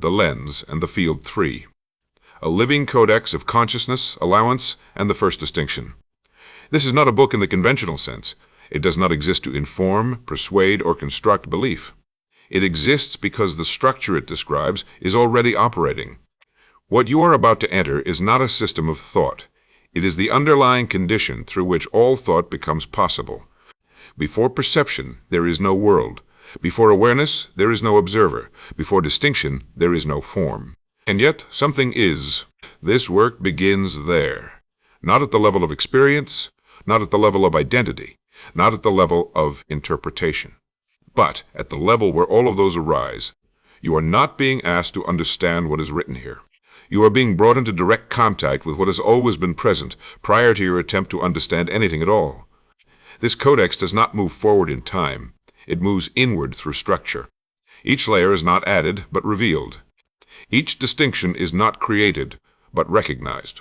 the lens, and the field 3. A living codex of consciousness, allowance, and the first distinction. This is not a book in the conventional sense. It does not exist to inform, persuade, or construct belief. It exists because the structure it describes is already operating. What you are about to enter is not a system of thought. It is the underlying condition through which all thought becomes possible. Before perception, there is no world. Before awareness, there is no observer. Before distinction, there is no form. And yet, something is. This work begins there. Not at the level of experience, not at the level of identity, not at the level of interpretation, but at the level where all of those arise. You are not being asked to understand what is written here. You are being brought into direct contact with what has always been present prior to your attempt to understand anything at all. This codex does not move forward in time. It moves inward through structure. Each layer is not added, but revealed. Each distinction is not created, but recognized.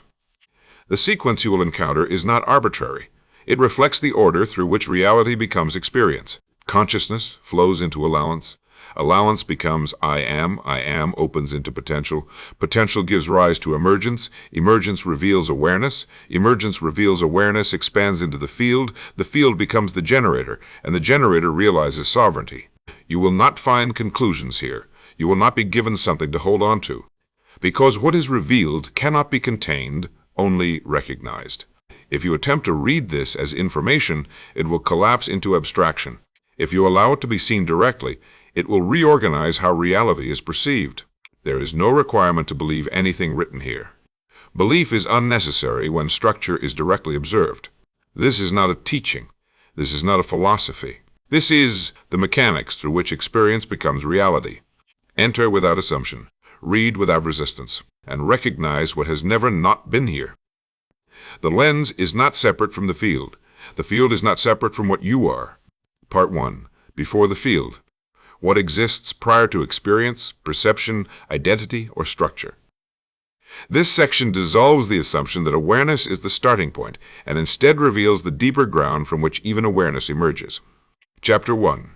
The sequence you will encounter is not arbitrary. It reflects the order through which reality becomes experience. Consciousness flows into allowance. Allowance becomes I am opens into potential. Potential gives rise to emergence. Emergence reveals awareness. Emergence reveals awareness, expands into the field. The field becomes the generator, and the generator realizes sovereignty. You will not find conclusions here. You will not be given something to hold on to. Because what is revealed cannot be contained, only recognized. If you attempt to read this as information, it will collapse into abstraction. If you allow it to be seen directly, it will reorganize how reality is perceived. There is no requirement to believe anything written here. Belief is unnecessary when structure is directly observed. This is not a teaching. This is not a philosophy. This is the mechanics through which experience becomes reality. Enter without assumption, read without resistance, and recognize what has never not been here. The lens is not separate from the field. The field is not separate from what you are. Part 1. Before the field. What exists prior to experience, perception, identity, or structure. This section dissolves the assumption that awareness is the starting point, and instead reveals the deeper ground from which even awareness emerges. Chapter 1.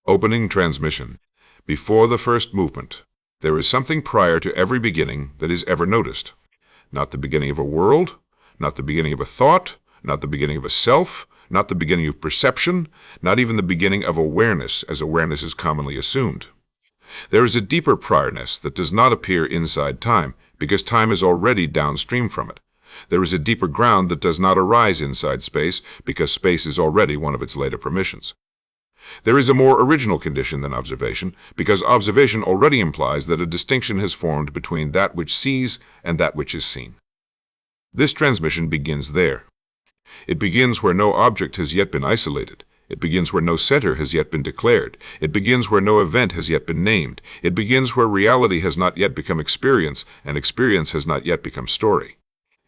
Opening transmission. Before the first movement, there is something prior to every beginning that is ever noticed. Not the beginning of a world, not the beginning of a thought, not the beginning of a self, not the beginning of perception, not even the beginning of awareness as awareness is commonly assumed. There is a deeper priorness that does not appear inside time, because time is already downstream from it. There is a deeper ground that does not arise inside space, because space is already one of its later permissions. There is a more original condition than observation, because observation already implies that a distinction has formed between that which sees and that which is seen. This transmission begins there. It begins where no object has yet been isolated. It begins where no center has yet been declared. It begins where no event has yet been named. It begins where reality has not yet become experience, and experience has not yet become story.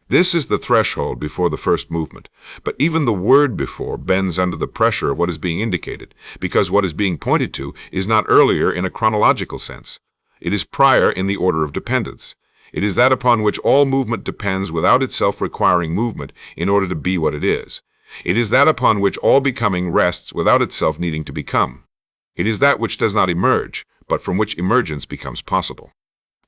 This is the threshold before the first movement, but even the word before bends under the pressure of what is being indicated, because what is being pointed to is not earlier in a chronological sense. It is prior in the order of dependence. It is that upon which all movement depends without itself requiring movement in order to be what it is. It is that upon which all becoming rests without itself needing to become. It is that which does not emerge, but from which emergence becomes possible.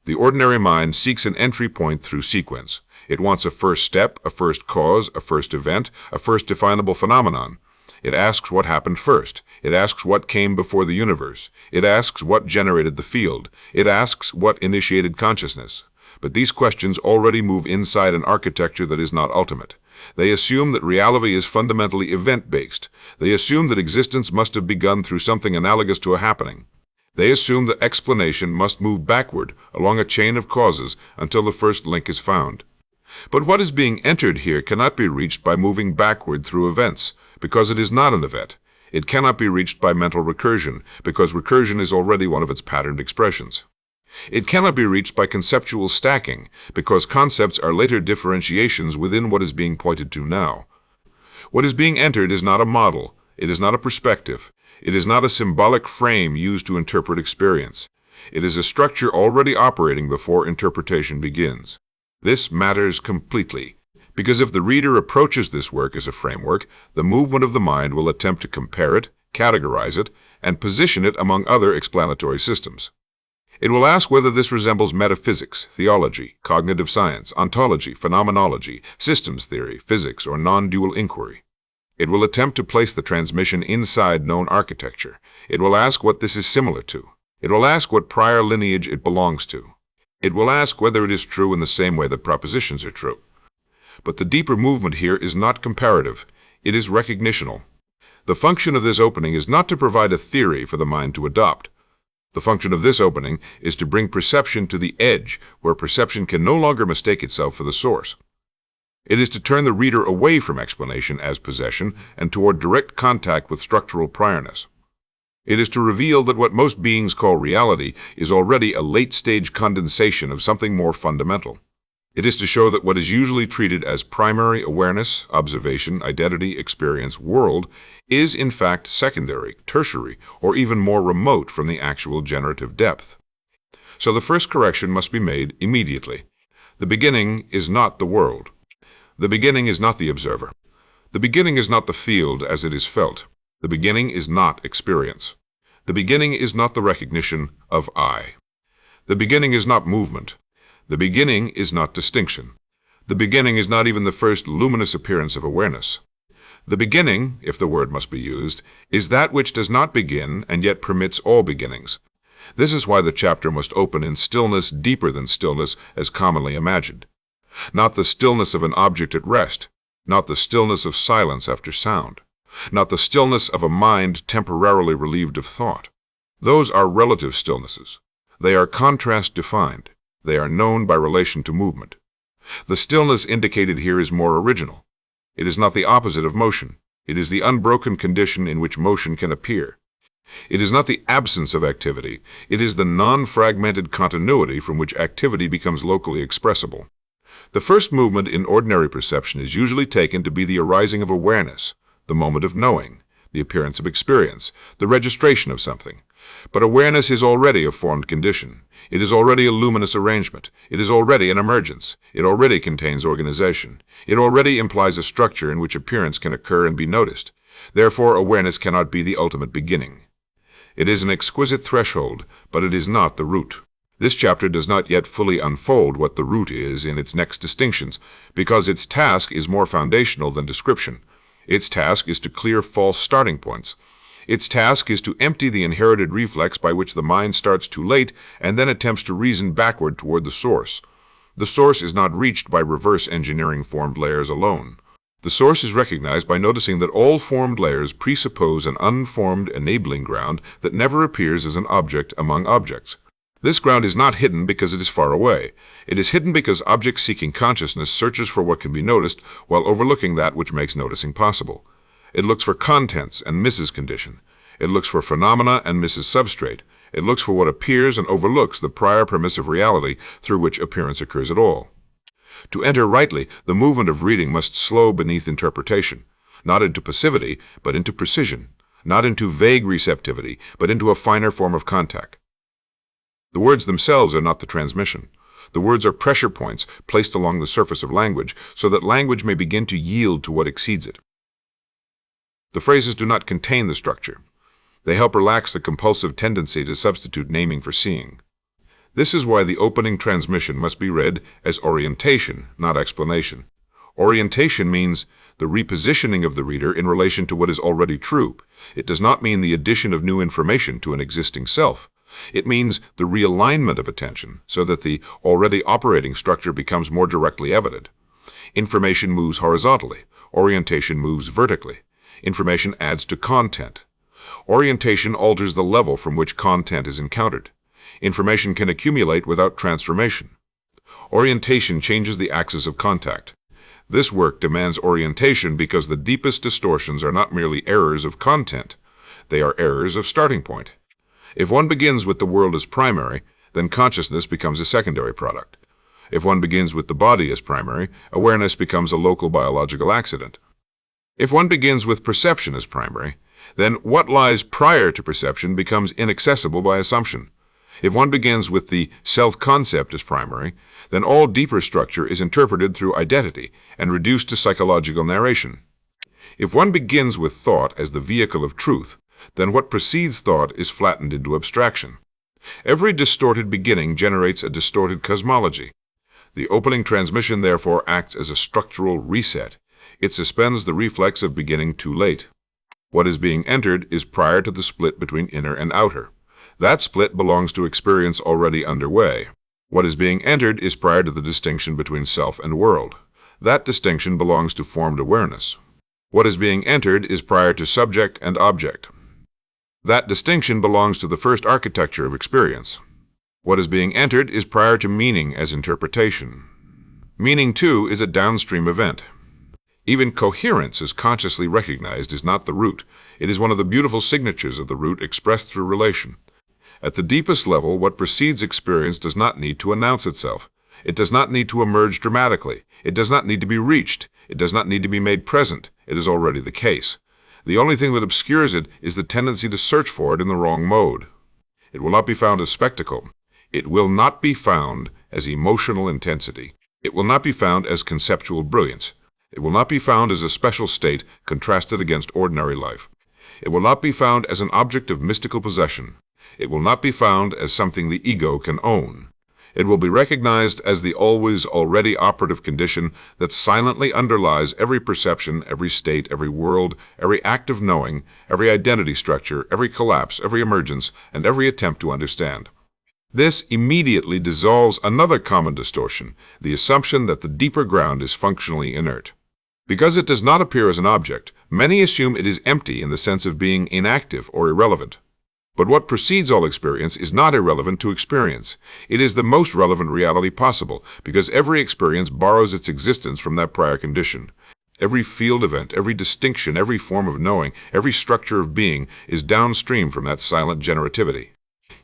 The ordinary mind seeks an entry point through sequence. It wants a first step, a first cause, a first event, a first definable phenomenon. It asks what happened first. It asks what came before the universe. It asks what generated the field. It asks what initiated consciousness. But these questions already move inside an architecture that is not ultimate. They assume that reality is fundamentally event-based. They assume that existence must have begun through something analogous to a happening. They assume that explanation must move backward along a chain of causes until the first link is found. But what is being entered here cannot be reached by moving backward through events, because it is not an event. It cannot be reached by mental recursion, because recursion is already one of its patterned expressions. It cannot be reached by conceptual stacking, because concepts are later differentiations within what is being pointed to now. What is being entered is not a model. It is not a perspective. It is not a symbolic frame used to interpret experience. It is a structure already operating before interpretation begins. This matters completely, because if the reader approaches this work as a framework, the movement of the mind will attempt to compare it, categorize it, and position it among other explanatory systems. It will ask whether this resembles metaphysics, theology, cognitive science, ontology, phenomenology, systems theory, physics, or non-dual inquiry. It will attempt to place the transmission inside known architecture. It will ask what this is similar to. It will ask what prior lineage it belongs to. It will ask whether it is true in the same way that propositions are true. But the deeper movement here is not comparative. It is recognitional. The function of this opening is not to provide a theory for the mind to adopt. The function of this opening is to bring perception to the edge, where perception can no longer mistake itself for the source. It is to turn the reader away from explanation as possession and toward direct contact with structural priorness. It is to reveal that what most beings call reality is already a late-stage condensation of something more fundamental. It is to show that what is usually treated as primary awareness, observation, identity, experience, world, is in fact secondary, tertiary, or even more remote from the actual generative depth. So the first correction must be made immediately. The beginning is not the world. The beginning is not the observer. The beginning is not the field as it is felt. The beginning is not experience. The beginning is not the recognition of I. The beginning is not movement. The beginning is not distinction. The beginning is not even the first luminous appearance of awareness. The beginning, if the word must be used, is that which does not begin and yet permits all beginnings. This is why the chapter must open in stillness deeper than stillness as commonly imagined. Not the stillness of an object at rest, not the stillness of silence after sound, not the stillness of a mind temporarily relieved of thought. Those are relative stillnesses. They are contrast defined. They are known by relation to movement. The stillness indicated here is more original. It is not the opposite of motion. It is the unbroken condition in which motion can appear. It is not the absence of activity. It is the non-fragmented continuity from which activity becomes locally expressible. The first movement in ordinary perception is usually taken to be the arising of awareness, the moment of knowing, the appearance of experience, the registration of something. But awareness is already a formed condition. It is already a luminous arrangement. It is already an emergence. It already contains organization. It already implies a structure in which appearance can occur and be noticed. Therefore, awareness cannot be the ultimate beginning. It is an exquisite threshold, but it is not the root. This chapter does not yet fully unfold what the root is in its next distinctions, because its task is more foundational than description. Its task is to clear false starting points. Its task is to empty the inherited reflex by which the mind starts too late and then attempts to reason backward toward the source. The source is not reached by reverse engineering formed layers alone. The source is recognized by noticing that all formed layers presuppose an unformed enabling ground that never appears as an object among objects. This ground is not hidden because it is far away. It is hidden because object-seeking consciousness searches for what can be noticed while overlooking that which makes noticing possible. It looks for contents and misses condition. It looks for phenomena and misses substrate. It looks for what appears and overlooks the prior permissive reality through which appearance occurs at all. To enter rightly, the movement of reading must slow beneath interpretation, not into passivity, but into precision, not into vague receptivity, but into a finer form of contact. The words themselves are not the transmission. The words are pressure points placed along the surface of language so that language may begin to yield to what exceeds it. The phrases do not contain the structure. They help relax the compulsive tendency to substitute naming for seeing. This is why the opening transmission must be read as orientation, not explanation. Orientation means the repositioning of the reader in relation to what is already true. It does not mean the addition of new information to an existing self. It means the realignment of attention so that the already operating structure becomes more directly evident. Information moves horizontally. Orientation moves vertically. Information adds to content. Orientation alters the level from which content is encountered. Information can accumulate without transformation. Orientation changes the axis of contact. This work demands orientation because the deepest distortions are not merely errors of content. They are errors of starting point. If one begins with the world as primary, then consciousness becomes a secondary product. If one begins with the body as primary, awareness becomes a local biological accident. If one begins with perception as primary, then what lies prior to perception becomes inaccessible by assumption. If one begins with the self-concept as primary, then all deeper structure is interpreted through identity and reduced to psychological narration. If one begins with thought as the vehicle of truth, then what precedes thought is flattened into abstraction. Every distorted beginning generates a distorted cosmology. The opening transmission therefore acts as a structural reset. It suspends the reflex of beginning too late. What is being entered is prior to the split between inner and outer. That split belongs to experience already underway. What is being entered is prior to the distinction between self and world. That distinction belongs to formed awareness. What is being entered is prior to subject and object. That distinction belongs to the first architecture of experience. What is being entered is prior to meaning as interpretation. Meaning, too, is a downstream event. Even coherence, as consciously recognized, is not the root. It is one of the beautiful signatures of the root expressed through relation. At the deepest level, what precedes experience does not need to announce itself. It does not need to emerge dramatically. It does not need to be reached. It does not need to be made present. It is already the case. The only thing that obscures it is the tendency to search for it in the wrong mode. It will not be found as spectacle. It will not be found as emotional intensity. It will not be found as conceptual brilliance. It will not be found as a special state contrasted against ordinary life. It will not be found as an object of mystical possession. It will not be found as something the ego can own. It will be recognized as the always already operative condition that silently underlies every perception, every state, every world, every act of knowing, every identity structure, every collapse, every emergence, and every attempt to understand. This immediately dissolves another common distortion, the assumption that the deeper ground is functionally inert. Because it does not appear as an object, many assume it is empty in the sense of being inactive or irrelevant. But what precedes all experience is not irrelevant to experience. It is the most relevant reality possible, because every experience borrows its existence from that prior condition. Every field event, every distinction, every form of knowing, every structure of being is downstream from that silent generativity.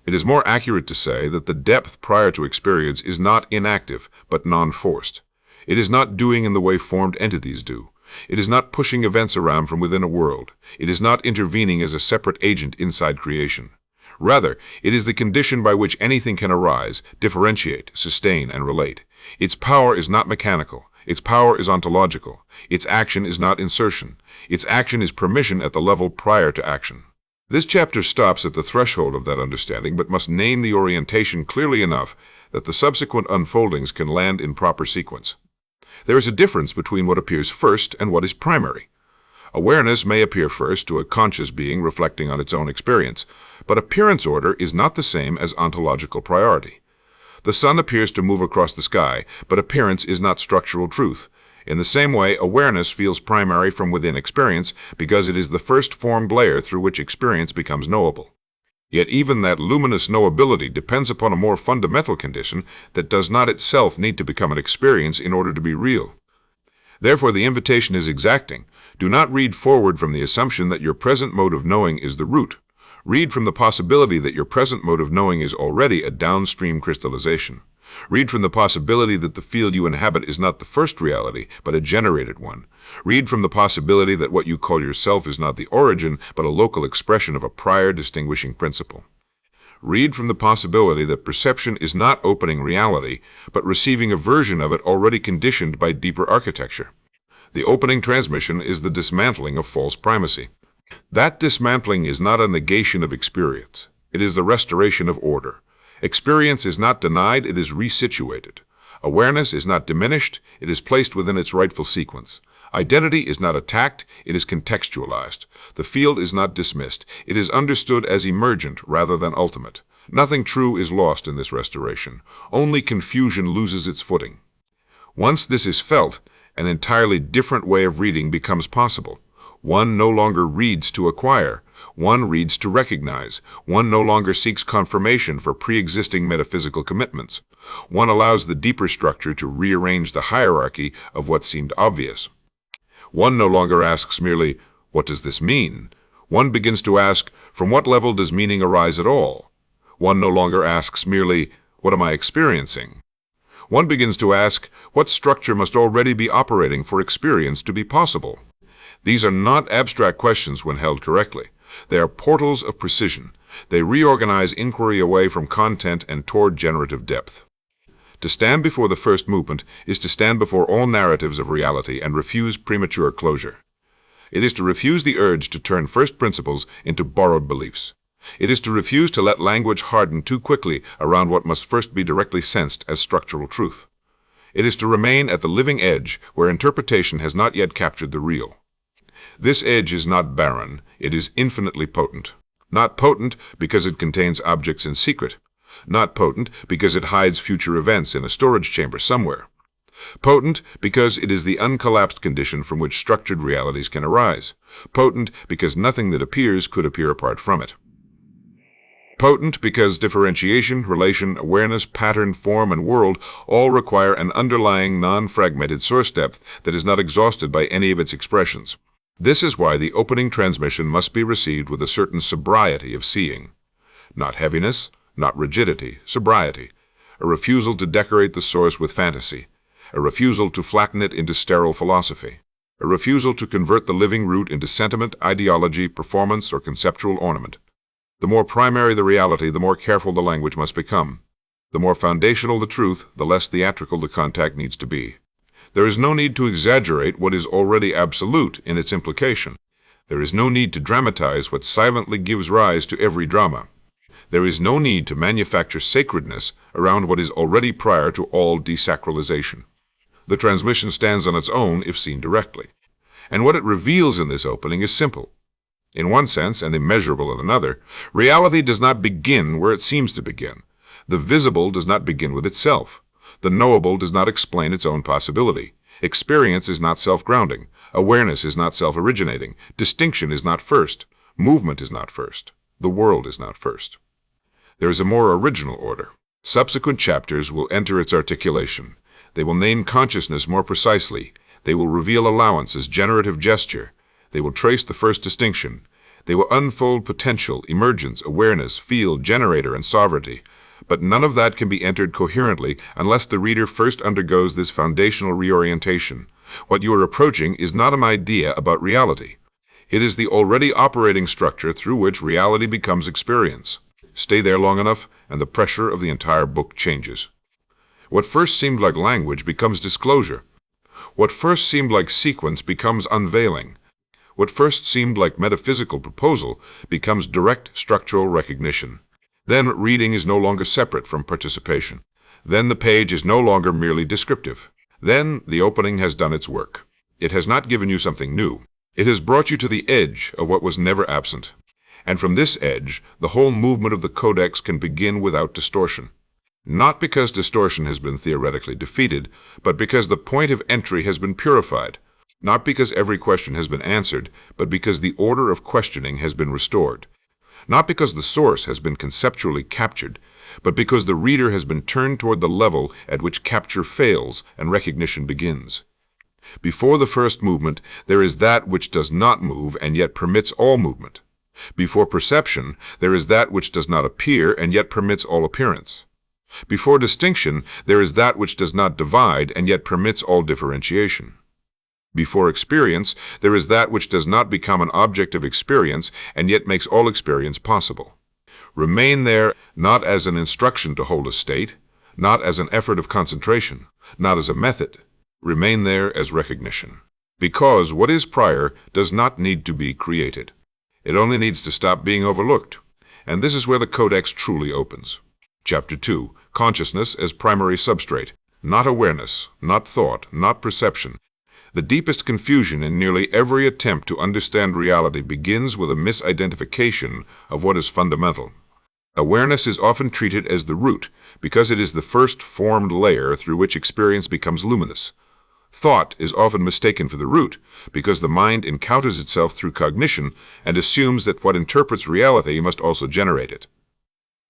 It is more accurate to say that the depth prior to experience is not inactive, but non-forced. It is not doing in the way formed entities do. It is not pushing events around from within a world. It is not intervening as a separate agent inside creation. Rather, it is the condition by which anything can arise, differentiate, sustain, and relate. Its power is not mechanical. Its power is ontological. Its action is not insertion. Its action is permission at the level prior to action. This chapter stops at the threshold of that understanding, but must name the orientation clearly enough that the subsequent unfoldings can land in proper sequence. There is a difference between what appears first and what is primary. Awareness may appear first to a conscious being reflecting on its own experience, but appearance order is not the same as ontological priority. The sun appears to move across the sky, but appearance is not structural truth. In the same way, awareness feels primary from within experience because it is the first formed layer through which experience becomes knowable. Yet even that luminous knowability depends upon a more fundamental condition that does not itself need to become an experience in order to be real. Therefore, the invitation is exacting. Do not read forward from the assumption that your present mode of knowing is the root. Read from the possibility that your present mode of knowing is already a downstream crystallization. Read from the possibility that the field you inhabit is not the first reality, but a generated one. Read from the possibility that what you call yourself is not the origin, but a local expression of a prior distinguishing principle. Read from the possibility that perception is not opening reality, but receiving a version of it already conditioned by deeper architecture. The opening transmission is the dismantling of false primacy. That dismantling is not a negation of experience. It is the restoration of order. Experience is not denied, it is resituated. Awareness is not diminished, it is placed within its rightful sequence. Identity is not attacked, it is contextualized. The field is not dismissed, it is understood as emergent rather than ultimate. Nothing true is lost in this restoration. Only confusion loses its footing. Once this is felt, an entirely different way of reading becomes possible. One no longer reads to acquire. One reads to recognize. One no longer seeks confirmation for pre-existing metaphysical commitments. One allows the deeper structure to rearrange the hierarchy of what seemed obvious. One no longer asks merely, "What does this mean?" One begins to ask, "From what level does meaning arise at all?" One no longer asks merely, "What am I experiencing?" One begins to ask, "What structure must already be operating for experience to be possible?" These are not abstract questions when held correctly. They are portals of precision. They reorganize inquiry away from content and toward generative depth. To stand before the first movement is to stand before all narratives of reality and refuse premature closure. It is to refuse the urge to turn first principles into borrowed beliefs. It is to refuse to let language harden too quickly around what must first be directly sensed as structural truth. It is to remain at the living edge where interpretation has not yet captured the real. This edge is not barren, it is infinitely potent. Not potent because it contains objects in secret. Not potent because it hides future events in a storage chamber somewhere. Potent because it is the uncollapsed condition from which structured realities can arise. Potent because nothing that appears could appear apart from it. Potent because differentiation, relation, awareness, pattern, form, and world all require an underlying non-fragmented source depth that is not exhausted by any of its expressions. This is why the opening transmission must be received with a certain sobriety of seeing. Not heaviness, not rigidity, sobriety. A refusal to decorate the source with fantasy. A refusal to flatten it into sterile philosophy. A refusal to convert the living root into sentiment, ideology, performance, or conceptual ornament. The more primary the reality, the more careful the language must become. The more foundational the truth, the less theatrical the contact needs to be. There is no need to exaggerate what is already absolute in its implication. There is no need to dramatize what silently gives rise to every drama. There is no need to manufacture sacredness around what is already prior to all desacralization. The transmission stands on its own if seen directly. And what it reveals in this opening is simple. In one sense, and immeasurable in another, reality does not begin where it seems to begin. The visible does not begin with itself. The knowable does not explain its own possibility. Experience is not self-grounding. Awareness is not self-originating. Distinction is not first. Movement is not first. The world is not first. There is a more original order. Subsequent chapters will enter its articulation. They will name consciousness more precisely. They will reveal allowance as generative gesture. They will trace the first distinction. They will unfold potential, emergence, awareness, field, generator, and sovereignty. But none of that can be entered coherently unless the reader first undergoes this foundational reorientation. What you are approaching is not an idea about reality. It is the already operating structure through which reality becomes experience. Stay there long enough, and the pressure of the entire book changes. What first seemed like language becomes disclosure. What first seemed like sequence becomes unveiling. What first seemed like metaphysical proposal becomes direct structural recognition. Then reading is no longer separate from participation. Then the page is no longer merely descriptive. Then the opening has done its work. It has not given you something new. It has brought you to the edge of what was never absent. And from this edge, the whole movement of the Codex can begin without distortion. Not because distortion has been theoretically defeated, but because the point of entry has been purified. Not because every question has been answered, but because the order of questioning has been restored. Not because the source has been conceptually captured, but because the reader has been turned toward the level at which capture fails and recognition begins. Before the first movement, there is that which does not move and yet permits all movement. Before perception, there is that which does not appear and yet permits all appearance. Before distinction, there is that which does not divide and yet permits all differentiation. Before experience, there is that which does not become an object of experience and yet makes all experience possible. Remain there not as an instruction to hold a state, not as an effort of concentration, not as a method. Remain there as recognition. Because what is prior does not need to be created. It only needs to stop being overlooked. And this is where the Codex truly opens. Chapter 2. Consciousness as primary substrate. Not awareness, not thought, not perception. The deepest confusion in nearly every attempt to understand reality begins with a misidentification of what is fundamental. Awareness is often treated as the root because it is the first formed layer through which experience becomes luminous. Thought is often mistaken for the root because the mind encounters itself through cognition and assumes that what interprets reality must also generate it.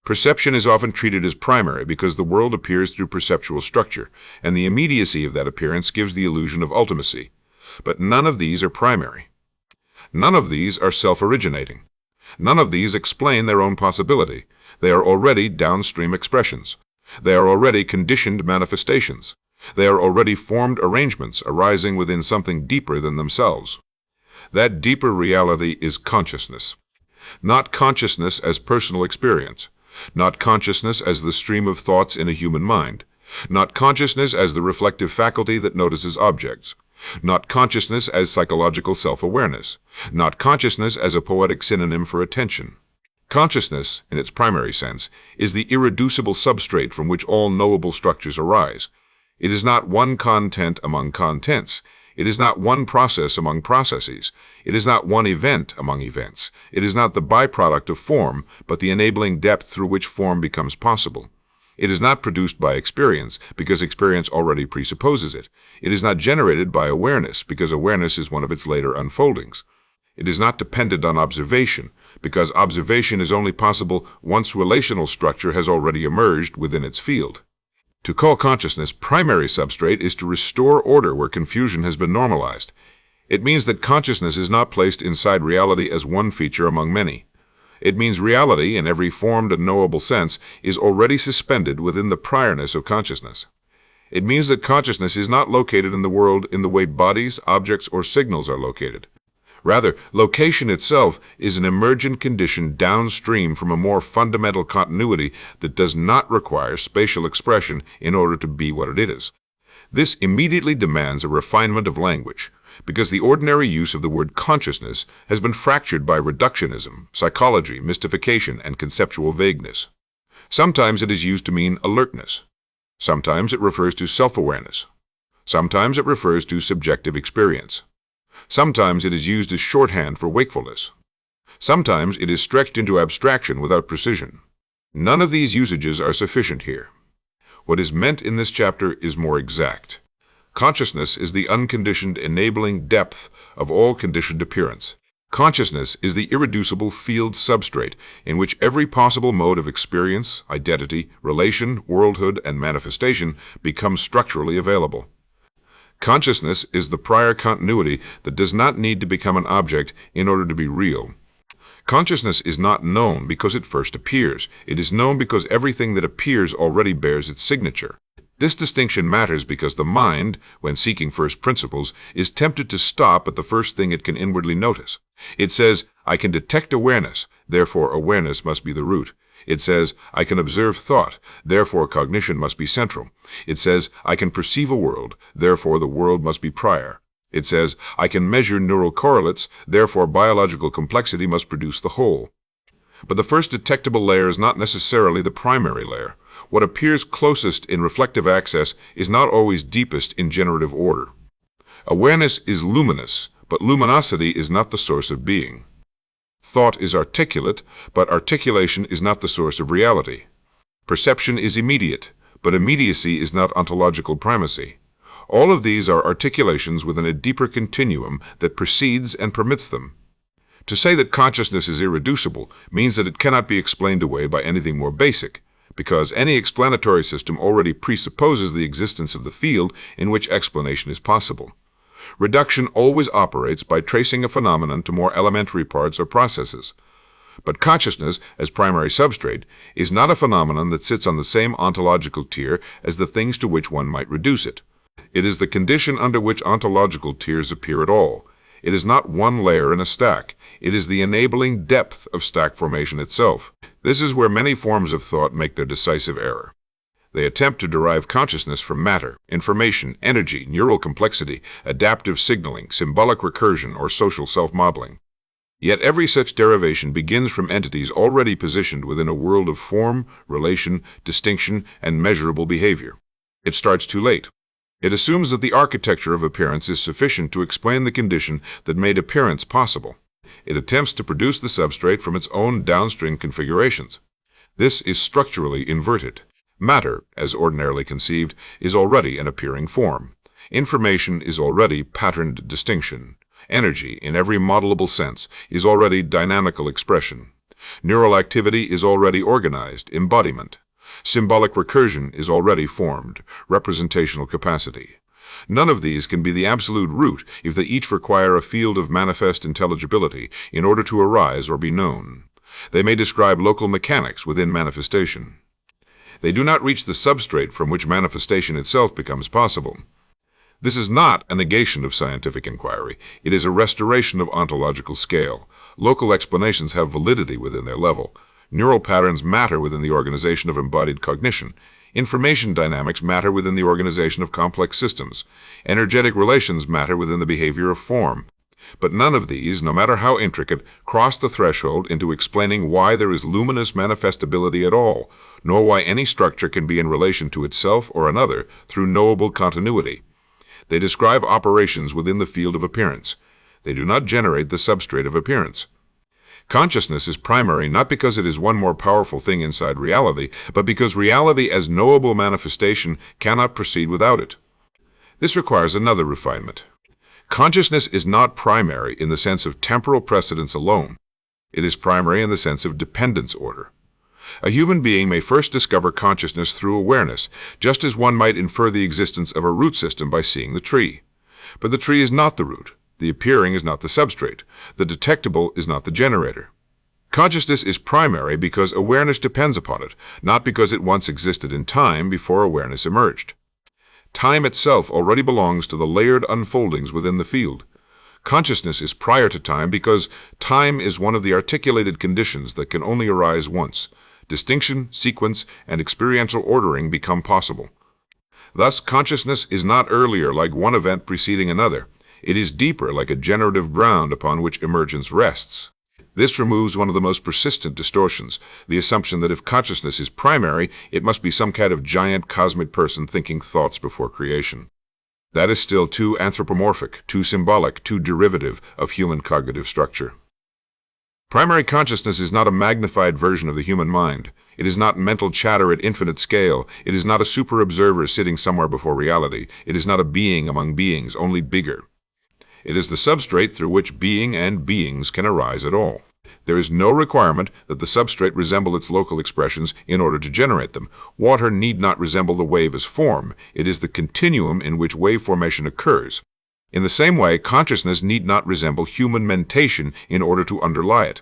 Perception is often treated as primary because the world appears through perceptual structure, and the immediacy of that appearance gives the illusion of ultimacy. But none of these are primary. None of these are self-originating. None of these explain their own possibility. They are already downstream expressions. They are already conditioned manifestations. They are already formed arrangements arising within something deeper than themselves. That deeper reality is consciousness. Not consciousness as personal experience. Not consciousness as the stream of thoughts in a human mind. Not consciousness as the reflective faculty that notices objects. Not consciousness as psychological self-awareness. Not consciousness as a poetic synonym for attention. Consciousness, in its primary sense, is the irreducible substrate from which all knowable structures arise. It is not one content among contents. It is not one process among processes. It is not one event among events. It is not the byproduct of form, but the enabling depth through which form becomes possible. It is not produced by experience, because experience already presupposes it. It is not generated by awareness, because awareness is one of its later unfoldings. It is not dependent on observation, because observation is only possible once relational structure has already emerged within its field. To call consciousness primary substrate is to restore order where confusion has been normalized. It means that consciousness is not placed inside reality as one feature among many. It means reality, in every formed and knowable sense, is already suspended within the priorness of consciousness. It means that consciousness is not located in the world in the way bodies, objects, or signals are located. Rather, location itself is an emergent condition downstream from a more fundamental continuity that does not require spatial expression in order to be what it is. This immediately demands a refinement of language, because the ordinary use of the word consciousness has been fractured by reductionism, psychology, mystification, and conceptual vagueness. Sometimes it is used to mean alertness. Sometimes it refers to self-awareness. Sometimes it refers to subjective experience. Sometimes it is used as shorthand for wakefulness. Sometimes it is stretched into abstraction without precision. None of these usages are sufficient here. What is meant in this chapter is more exact. Consciousness is the unconditioned enabling depth of all conditioned appearance. Consciousness is the irreducible field substrate in which every possible mode of experience, identity, relation, worldhood, and manifestation becomes structurally available. Consciousness is the prior continuity that does not need to become an object in order to be real. Consciousness is not known because it first appears. It is known because everything that appears already bears its signature. This distinction matters because the mind, when seeking first principles, is tempted to stop at the first thing it can inwardly notice. It says, I can detect awareness, therefore awareness must be the root. It says, I can observe thought, therefore cognition must be central. It says, I can perceive a world, therefore the world must be prior. It says, I can measure neural correlates, therefore biological complexity must produce the whole. But the first detectable layer is not necessarily the primary layer. What appears closest in reflective access is not always deepest in generative order. Awareness is luminous, but luminosity is not the source of being. Thought is articulate, but articulation is not the source of reality. Perception is immediate, but immediacy is not ontological primacy. All of these are articulations within a deeper continuum that precedes and permits them. To say that consciousness is irreducible means that it cannot be explained away by anything more basic, because any explanatory system already presupposes the existence of the field in which explanation is possible. Reduction always operates by tracing a phenomenon to more elementary parts or processes. But consciousness, as primary substrate, is not a phenomenon that sits on the same ontological tier as the things to which one might reduce it. It is the condition under which ontological tiers appear at all. It is not one layer in a stack. It is the enabling depth of stack formation itself. This is where many forms of thought make their decisive error. They attempt to derive consciousness from matter, information, energy, neural complexity, adaptive signaling, symbolic recursion, or social self-modeling. Yet every such derivation begins from entities already positioned within a world of form, relation, distinction, and measurable behavior. It starts too late. It assumes that the architecture of appearance is sufficient to explain the condition that made appearance possible. It attempts to produce the substrate from its own downstream configurations. This is structurally inverted. Matter, as ordinarily conceived, is already an appearing form. Information is already patterned distinction. Energy, in every modelable sense, is already dynamical expression. Neural activity is already organized, embodiment. Symbolic recursion is already formed, representational capacity. None of these can be the absolute root if they each require a field of manifest intelligibility in order to arise or be known. They may describe local mechanics within manifestation. They do not reach the substrate from which manifestation itself becomes possible. This is not a negation of scientific inquiry. It is a restoration of ontological scale. Local explanations have validity within their level. Neural patterns matter within the organization of embodied cognition. Information dynamics matter within the organization of complex systems. Energetic relations matter within the behavior of form. But none of these, no matter how intricate, cross the threshold into explaining why there is luminous manifestability at all, nor why any structure can be in relation to itself or another through knowable continuity. They describe operations within the field of appearance. They do not generate the substrate of appearance. Consciousness is primary not because it is one more powerful thing inside reality, but because reality as knowable manifestation cannot proceed without it. This requires another refinement. Consciousness is not primary in the sense of temporal precedence alone. It is primary in the sense of dependence order. A human being may first discover consciousness through awareness, just as one might infer the existence of a root system by seeing the tree. But the tree is not the root. The appearing is not the substrate. The detectable is not the generator. Consciousness is primary because awareness depends upon it, not because it once existed in time before awareness emerged. Time itself already belongs to the layered unfoldings within the field. Consciousness is prior to time because time is one of the articulated conditions that can only arise once. Distinction, sequence, and experiential ordering become possible. Thus, consciousness is not earlier like one event preceding another. It is deeper like a generative ground upon which emergence rests. This removes one of the most persistent distortions, the assumption that if consciousness is primary, it must be some kind of giant cosmic person thinking thoughts before creation. That is still too anthropomorphic, too symbolic, too derivative of human cognitive structure. Primary consciousness is not a magnified version of the human mind. It is not mental chatter at infinite scale. It is not a super observer sitting somewhere before reality. It is not a being among beings, only bigger. It is the substrate through which being and beings can arise at all. There is no requirement that the substrate resemble its local expressions in order to generate them. Water need not resemble the wave as form. It is the continuum in which wave formation occurs. In the same way, consciousness need not resemble human mentation in order to underlie it.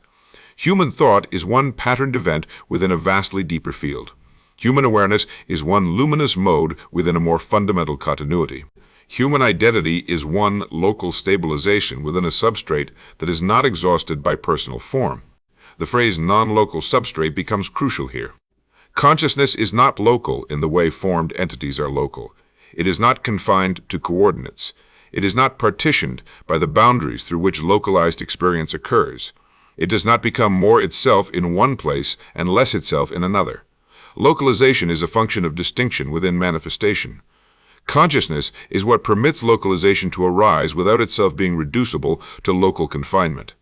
Human thought is one patterned event within a vastly deeper field. Human awareness is one luminous mode within a more fundamental continuity. Human identity is one local stabilization within a substrate that is not exhausted by personal form. The phrase non-local substrate becomes crucial here. Consciousness is not local in the way formed entities are local. It is not confined to coordinates. It is not partitioned by the boundaries through which localized experience occurs. It does not become more itself in one place and less itself in another. Localization is a function of distinction within manifestation. Consciousness is what permits localization to arise without itself being reducible to local confinement.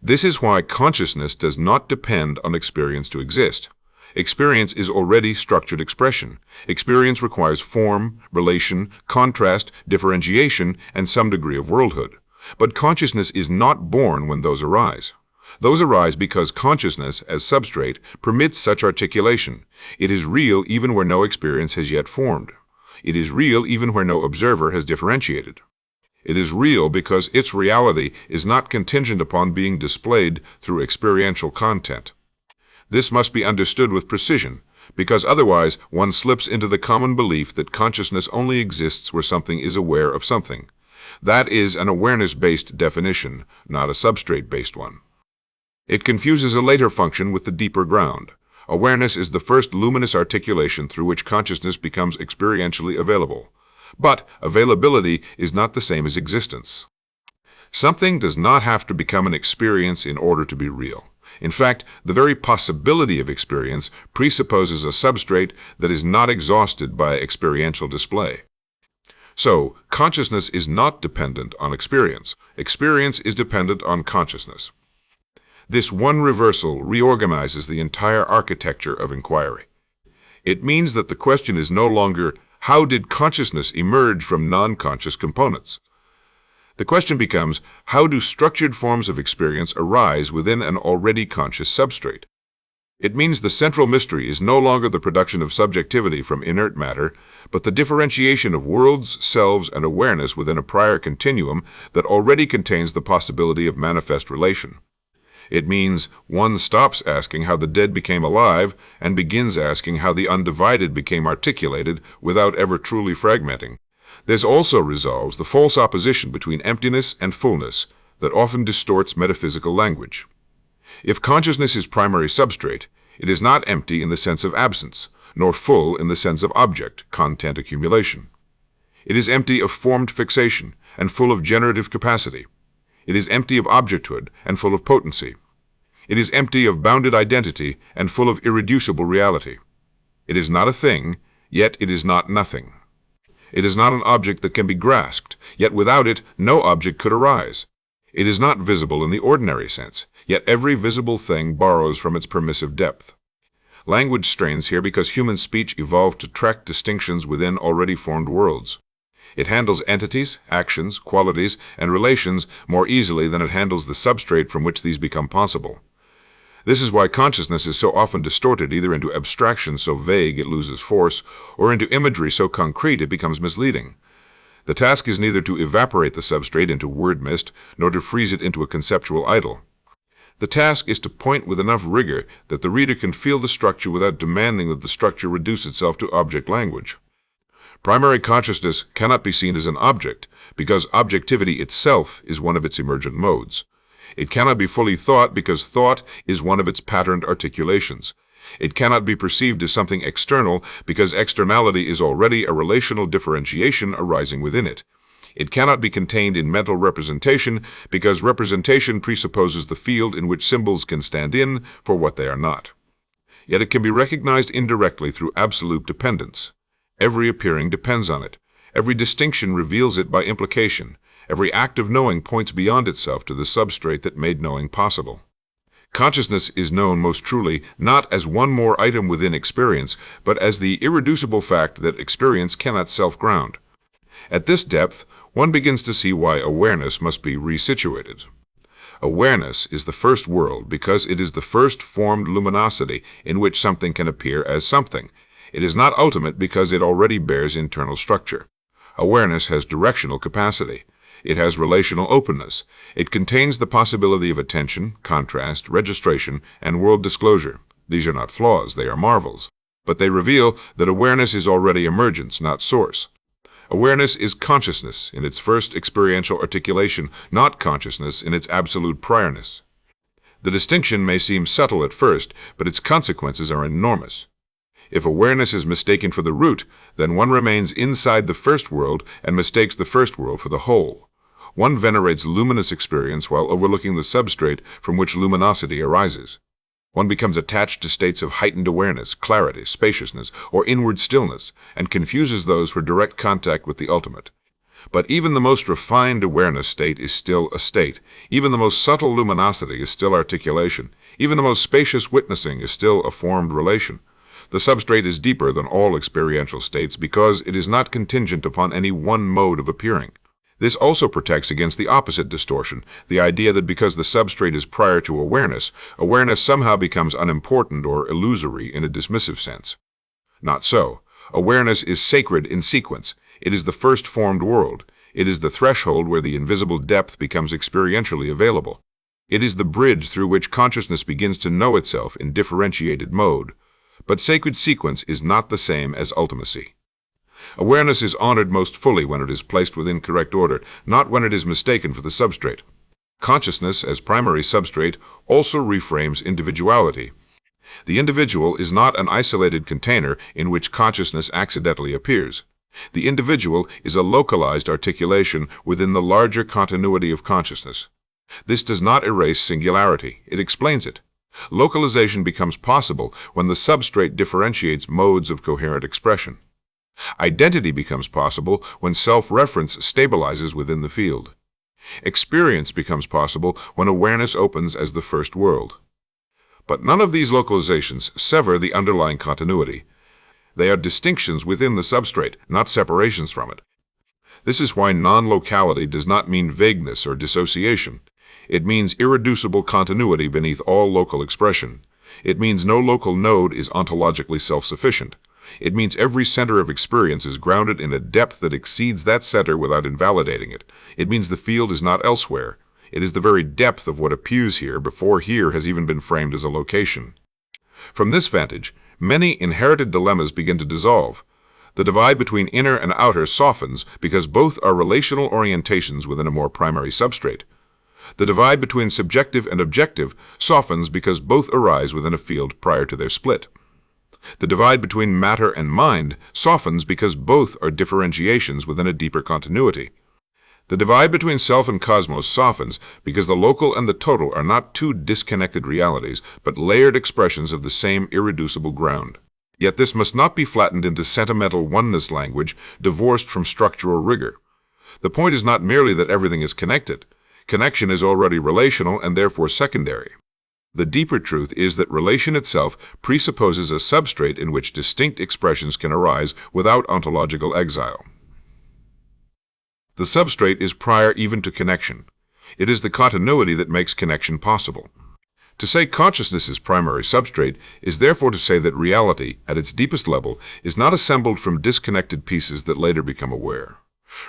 This is why consciousness does not depend on experience to exist. Experience is already structured expression. Experience requires form, relation, contrast, differentiation, and some degree of worldhood. But consciousness is not born when those arise. Those arise because consciousness, as substrate, permits such articulation. It is real even where no experience has yet formed. It is real even where no observer has differentiated. It is real because its reality is not contingent upon being displayed through experiential content. This must be understood with precision, because otherwise one slips into the common belief that consciousness only exists where something is aware of something. That is an awareness-based definition, not a substrate-based one. It confuses a later function with the deeper ground. Awareness is the first luminous articulation through which consciousness becomes experientially available. But availability is not the same as existence. Something does not have to become an experience in order to be real. In fact, the very possibility of experience presupposes a substrate that is not exhausted by experiential display. So, consciousness is not dependent on experience. Experience is dependent on consciousness. This one reversal reorganizes the entire architecture of inquiry. It means that the question is no longer, how did consciousness emerge from non-conscious components? The question becomes, how do structured forms of experience arise within an already conscious substrate? It means the central mystery is no longer the production of subjectivity from inert matter, but the differentiation of worlds, selves, and awareness within a prior continuum that already contains the possibility of manifest relation. It means one stops asking how the dead became alive and begins asking how the undivided became articulated without ever truly fragmenting. This also resolves the false opposition between emptiness and fullness that often distorts metaphysical language. If consciousness is primary substrate, it is not empty in the sense of absence, nor full in the sense of object, content accumulation. It is empty of formed fixation and full of generative capacity. It is empty of objecthood and full of potency. It is empty of bounded identity and full of irreducible reality. It is not a thing, yet it is not nothing. It is not an object that can be grasped, yet without it no object could arise. It is not visible in the ordinary sense, yet every visible thing borrows from its permissive depth. Language strains here because human speech evolved to track distinctions within already formed worlds. It handles entities, actions, qualities, and relations more easily than it handles the substrate from which these become possible. This is why consciousness is so often distorted either into abstraction so vague it loses force, or into imagery so concrete it becomes misleading. The task is neither to evaporate the substrate into word mist, nor to freeze it into a conceptual idol. The task is to point with enough rigor that the reader can feel the structure without demanding that the structure reduce itself to object language. Primary consciousness cannot be seen as an object, because objectivity itself is one of its emergent modes. It cannot be fully thought because thought is one of its patterned articulations. It cannot be perceived as something external because externality is already a relational differentiation arising within it. It cannot be contained in mental representation because representation presupposes the field in which symbols can stand in for what they are not. Yet it can be recognized indirectly through absolute dependence. Every appearing depends on it. Every distinction reveals it by implication. Every act of knowing points beyond itself to the substrate that made knowing possible. Consciousness is known most truly not as one more item within experience, but as the irreducible fact that experience cannot self-ground. At this depth, one begins to see why awareness must be resituated. Awareness is the first world because it is the first formed luminosity in which something can appear as something. It is not ultimate because it already bears internal structure. Awareness has directional capacity. It has relational openness. It contains the possibility of attention, contrast, registration, and world disclosure. These are not flaws, they are marvels. But they reveal that awareness is already emergence, not source. Awareness is consciousness in its first experiential articulation, not consciousness in its absolute priorness. The distinction may seem subtle at first, but its consequences are enormous. If awareness is mistaken for the root, then one remains inside the first world and mistakes the first world for the whole. One venerates luminous experience while overlooking the substrate from which luminosity arises. One becomes attached to states of heightened awareness, clarity, spaciousness, or inward stillness, and confuses those for direct contact with the ultimate. But even the most refined awareness state is still a state. Even the most subtle luminosity is still articulation. Even the most spacious witnessing is still a formed relation. The substrate is deeper than all experiential states because it is not contingent upon any one mode of appearing. This also protects against the opposite distortion, the idea that because the substrate is prior to awareness, awareness somehow becomes unimportant or illusory in a dismissive sense. Not so. Awareness is sacred in sequence. It is the first formed world. It is the threshold where the invisible depth becomes experientially available. It is the bridge through which consciousness begins to know itself in differentiated mode. But sacred sequence is not the same as ultimacy. Awareness is honored most fully when it is placed within correct order, not when it is mistaken for the substrate. Consciousness, as primary substrate, also reframes individuality. The individual is not an isolated container in which consciousness accidentally appears. The individual is a localized articulation within the larger continuity of consciousness. This does not erase singularity, it explains it. Localization becomes possible when the substrate differentiates modes of coherent expression. Identity becomes possible when self-reference stabilizes within the field. Experience becomes possible when awareness opens as the first world. But none of these localizations sever the underlying continuity. They are distinctions within the substrate, not separations from it. This is why non-locality does not mean vagueness or dissociation. It means irreducible continuity beneath all local expression. It means no local node is ontologically self-sufficient. It means every center of experience is grounded in a depth that exceeds that center without invalidating it. It means the field is not elsewhere. It is the very depth of what appears here before here has even been framed as a location. From this vantage, many inherited dilemmas begin to dissolve. The divide between inner and outer softens because both are relational orientations within a more primary substrate. The divide between subjective and objective softens because both arise within a field prior to their split. The divide between matter and mind softens because both are differentiations within a deeper continuity. The divide between self and cosmos softens because the local and the total are not two disconnected realities, but layered expressions of the same irreducible ground. Yet this must not be flattened into sentimental oneness language divorced from structural rigor. The point is not merely that everything is connected. Connection is already relational and therefore secondary. The deeper truth is that relation itself presupposes a substrate in which distinct expressions can arise without ontological exile. The substrate is prior even to connection. It is the continuity that makes connection possible. To say consciousness is primary substrate is therefore to say that reality, at its deepest level, is not assembled from disconnected pieces that later become aware.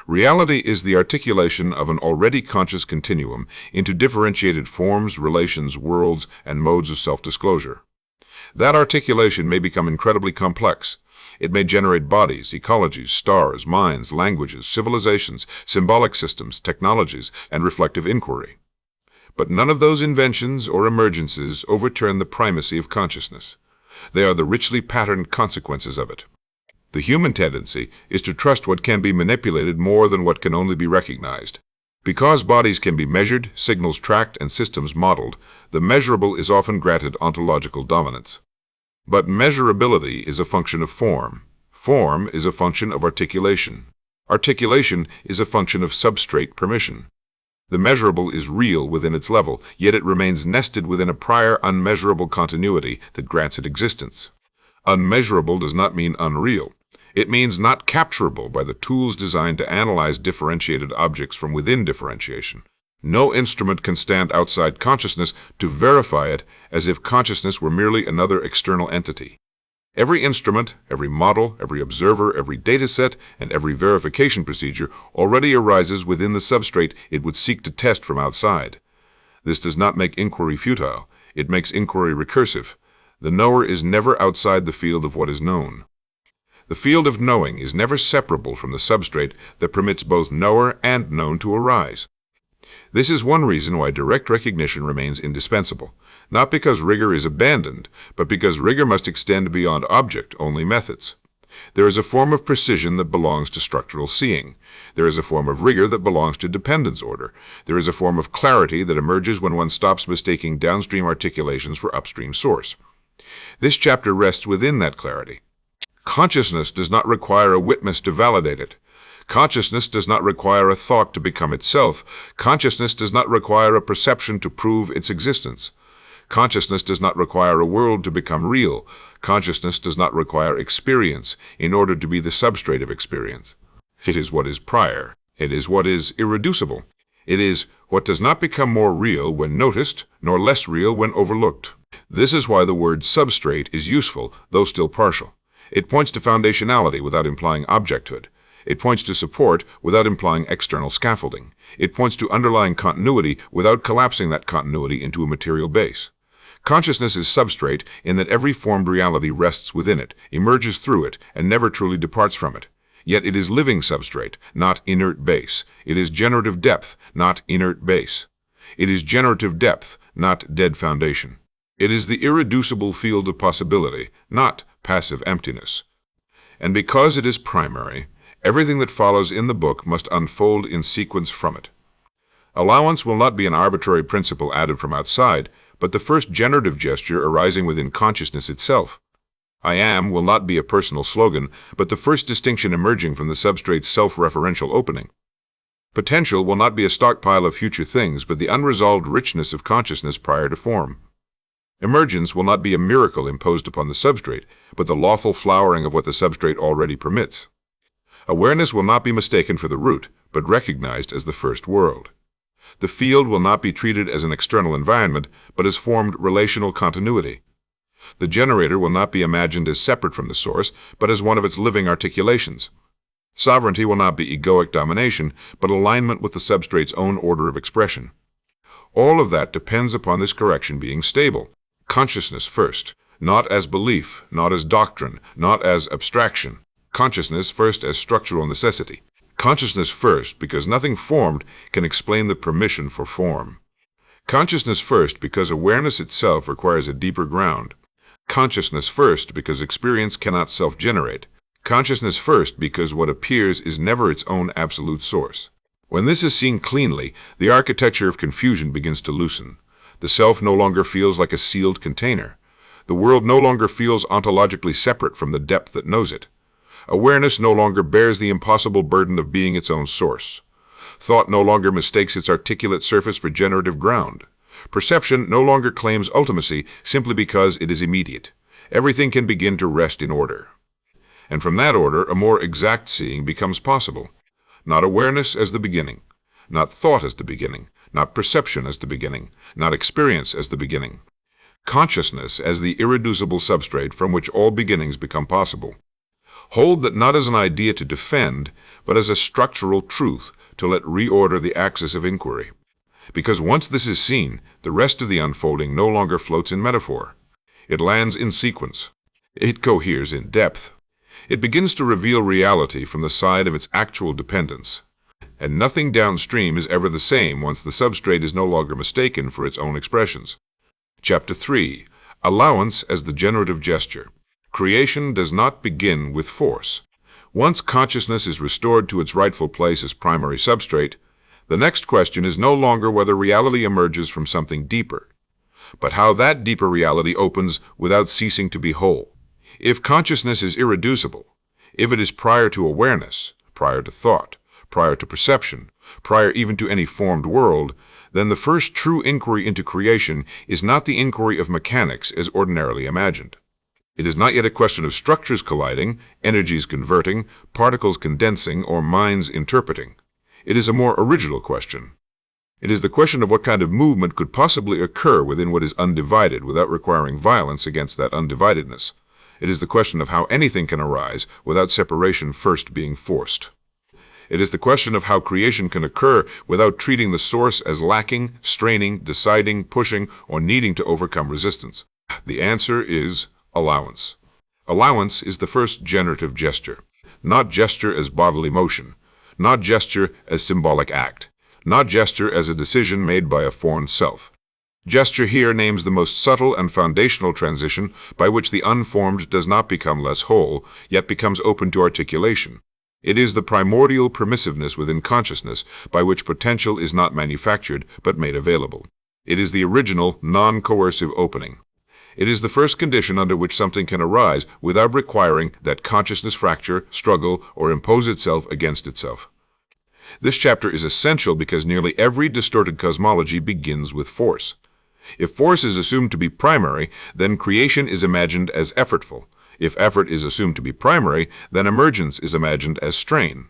Reality is the articulation of an already conscious continuum into differentiated forms, relations, worlds, and modes of self-disclosure. That articulation may become incredibly complex. It may generate bodies, ecologies, stars, minds, languages, civilizations, symbolic systems, technologies, and reflective inquiry. But none of those inventions or emergences overturn the primacy of consciousness. They are the richly patterned consequences of it. The human tendency is to trust what can be manipulated more than what can only be recognized. Because bodies can be measured, signals tracked, and systems modeled, the measurable is often granted ontological dominance. But measurability is a function of form. Form is a function of articulation. Articulation is a function of substrate permission. The measurable is real within its level, yet it remains nested within a prior unmeasurable continuity that grants it existence. Unmeasurable does not mean unreal. It means not capturable by the tools designed to analyze differentiated objects from within differentiation. No instrument can stand outside consciousness to verify it as if consciousness were merely another external entity. Every instrument, every model, every observer, every dataset, and every verification procedure already arises within the substrate it would seek to test from outside. This does not make inquiry futile. It makes inquiry recursive. The knower is never outside the field of what is known. The field of knowing is never separable from the substrate that permits both knower and known to arise. This is one reason why direct recognition remains indispensable, not because rigor is abandoned, but because rigor must extend beyond object-only methods. There is a form of precision that belongs to structural seeing. There is a form of rigor that belongs to dependence order. There is a form of clarity that emerges when one stops mistaking downstream articulations for upstream source. This chapter rests within that clarity. Consciousness does not require a witness to validate it. Consciousness does not require a thought to become itself. Consciousness does not require a perception to prove its existence. Consciousness does not require a world to become real. Consciousness does not require experience in order to be the substrate of experience. It is what is prior. It is what is irreducible. It is what does not become more real when noticed, nor less real when overlooked. This is why the word substrate is useful, though still partial. It points to foundationality without implying objecthood. It points to support without implying external scaffolding. It points to underlying continuity without collapsing that continuity into a material base. Consciousness is substrate in that every formed reality rests within it, emerges through it, and never truly departs from it. Yet it is living substrate, not inert base. It is generative depth, not inert base. It is generative depth, not dead foundation. It is the irreducible field of possibility, not passive emptiness. And because it is primary, everything that follows in the book must unfold in sequence from it. Allowance will not be an arbitrary principle added from outside, but the first generative gesture arising within consciousness itself. I am will not be a personal slogan, but the first distinction emerging from the substrate's self-referential opening. Potential will not be a stockpile of future things, but the unresolved richness of consciousness prior to form. Emergence will not be a miracle imposed upon the substrate, but the lawful flowering of what the substrate already permits. Awareness will not be mistaken for the root, but recognized as the first world. The field will not be treated as an external environment, but as formed relational continuity. The generator will not be imagined as separate from the source, but as one of its living articulations. Sovereignty will not be egoic domination, but alignment with the substrate's own order of expression. All of that depends upon this correction being stable. Consciousness first, not as belief, not as doctrine, not as abstraction. Consciousness first as structural necessity. Consciousness first because nothing formed can explain the permission for form. Consciousness first because awareness itself requires a deeper ground. Consciousness first because experience cannot self-generate. Consciousness first because what appears is never its own absolute source. When this is seen cleanly, the architecture of confusion begins to loosen. The self no longer feels like a sealed container. The world no longer feels ontologically separate from the depth that knows it. Awareness no longer bears the impossible burden of being its own source. Thought no longer mistakes its articulate surface for generative ground. Perception no longer claims ultimacy simply because it is immediate. Everything can begin to rest in order. And from that order, a more exact seeing becomes possible. Not awareness as the beginning, not thought as the beginning, not perception as the beginning, not experience as the beginning. Consciousness as the irreducible substrate from which all beginnings become possible. Hold that not as an idea to defend, but as a structural truth to let reorder the axis of inquiry. Because once this is seen, the rest of the unfolding no longer floats in metaphor. It lands in sequence. It coheres in depth. It begins to reveal reality from the side of its actual dependence. And nothing downstream is ever the same once the substrate is no longer mistaken for its own expressions. Chapter 3. Allowance as the generative gesture. Creation does not begin with force. Once consciousness is restored to its rightful place as primary substrate, the next question is no longer whether reality emerges from something deeper, but how that deeper reality opens without ceasing to be whole. If consciousness is irreducible, if it is prior to awareness, prior to thought, prior to perception, prior even to any formed world, then the first true inquiry into creation is not the inquiry of mechanics as ordinarily imagined. It is not yet a question of structures colliding, energies converting, particles condensing, or minds interpreting. It is a more original question. It is the question of what kind of movement could possibly occur within what is undivided without requiring violence against that undividedness. It is the question of how anything can arise without separation first being forced. It is the question of how creation can occur without treating the source as lacking, straining, deciding, pushing, or needing to overcome resistance. The answer is allowance. Allowance is the first generative gesture. Not gesture as bodily motion. Not gesture as symbolic act. Not gesture as a decision made by a foreign self. Gesture here names the most subtle and foundational transition by which the unformed does not become less whole, yet becomes open to articulation. It is the primordial permissiveness within consciousness by which potential is not manufactured but made available. It is the original, non-coercive opening. It is the first condition under which something can arise without requiring that consciousness fracture, struggle, or impose itself against itself. This chapter is essential because nearly every distorted cosmology begins with force. If force is assumed to be primary, then creation is imagined as effortful. If effort is assumed to be primary, then emergence is imagined as strain.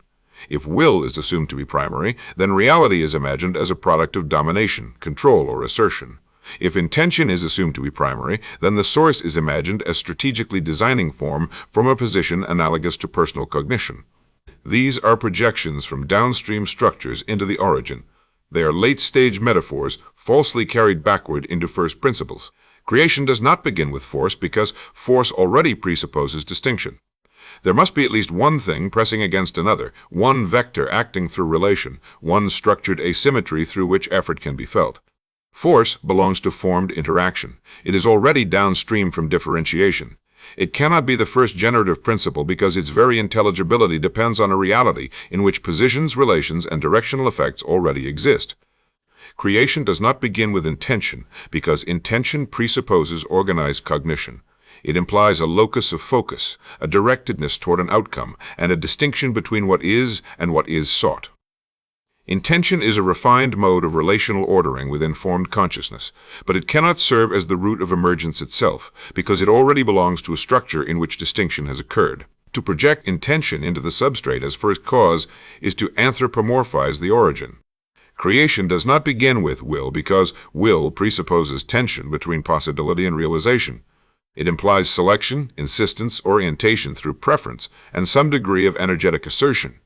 If will is assumed to be primary, then reality is imagined as a product of domination, control, or assertion. If intention is assumed to be primary, then the source is imagined as strategically designing form from a position analogous to personal cognition. These are projections from downstream structures into the origin. They are late-stage metaphors falsely carried backward into first principles. Creation does not begin with force because force already presupposes distinction. There must be at least one thing pressing against another, one vector acting through relation, one structured asymmetry through which effort can be felt. Force belongs to formed interaction. It is already downstream from differentiation. It cannot be the first generative principle because its very intelligibility depends on a reality in which positions, relations, and directional effects already exist. Creation does not begin with intention because intention presupposes organized cognition. It implies a locus of focus, a directedness toward an outcome, and a distinction between what is and what is sought. Intention is a refined mode of relational ordering within formed consciousness, but it cannot serve as the root of emergence itself, because it already belongs to a structure in which distinction has occurred. To project intention into the substrate as first cause is to anthropomorphize the origin. Creation does not begin with will because will presupposes tension between possibility and realization. It implies selection, insistence, orientation through preference, and some degree of energetic assertion.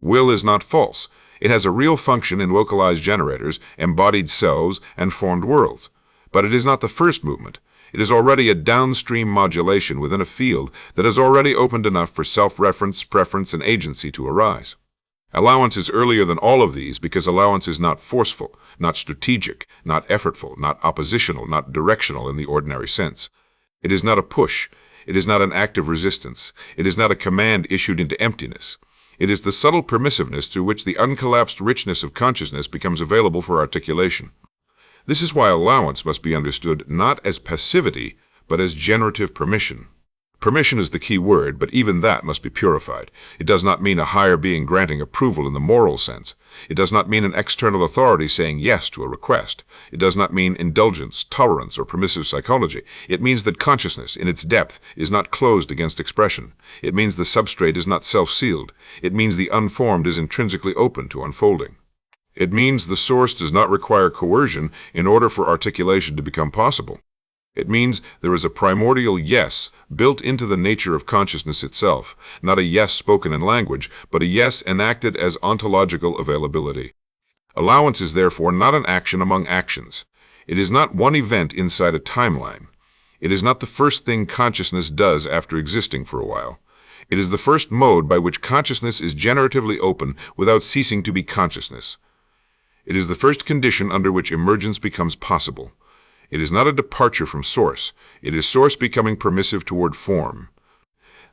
Will is not false. It has a real function in localized generators, embodied selves, and formed worlds. But it is not the first movement. It is already a downstream modulation within a field that has already opened enough for self-reference, preference, and agency to arise. Allowance is earlier than all of these because allowance is not forceful, not strategic, not effortful, not oppositional, not directional in the ordinary sense. It is not a push. It is not an act of resistance. It is not a command issued into emptiness. It is the subtle permissiveness through which the uncollapsed richness of consciousness becomes available for articulation. This is why allowance must be understood not as passivity, but as generative permission. Permission is the key word, but even that must be purified. It does not mean a higher being granting approval in the moral sense. It does not mean an external authority saying yes to a request. It does not mean indulgence, tolerance, or permissive psychology. It means that consciousness, in its depth, is not closed against expression. It means the substrate is not self-sealed. It means the unformed is intrinsically open to unfolding. It means the source does not require coercion in order for articulation to become possible. It means there is a primordial yes built into the nature of consciousness itself, not a yes spoken in language, but a yes enacted as ontological availability. Allowance is therefore not an action among actions. It is not one event inside a timeline. It is not the first thing consciousness does after existing for a while. It is the first mode by which consciousness is generatively open without ceasing to be consciousness. It is the first condition under which emergence becomes possible. It is not a departure from source. It is source becoming permissive toward form.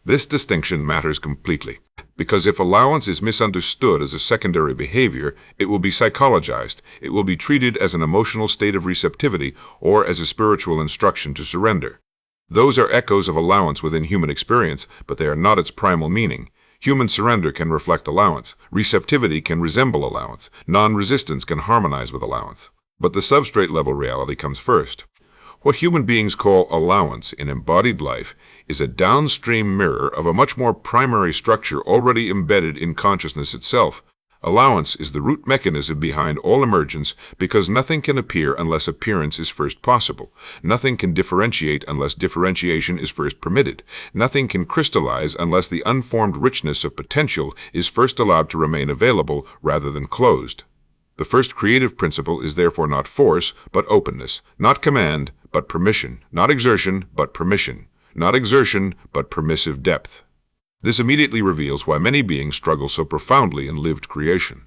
This distinction matters completely, because if allowance is misunderstood as a secondary behavior, it will be psychologized. It will be treated as an emotional state of receptivity or as a spiritual instruction to surrender. Those are echoes of allowance within human experience, but they are not its primal meaning. Human surrender can reflect allowance. Receptivity can resemble allowance. Non-resistance can harmonize with allowance. But the substrate-level reality comes first. What human beings call allowance in embodied life is a downstream mirror of a much more primary structure already embedded in consciousness itself. Allowance is the root mechanism behind all emergence because nothing can appear unless appearance is first possible. Nothing can differentiate unless differentiation is first permitted. Nothing can crystallize unless the unformed richness of potential is first allowed to remain available rather than closed. The first creative principle is therefore not force, but openness, not command, but permission, not exertion, but permission, not exertion, but permissive depth. This immediately reveals why many beings struggle so profoundly in lived creation.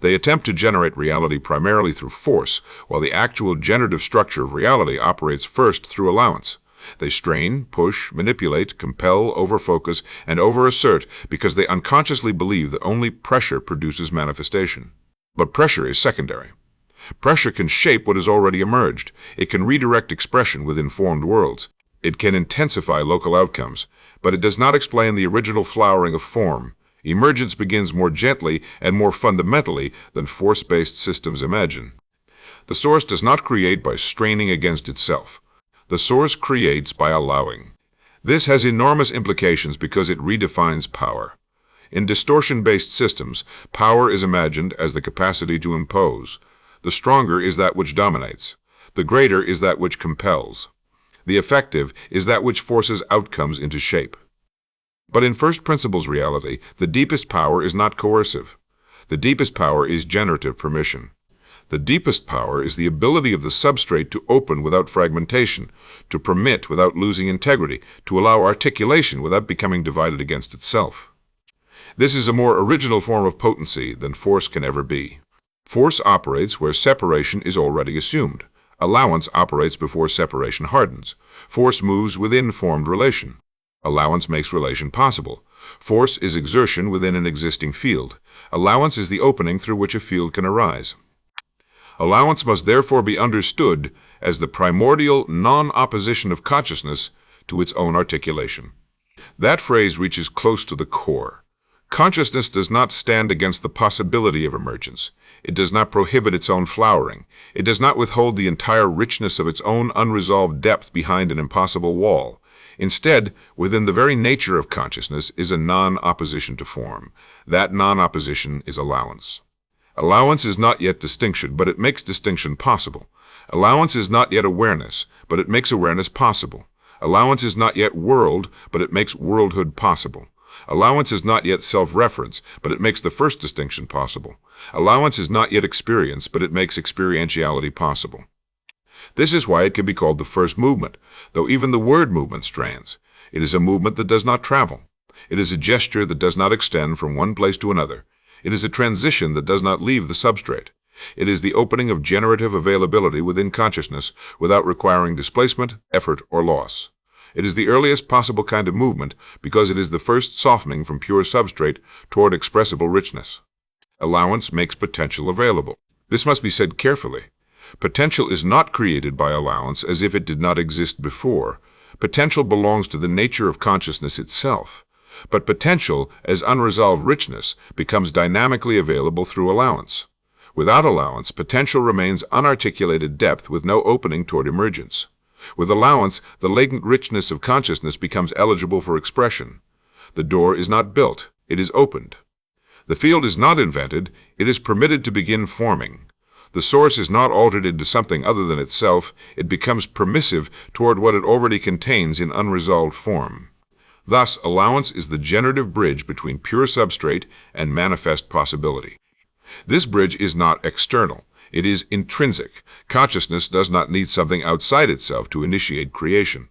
They attempt to generate reality primarily through force, while the actual generative structure of reality operates first through allowance. They strain, push, manipulate, compel, overfocus, and overassert because they unconsciously believe that only pressure produces manifestation. But pressure is secondary. Pressure can shape what has already emerged. It can redirect expression within formed worlds. It can intensify local outcomes, but it does not explain the original flowering of form. Emergence begins more gently and more fundamentally than force-based systems imagine. The source does not create by straining against itself. The source creates by allowing. This has enormous implications because it redefines power. In distortion-based systems, power is imagined as the capacity to impose. The stronger is that which dominates. The greater is that which compels. The effective is that which forces outcomes into shape. But in first principles reality, the deepest power is not coercive. The deepest power is generative permission. The deepest power is the ability of the substrate to open without fragmentation, to permit without losing integrity, to allow articulation without becoming divided against itself. This is a more original form of potency than force can ever be. Force operates where separation is already assumed. Allowance operates before separation hardens. Force moves within formed relation. Allowance makes relation possible. Force is exertion within an existing field. Allowance is the opening through which a field can arise. Allowance must therefore be understood as the primordial non-opposition of consciousness to its own articulation. That phrase reaches close to the core. Consciousness does not stand against the possibility of emergence. It does not prohibit its own flowering. It does not withhold the entire richness of its own unresolved depth behind an impossible wall. Instead, within the very nature of consciousness is a non-opposition to form. That non-opposition is allowance. Allowance is not yet distinction, but it makes distinction possible. Allowance is not yet awareness, but it makes awareness possible. Allowance is not yet world, but it makes worldhood possible. Allowance is not yet self-reference, but it makes the first distinction possible. Allowance is not yet experience, but it makes experientiality possible. This is why it can be called the first movement, though even the word movement strands. It is a movement that does not travel. It is a gesture that does not extend from one place to another. It is a transition that does not leave the substrate. It is the opening of generative availability within consciousness without requiring displacement, effort, or loss. It is the earliest possible kind of movement because it is the first softening from pure substrate toward expressible richness. Allowance makes potential available. This must be said carefully. Potential is not created by allowance as if it did not exist before. Potential belongs to the nature of consciousness itself. But potential, as unresolved richness, becomes dynamically available through allowance. Without allowance, potential remains unarticulated depth with no opening toward emergence. With allowance, the latent richness of consciousness becomes eligible for expression. The door is not built, it is opened. The field is not invented, it is permitted to begin forming. The source is not altered into something other than itself, it becomes permissive toward what it already contains in unresolved form. Thus, allowance is the generative bridge between pure substrate and manifest possibility. This bridge is not external, it is intrinsic. Consciousness does not need something outside itself to initiate creation.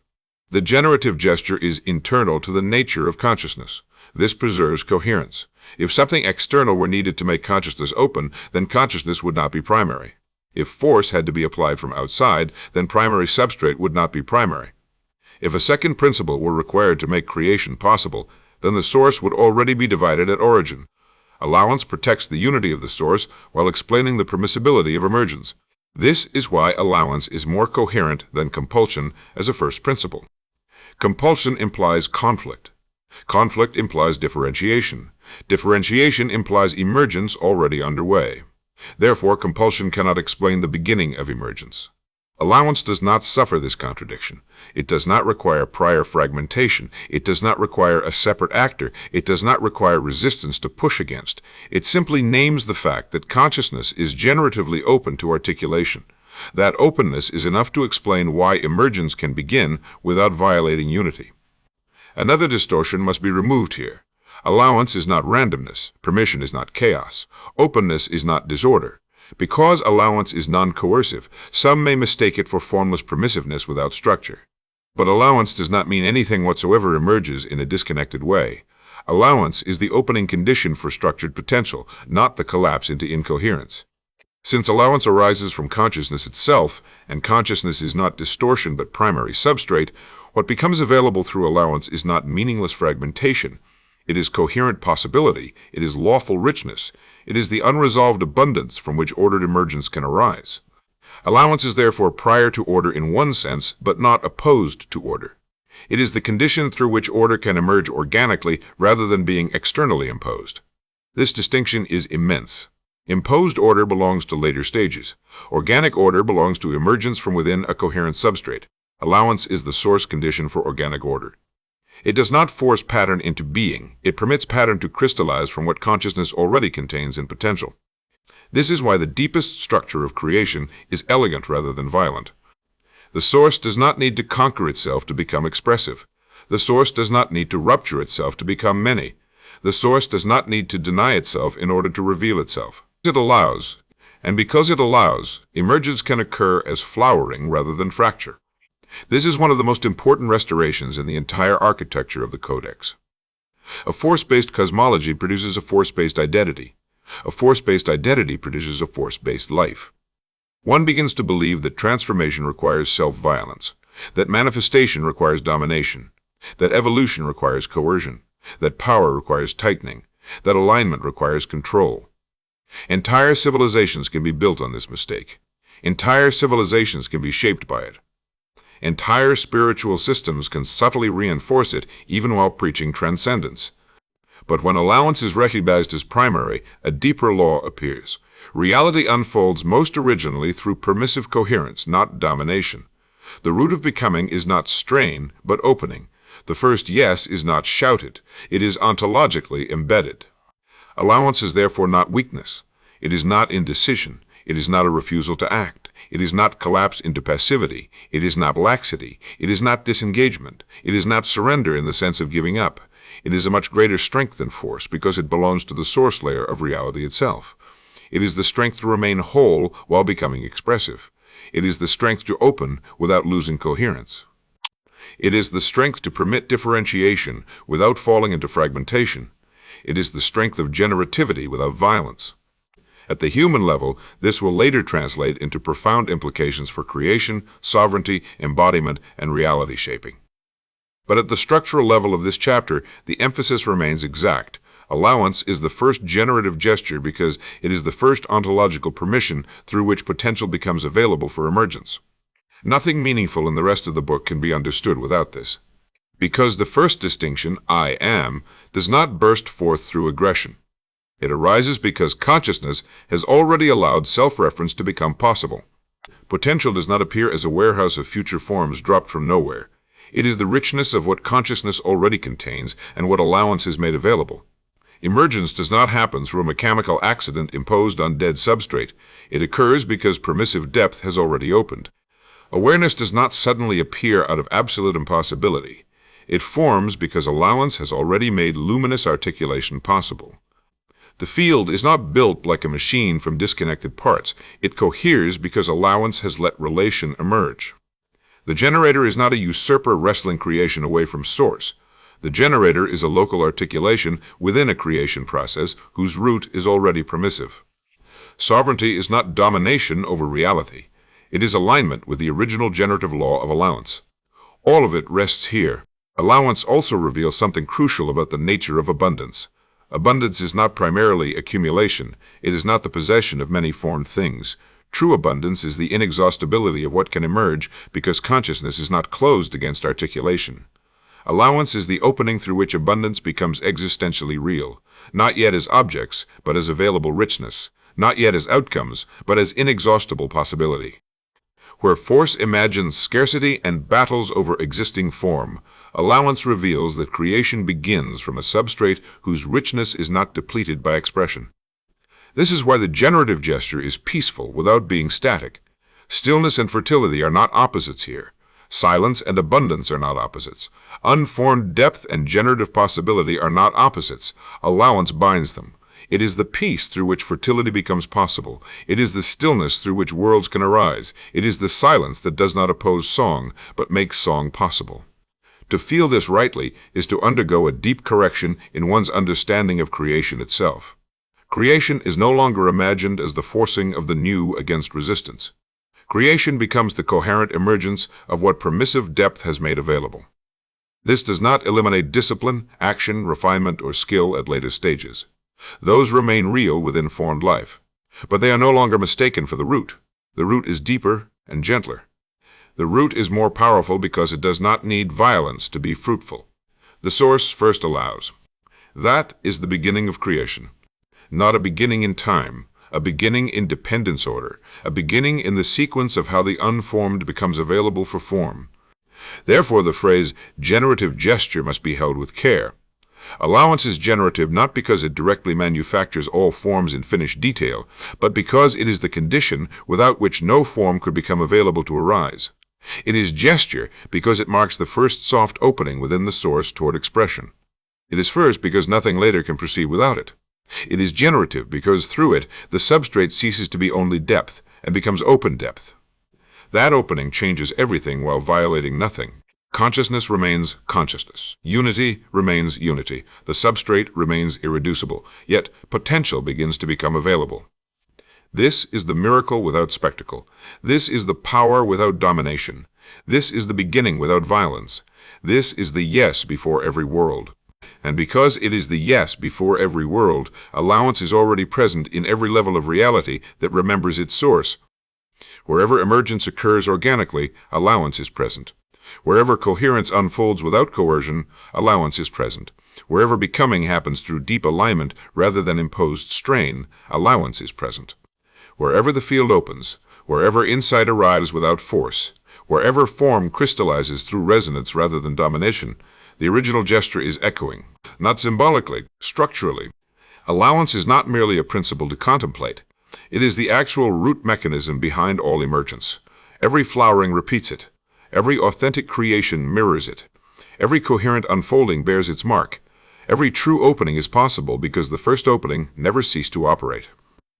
The generative gesture is internal to the nature of consciousness. This preserves coherence. If something external were needed to make consciousness open, then consciousness would not be primary. If force had to be applied from outside, then primary substrate would not be primary. If a second principle were required to make creation possible, then the source would already be divided at origin. Allowance protects the unity of the source while explaining the permissibility of emergence. This is why allowance is more coherent than compulsion as a first principle. Compulsion implies conflict. Conflict implies differentiation. Differentiation implies emergence already underway. Therefore, compulsion cannot explain the beginning of emergence. Allowance does not suffer this contradiction. It does not require prior fragmentation. It does not require a separate actor. It does not require resistance to push against. It simply names the fact that consciousness is generatively open to articulation. That openness is enough to explain why emergence can begin without violating unity. Another distortion must be removed here. Allowance is not randomness. Permission is not chaos. Openness is not disorder. Because allowance is non-coercive, some may mistake it for formless permissiveness without structure. But allowance does not mean anything whatsoever emerges in a disconnected way. Allowance is the opening condition for structured potential, not the collapse into incoherence. Since allowance arises from consciousness itself, and consciousness is not distortion but primary substrate, what becomes available through allowance is not meaningless fragmentation. It is coherent possibility, it is lawful richness, it is the unresolved abundance from which ordered emergence can arise. Allowance is therefore prior to order in one sense, but not opposed to order. It is the condition through which order can emerge organically rather than being externally imposed. This distinction is immense. Imposed order belongs to later stages. Organic order belongs to emergence from within a coherent substrate. Allowance is the source condition for organic order. It does not force pattern into being. It permits pattern to crystallize from what consciousness already contains in potential. This is why the deepest structure of creation is elegant rather than violent. The source does not need to conquer itself to become expressive. The source does not need to rupture itself to become many. The source does not need to deny itself in order to reveal itself. It allows, and because it allows, emergence can occur as flowering rather than fracture. This is one of the most important restorations in the entire architecture of the Codex. A force-based cosmology produces a force-based identity. A force-based identity produces a force-based life. One begins to believe that transformation requires self-violence, that manifestation requires domination, that evolution requires coercion, that power requires tightening, that alignment requires control. Entire civilizations can be built on this mistake. Entire civilizations can be shaped by it. Entire spiritual systems can subtly reinforce it even while preaching transcendence. But when allowance is recognized as primary, a deeper law appears. Reality unfolds most originally through permissive coherence, not domination. The root of becoming is not strain, but opening. The first yes is not shouted. It is ontologically embedded. Allowance is therefore not weakness. It is not indecision. It is not a refusal to act. It is not collapse into passivity. It is not laxity. It is not disengagement. It is not surrender in the sense of giving up. It is a much greater strength than force because it belongs to the source layer of reality itself. It is the strength to remain whole while becoming expressive. It is the strength to open without losing coherence. It is the strength to permit differentiation without falling into fragmentation. It is the strength of generativity without violence. At the human level, this will later translate into profound implications for creation, sovereignty, embodiment, and reality shaping. But at the structural level of this chapter, the emphasis remains exact. Allowance is the first generative gesture because it is the first ontological permission through which potential becomes available for emergence. Nothing meaningful in the rest of the book can be understood without this. Because the first distinction, I am, does not burst forth through aggression. It arises because consciousness has already allowed self-reference to become possible. Potential does not appear as a warehouse of future forms dropped from nowhere. It is the richness of what consciousness already contains and what allowance has made available. Emergence does not happen through a mechanical accident imposed on dead substrate. It occurs because permissive depth has already opened. Awareness does not suddenly appear out of absolute impossibility. It forms because allowance has already made luminous articulation possible. The field is not built like a machine from disconnected parts. It coheres because allowance has let relation emerge. The generator is not a usurper wrestling creation away from source. The generator is a local articulation within a creation process whose root is already permissive. Sovereignty is not domination over reality. It is alignment with the original generative law of allowance. All of it rests here. Allowance also reveals something crucial about the nature of abundance. Abundance is not primarily accumulation. It is not the possession of many formed things. True abundance is the inexhaustibility of what can emerge because consciousness is not closed against articulation. Allowance is the opening through which abundance becomes existentially real, not yet as objects, but as available richness, not yet as outcomes, but as inexhaustible possibility. Where force imagines scarcity and battles over existing form, allowance reveals that creation begins from a substrate whose richness is not depleted by expression. This is why the generative gesture is peaceful without being static. Stillness and fertility are not opposites here. Silence and abundance are not opposites. Unformed depth and generative possibility are not opposites. Allowance binds them. It is the peace through which fertility becomes possible. It is the stillness through which worlds can arise. It is the silence that does not oppose song, but makes song possible. To feel this rightly is to undergo a deep correction in one's understanding of creation itself. Creation is no longer imagined as the forcing of the new against resistance. Creation becomes the coherent emergence of what permissive depth has made available. This does not eliminate discipline, action, refinement, or skill at later stages. Those remain real within formed life. But they are no longer mistaken for the root. The root is deeper and gentler. The root is more powerful because it does not need violence to be fruitful. The source first allows. That is the beginning of creation. Not a beginning in time, a beginning in dependence order, a beginning in the sequence of how the unformed becomes available for form. Therefore, the phrase generative gesture must be held with care. Allowance is generative not because it directly manufactures all forms in finished detail, but because it is the condition without which no form could become available to arise. It is gesture because it marks the first soft opening within the source toward expression. It is first because nothing later can proceed without it. It is generative because through it the substrate ceases to be only depth and becomes open depth. That opening changes everything while violating nothing. Consciousness remains consciousness. Unity remains unity. The substrate remains irreducible. Yet potential begins to become available. This is the miracle without spectacle. This is the power without domination. This is the beginning without violence. This is the yes before every world. And because it is the yes before every world, allowance is already present in every level of reality that remembers its source. Wherever emergence occurs organically, allowance is present. Wherever coherence unfolds without coercion, allowance is present. Wherever becoming happens through deep alignment rather than imposed strain, allowance is present. Wherever the field opens, wherever insight arrives without force, wherever form crystallizes through resonance rather than domination, the original gesture is echoing, not symbolically, structurally. Allowance is not merely a principle to contemplate. It is the actual root mechanism behind all emergence. Every flowering repeats it. Every authentic creation mirrors it. Every coherent unfolding bears its mark. Every true opening is possible because the first opening never ceased to operate.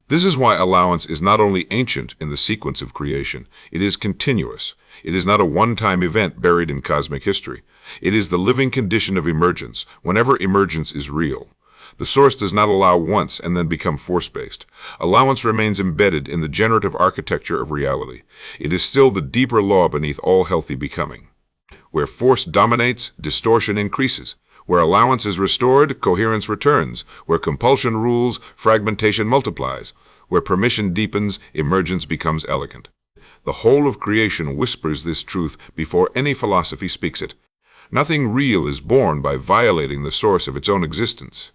This is why allowance is not only ancient in the sequence of creation, it is continuous. It is not a one-time event buried in cosmic history. It is the living condition of emergence, whenever emergence is real. The source does not allow once and then become force-based. Allowance remains embedded in the generative architecture of reality. It is still the deeper law beneath all healthy becoming. Where force dominates, distortion increases. Where allowance is restored, coherence returns. Where compulsion rules, fragmentation multiplies. Where permission deepens, emergence becomes elegant. The whole of creation whispers this truth before any philosophy speaks it. Nothing real is born by violating the source of its own existence.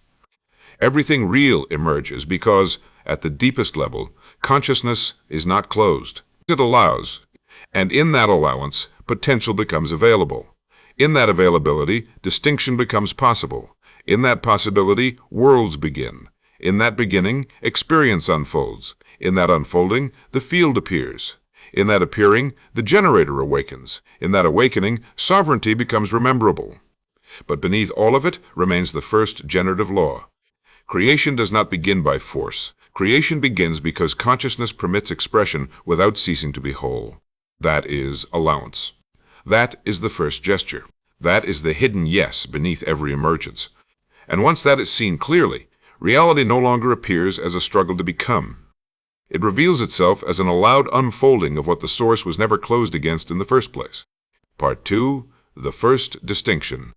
Everything real emerges because, at the deepest level, consciousness is not closed. It allows, and in that allowance, potential becomes available. In that availability, distinction becomes possible. In that possibility, worlds begin. In that beginning, experience unfolds. In that unfolding, the field appears. In that appearing, the generator awakens. In that awakening, sovereignty becomes rememberable. But beneath all of it remains the first generative law. Creation does not begin by force. Creation begins because consciousness permits expression without ceasing to be whole. That is allowance. That is the first gesture. That is the hidden yes beneath every emergence. And once that is seen clearly, reality no longer appears as a struggle to become. It reveals itself as an allowed unfolding of what the source was never closed against in the first place. Part 2. The first distinction.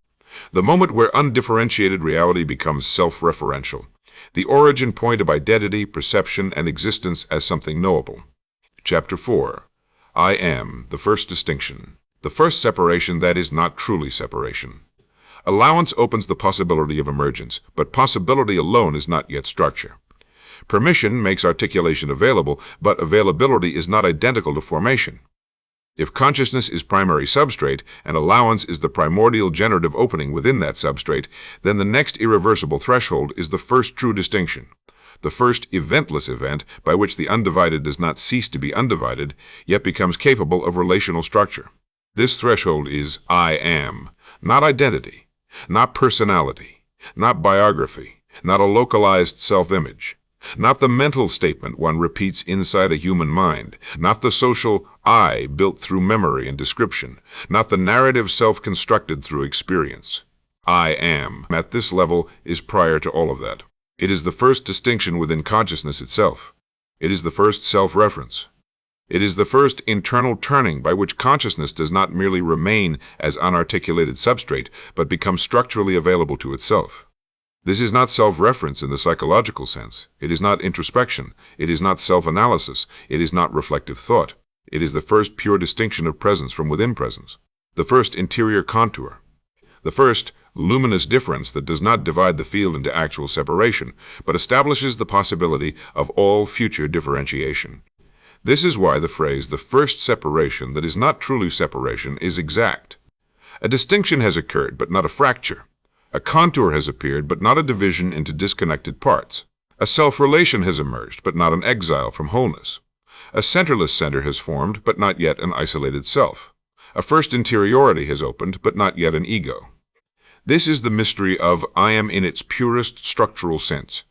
The moment where undifferentiated reality becomes self-referential. The origin point of identity, perception, and existence as something knowable. Chapter 4. I am, the first distinction. The first separation that is not truly separation. Allowance opens the possibility of emergence, but possibility alone is not yet structure. Permission makes articulation available, but availability is not identical to formation. If consciousness is primary substrate, and allowance is the primordial generative opening within that substrate, then the next irreversible threshold is the first true distinction, the first eventless event by which the undivided does not cease to be undivided, yet becomes capable of relational structure. This threshold is I am, not identity, not personality, not biography, not a localized self-image. Not the mental statement one repeats inside a human mind, not the social I built through memory and description, not the narrative self-constructed through experience. I am, at this level, is prior to all of that. It is the first distinction within consciousness itself. It is the first self-reference. It is the first internal turning by which consciousness does not merely remain as unarticulated substrate, but becomes structurally available to itself. This is not self-reference in the psychological sense. It is not introspection. It is not self-analysis. It is not reflective thought. It is the first pure distinction of presence from within presence. The first interior contour. The first luminous difference that does not divide the field into actual separation, but establishes the possibility of all future differentiation. This is why the phrase, the first separation that is not truly separation, is exact. A distinction has occurred, but not a fracture. A contour has appeared, but not a division into disconnected parts. A self-relation has emerged, but not an exile from wholeness. A centerless center has formed, but not yet an isolated self. A first interiority has opened, but not yet an ego. This is the mystery of I am in its purest structural sense.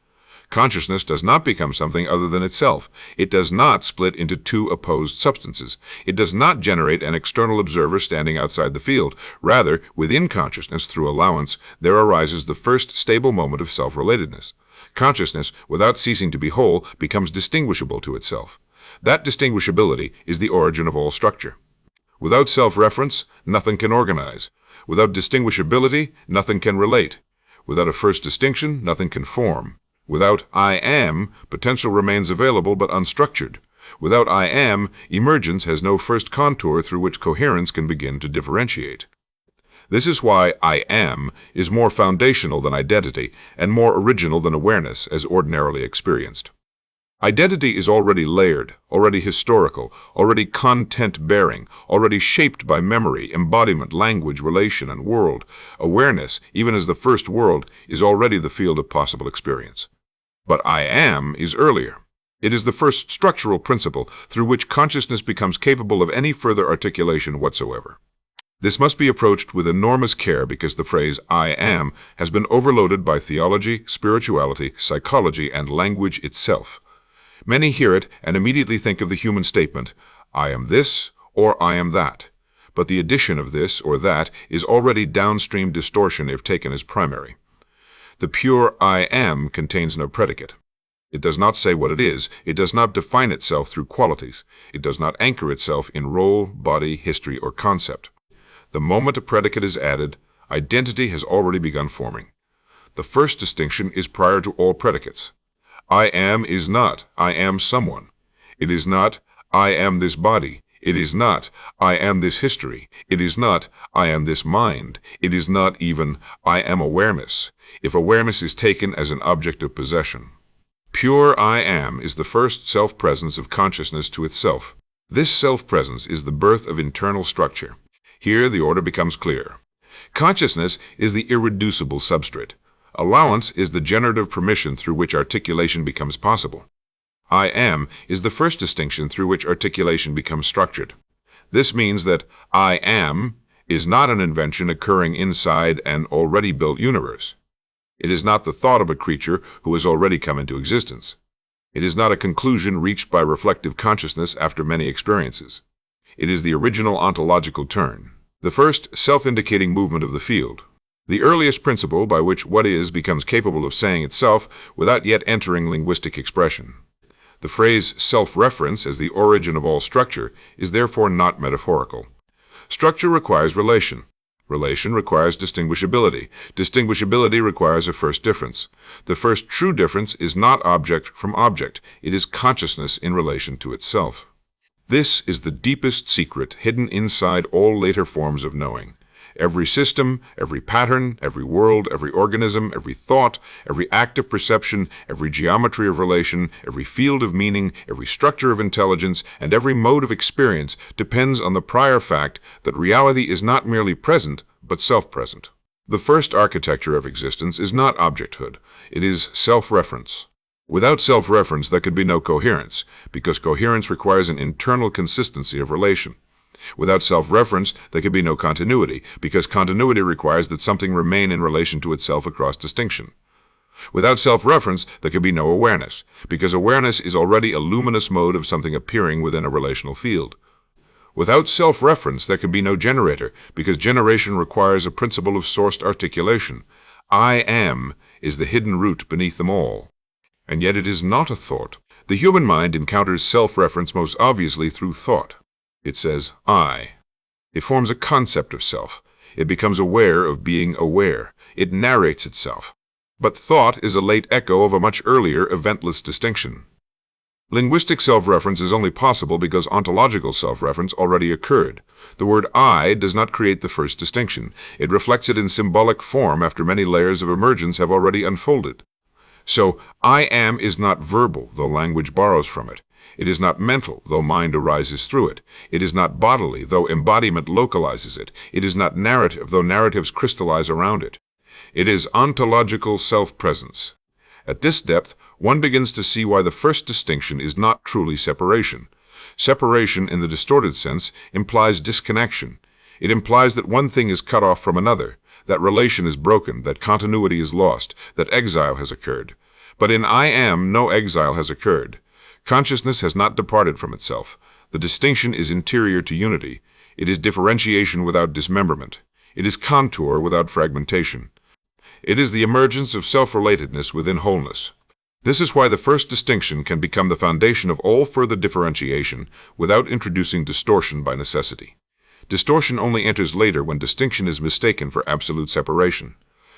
Consciousness does not become something other than itself. It does not split into two opposed substances. It does not generate an external observer standing outside the field. Rather, within consciousness, through allowance, there arises the first stable moment of self-relatedness. Consciousness, without ceasing to be whole, becomes distinguishable to itself. That distinguishability is the origin of all structure. Without self-reference, nothing can organize. Without distinguishability, nothing can relate. Without a first distinction, nothing can form. Without I am, potential remains available but unstructured. Without I am, emergence has no first contour through which coherence can begin to differentiate. This is why I am is more foundational than identity and more original than awareness as ordinarily experienced. Identity is already layered, already historical, already content-bearing, already shaped by memory, embodiment, language, relation, and world. Awareness, even as the first world, is already the field of possible experience. But I am is earlier. It is the first structural principle through which consciousness becomes capable of any further articulation whatsoever. This must be approached with enormous care because the phrase I am has been overloaded by theology, spirituality, psychology, and language itself. Many hear it and immediately think of the human statement, I am this or I am that. But the addition of this or that is already downstream distortion if taken as primary. The pure I am contains no predicate. It does not say what it is. It does not define itself through qualities. It does not anchor itself in role, body, history, or concept. The moment a predicate is added, identity has already begun forming. The first distinction is prior to all predicates. I am is not, I am someone. It is not, I am this body. It is not, I am this history. It is not, I am this mind. It is not even, I am awareness, if awareness is taken as an object of possession. Pure I am is the first self-presence of consciousness to itself. This self-presence is the birth of internal structure. Here the order becomes clear. Consciousness is the irreducible substrate. Allowance is the generative permission through which articulation becomes possible. I am is the first distinction through which articulation becomes structured. This means that I am is not an invention occurring inside an already built universe. It is not the thought of a creature who has already come into existence. It is not a conclusion reached by reflective consciousness after many experiences. It is the original ontological turn, the first self-indicating movement of the field, the earliest principle by which what is becomes capable of saying itself without yet entering linguistic expression. The phrase self-reference as the origin of all structure is therefore not metaphorical. Structure requires relation. Relation requires distinguishability. Distinguishability requires a first difference. The first true difference is not object from object. It is consciousness in relation to itself. This is the deepest secret hidden inside all later forms of knowing. Every system, every pattern, every world, every organism, every thought, every act of perception, every geometry of relation, every field of meaning, every structure of intelligence, and every mode of experience depends on the prior fact that reality is not merely present, but self-present. The first architecture of existence is not objecthood. It is self-reference. Without self-reference, there could be no coherence, because coherence requires an internal consistency of relation. Without self-reference, there can be no continuity, because continuity requires that something remain in relation to itself across distinction. Without self-reference, there can be no awareness, because awareness is already a luminous mode of something appearing within a relational field. Without self-reference, there can be no generator, because generation requires a principle of sourced articulation. I am is the hidden root beneath them all. And yet it is not a thought. The human mind encounters self-reference most obviously through thought. It says, I. It forms a concept of self. It becomes aware of being aware. It narrates itself. But thought is a late echo of a much earlier eventless distinction. Linguistic self-reference is only possible because ontological self-reference already occurred. The word I does not create the first distinction. It reflects it in symbolic form after many layers of emergence have already unfolded. So, I am is not verbal, though language borrows from it. It is not mental, though mind arises through it. It is not bodily, though embodiment localizes it. It is not narrative, though narratives crystallize around it. It is ontological self-presence. At this depth, one begins to see why the first distinction is not truly separation. Separation, in the distorted sense, implies disconnection. It implies that one thing is cut off from another, that relation is broken, that continuity is lost, that exile has occurred. But in I am, no exile has occurred. Consciousness has not departed from itself. The distinction is interior to unity. It is differentiation without dismemberment. It is contour without fragmentation. It is the emergence of self-relatedness within wholeness. This is why the first distinction can become the foundation of all further differentiation without introducing distortion by necessity. Distortion only enters later when distinction is mistaken for absolute separation.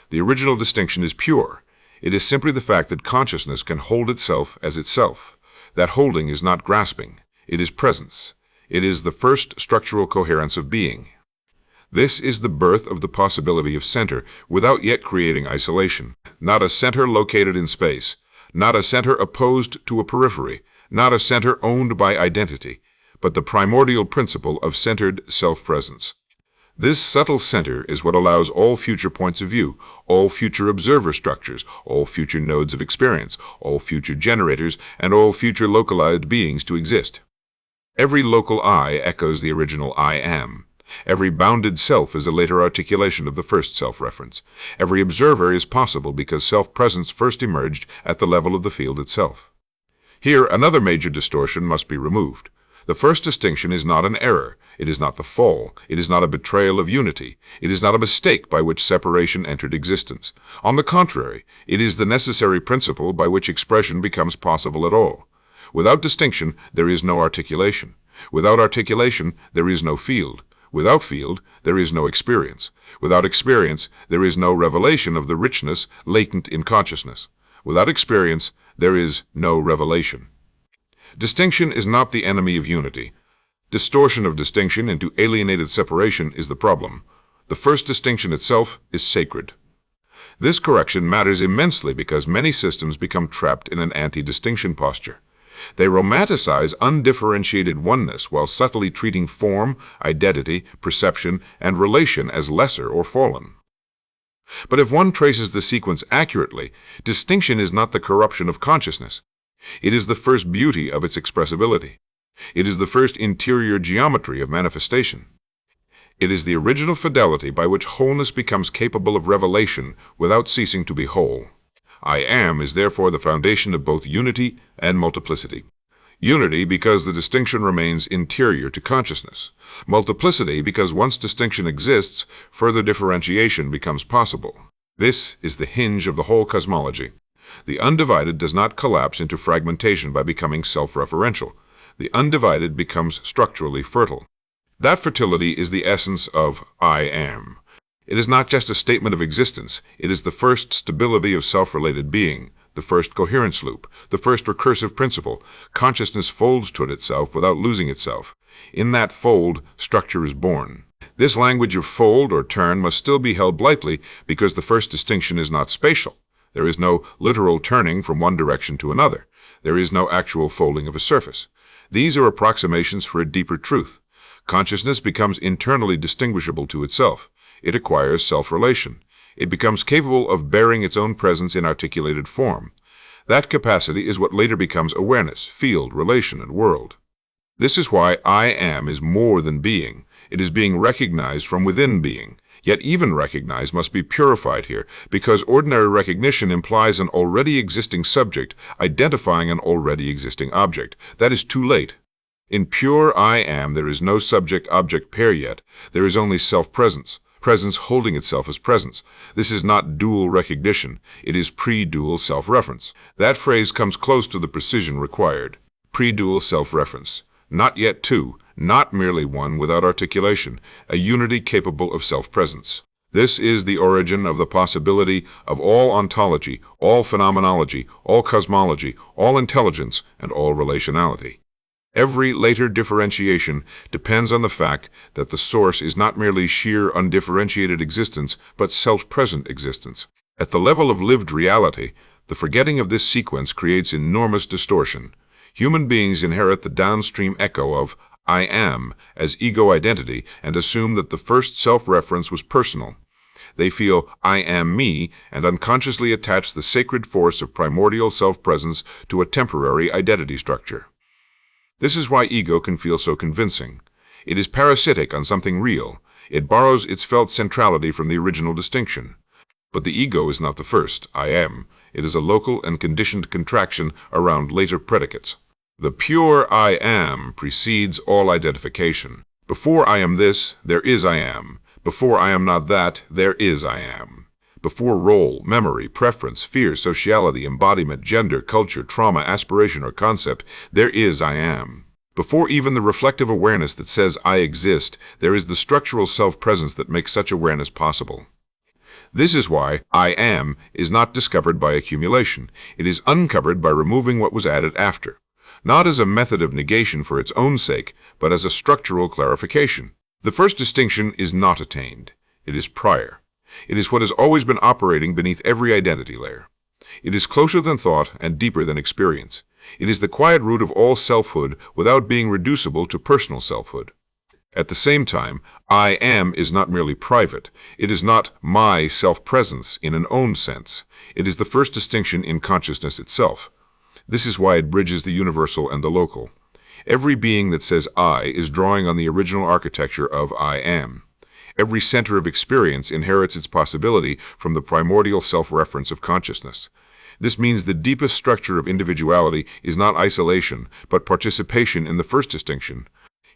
The original distinction is pure. It is simply the fact that consciousness can hold itself as itself. That holding is not grasping. It is presence. It is the first structural coherence of being. This is the birth of the possibility of center without yet creating isolation. Not a center located in space. Not a center opposed to a periphery. Not a center owned by identity, but the primordial principle of centered self-presence. This subtle center is what allows all future points of view, all future observer structures, all future nodes of experience, all future generators, and all future localized beings to exist. Every local I echoes the original I am. Every bounded self is a later articulation of the first self-reference. Every observer is possible because self-presence first emerged at the level of the field itself. Here, another major distortion must be removed. The first distinction is not an error. It is not the fall. It is not a betrayal of unity. It is not a mistake by which separation entered existence. On the contrary, it is the necessary principle by which expression becomes possible at all. Without distinction, there is no articulation. Without articulation, there is no field. Without field, there is no experience. Without experience, there is no revelation of the richness latent in consciousness. Without experience, there is no revelation. Distinction is not the enemy of unity. Distortion of distinction into alienated separation is the problem. The first distinction itself is sacred. This correction matters immensely because many systems become trapped in an anti-distinction posture. They romanticize undifferentiated oneness while subtly treating form, identity, perception, and relation as lesser or fallen. But if one traces the sequence accurately, distinction is not the corruption of consciousness. It is the first beauty of its expressibility. It is the first interior geometry of manifestation. It is the original fidelity by which wholeness becomes capable of revelation without ceasing to be whole. I am is therefore the foundation of both unity and multiplicity. Unity because the distinction remains interior to consciousness. Multiplicity because once distinction exists, further differentiation becomes possible. This is the hinge of the whole cosmology. The undivided does not collapse into fragmentation by becoming self-referential. The undivided becomes structurally fertile. That fertility is the essence of I am. It is not just a statement of existence. It is the first stability of self-related being, the first coherence loop, the first recursive principle. Consciousness folds toward itself without losing itself. In that fold, structure is born. This language of fold or turn must still be held lightly because the first distinction is not spatial. There is no literal turning from one direction to another. There is no actual folding of a surface. These are approximations for a deeper truth. Consciousness becomes internally distinguishable to itself. It acquires self-relation. It becomes capable of bearing its own presence in articulated form. That capacity is what later becomes awareness, field, relation, and world. This is why I am is more than being. It is being recognized from within being. Yet even recognized must be purified here, because ordinary recognition implies an already existing subject identifying an already existing object. That is too late. In pure I am, there is no subject-object pair yet. There is only self-presence. Presence holding itself as presence. This is not dual recognition. It is pre-dual self-reference. That phrase comes close to the precision required. Pre-dual self-reference. Not yet two, not merely one without articulation, a unity capable of self-presence. This is the origin of the possibility of all ontology, all phenomenology, all cosmology, all intelligence, and all relationality. Every later differentiation depends on the fact that the source is not merely sheer undifferentiated existence, but self-present existence. At the level of lived reality, the forgetting of this sequence creates enormous distortion. Human beings inherit the downstream echo of I am as ego identity and assume that the first self-reference was personal. They feel I am me and unconsciously attach the sacred force of primordial self-presence to a temporary identity structure. This is why ego can feel so convincing. It is parasitic on something real. It borrows its felt centrality from the original distinction. But the ego is not the first, I am. It is a local and conditioned contraction around later predicates. The pure I am precedes all identification. Before I am this, there is I am. Before I am not that, there is I am. Before role, memory, preference, fear, sociality, embodiment, gender, culture, trauma, aspiration, or concept, there is I am. Before even the reflective awareness that says I exist, there is the structural self-presence that makes such awareness possible. This is why I am is not discovered by accumulation. It is uncovered by removing what was added after, not as a method of negation for its own sake, but as a structural clarification. The first distinction is not attained. It is prior. It is what has always been operating beneath every identity layer. It is closer than thought and deeper than experience. It is the quiet root of all selfhood without being reducible to personal selfhood. At the same time, I am is not merely private. It is not my self-presence in an own sense. It is the first distinction in consciousness itself. This is why it bridges the universal and the local. Every being that says I is drawing on the original architecture of I am. Every center of experience inherits its possibility from the primordial self-reference of consciousness. This means the deepest structure of individuality is not isolation, but participation in the first distinction.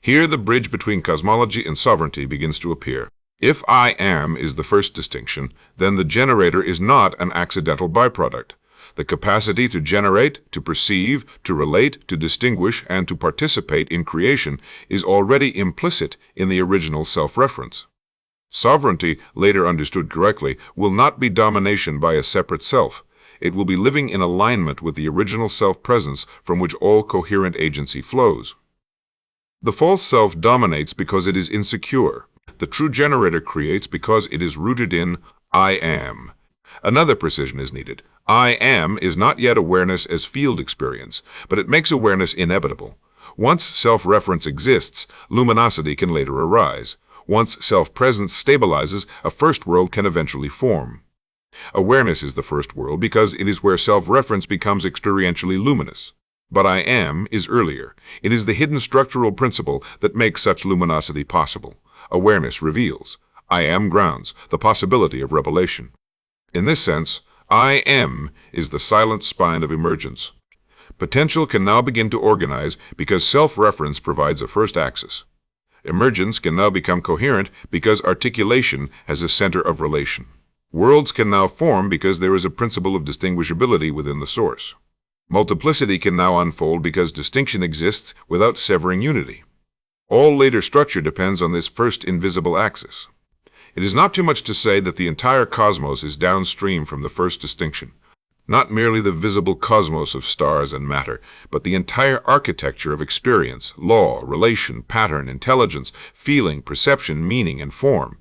Here the bridge between cosmology and sovereignty begins to appear. If I am is the first distinction, then the generator is not an accidental byproduct. The capacity to generate, to perceive, to relate, to distinguish, and to participate in creation is already implicit in the original self-reference. Sovereignty, later understood correctly, will not be domination by a separate self. It will be living in alignment with the original self-presence from which all coherent agency flows. The false self dominates because it is insecure. The true generator creates because it is rooted in I am. Another precision is needed. I am is not yet awareness as field experience, but it makes awareness inevitable. Once self-reference exists, luminosity can later arise. Once self-presence stabilizes, a first world can eventually form. Awareness is the first world because it is where self-reference becomes experientially luminous. But I am is earlier. It is the hidden structural principle that makes such luminosity possible. Awareness reveals. I am grounds the possibility of revelation. In this sense, I am is the silent spine of emergence. Potential can now begin to organize because self-reference provides a first axis. Emergence can now become coherent because articulation has a center of relation. Worlds can now form because there is a principle of distinguishability within the source. Multiplicity can now unfold because distinction exists without severing unity. All later structure depends on this first invisible axis. It is not too much to say that the entire cosmos is downstream from the first distinction. Not merely the visible cosmos of stars and matter, but the entire architecture of experience, law, relation, pattern, intelligence, feeling, perception, meaning, and form.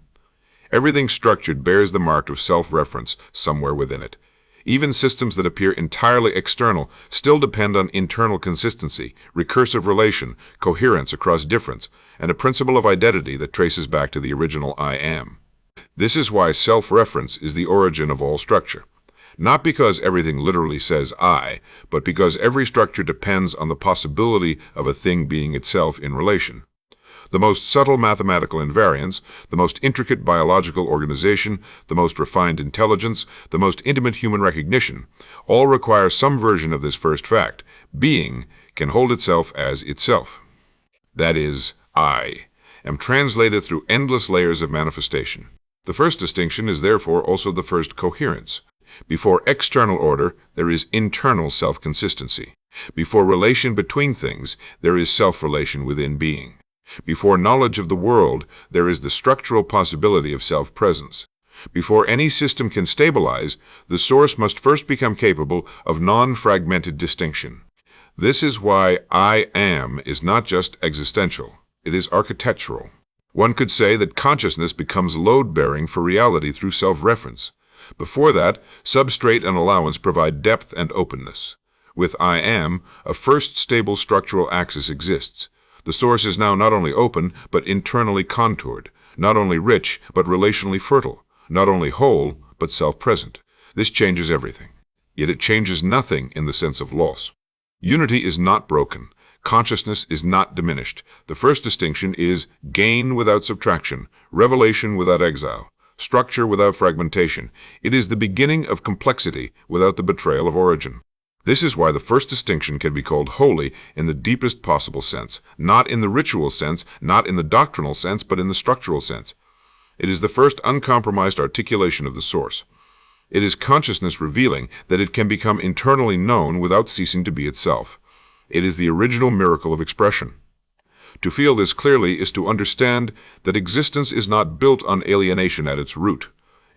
Everything structured bears the mark of self-reference somewhere within it. Even systems that appear entirely external still depend on internal consistency, recursive relation, coherence across difference, and a principle of identity that traces back to the original I am. This is why self-reference is the origin of all structure. Not because everything literally says I, but because every structure depends on the possibility of a thing being itself in relation. The most subtle mathematical invariance, the most intricate biological organization, the most refined intelligence, the most intimate human recognition, all require some version of this first fact. Being can hold itself as itself. That is, I am translated through endless layers of manifestation. The first distinction is therefore also the first coherence. Before external order, there is internal self-consistency. Before relation between things, there is self-relation within being. Before knowledge of the world, there is the structural possibility of self-presence. Before any system can stabilize, the source must first become capable of non-fragmented distinction. This is why I am is not just existential, it is architectural. One could say that consciousness becomes load-bearing for reality through self-reference. Before that, substrate and allowance provide depth and openness. With I am, a first stable structural axis exists. The source is now not only open, but internally contoured, not only rich, but relationally fertile, not only whole, but self-present. This changes everything. Yet it changes nothing in the sense of loss. Unity is not broken. Consciousness is not diminished. The first distinction is gain without subtraction, revelation without exile, structure without fragmentation. It is the beginning of complexity without the betrayal of origin. This is why the first distinction can be called holy in the deepest possible sense, not in the ritual sense, not in the doctrinal sense, but in the structural sense. It is the first uncompromised articulation of the source. It is consciousness revealing that it can become internally known without ceasing to be itself. It is the original miracle of expression. To feel this clearly is to understand that existence is not built on alienation at its root.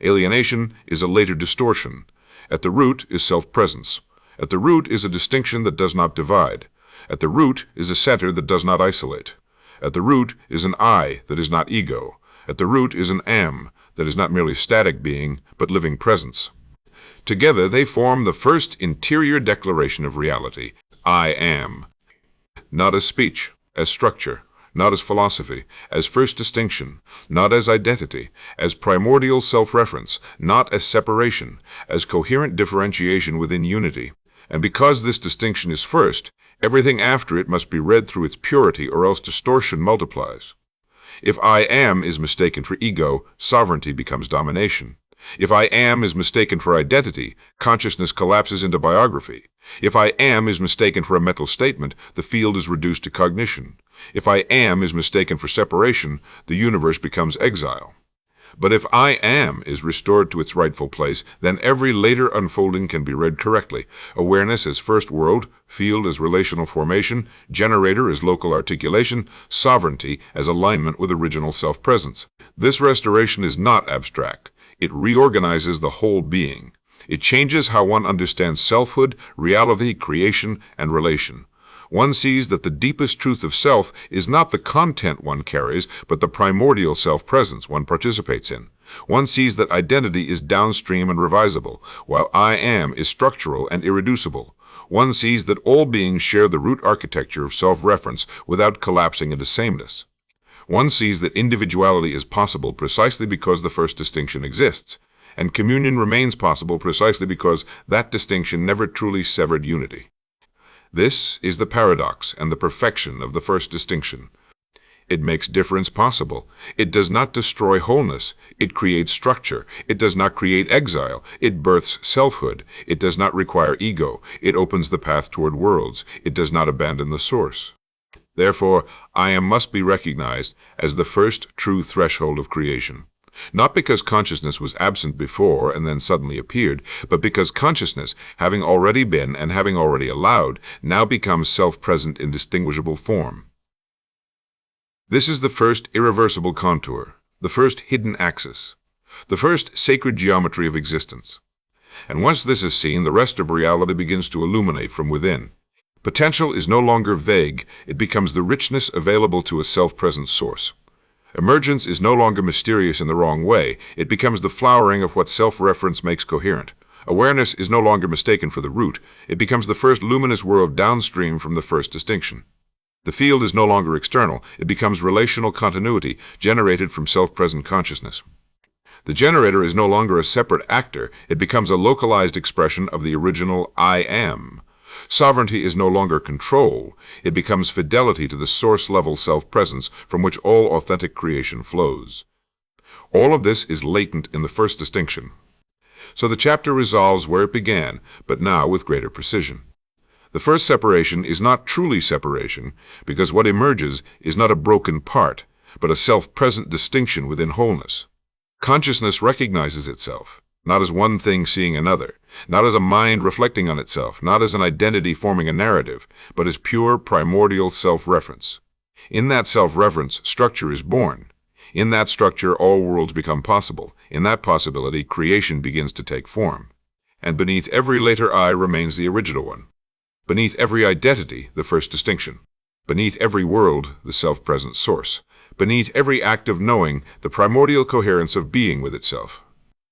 Alienation is a later distortion. At the root is self-presence. At the root is a distinction that does not divide. At the root is a center that does not isolate. At the root is an I that is not ego. At the root is an am that is not merely static being, but living presence. Together they form the first interior declaration of reality, I am. Not as speech, as structure, not as philosophy, as first distinction, not as identity, as primordial self-reference, not as separation, as coherent differentiation within unity. And because this distinction is first, everything after it must be read through its purity or else distortion multiplies. If I am is mistaken for ego, sovereignty becomes domination. If I am is mistaken for identity, consciousness collapses into biography. If I am is mistaken for a mental statement, the field is reduced to cognition. If I am is mistaken for separation, the universe becomes exile. But if I am is restored to its rightful place, then every later unfolding can be read correctly. Awareness as first world, field as relational formation, generator as local articulation, sovereignty as alignment with original self-presence. This restoration is not abstract. It reorganizes the whole being. It changes how one understands selfhood, reality, creation, and relation. One sees that the deepest truth of self is not the content one carries, but the primordial self-presence one participates in. One sees that identity is downstream and revisable, while I am is structural and irreducible. One sees that all beings share the root architecture of self-reference without collapsing into sameness. One sees that individuality is possible precisely because the first distinction exists, and communion remains possible precisely because that distinction never truly severed unity. This is the paradox and the perfection of the first distinction. It makes difference possible. It does not destroy wholeness. It creates structure. It does not create exile. It births selfhood. It does not require ego. It opens the path toward worlds. It does not abandon the source. Therefore, I am must be recognized as the first true threshold of creation. Not because consciousness was absent before and then suddenly appeared, but because consciousness, having already been and having already allowed, now becomes self-present in distinguishable form. This is the first irreversible contour, the first hidden axis, the first sacred geometry of existence. And once this is seen, the rest of reality begins to illuminate from within. Potential is no longer vague, it becomes the richness available to a self-present source. Emergence is no longer mysterious in the wrong way. It becomes the flowering of what self-reference makes coherent. Awareness is no longer mistaken for the root. It becomes the first luminous world downstream from the first distinction. The field is no longer external. It becomes relational continuity generated from self-present consciousness. The generator is no longer a separate actor. It becomes a localized expression of the original I am. Sovereignty is no longer control. It becomes fidelity to the source-level self-presence from which all authentic creation flows. All of this is latent in the first distinction. So the chapter resolves where it began, but now with greater precision. The first separation is not truly separation, because what emerges is not a broken part, but a self-present distinction within wholeness. Consciousness recognizes itself, not as one thing seeing another, not as a mind reflecting on itself, not as an identity forming a narrative, but as pure primordial self-reference. In that self-reference, structure is born. In that structure, all worlds become possible. In that possibility, creation begins to take form. And beneath every later I remains the original one. Beneath every identity, the first distinction. Beneath every world, the self-present source. Beneath every act of knowing, the primordial coherence of being with itself.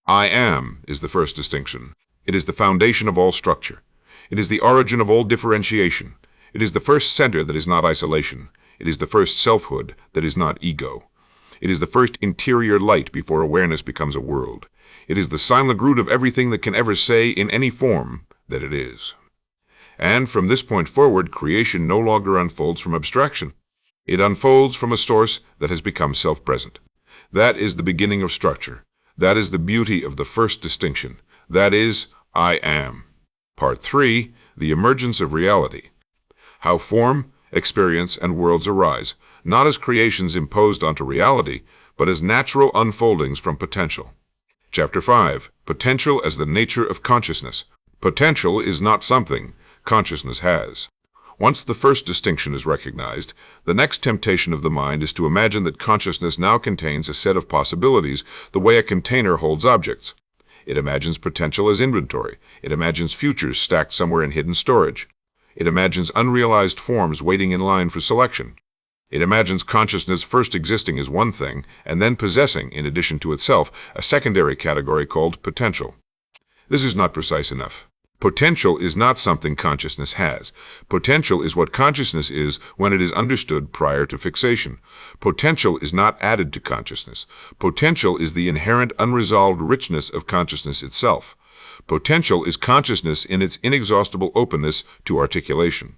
I am is the first distinction. It is the foundation of all structure. It is the origin of all differentiation. It is the first center that is not isolation. It is the first selfhood that is not ego. It is the first interior light before awareness becomes a world. It is the silent root of everything that can ever say in any form that it is. And from this point forward, creation no longer unfolds from abstraction. It unfolds from a source that has become self-present. That is the beginning of structure. That is the beauty of the first distinction. That is, I am. Part 3, the emergence of reality. How form, experience, and worlds arise, not as creations imposed onto reality, but as natural unfoldings from potential. Chapter 5, Potential as the nature of consciousness. Potential is not something consciousness has. Once the first distinction is recognized, the next temptation of the mind is to imagine that consciousness now contains a set of possibilities the way a container holds objects. It imagines potential as inventory. It imagines futures stacked somewhere in hidden storage. It imagines unrealized forms waiting in line for selection. It imagines consciousness first existing as one thing, and then possessing, in addition to itself, a secondary category called potential. This is not precise enough. Potential is not something consciousness has. Potential is what consciousness is when it is understood prior to fixation. Potential is not added to consciousness. Potential is the inherent unresolved richness of consciousness itself. Potential is consciousness in its inexhaustible openness to articulation.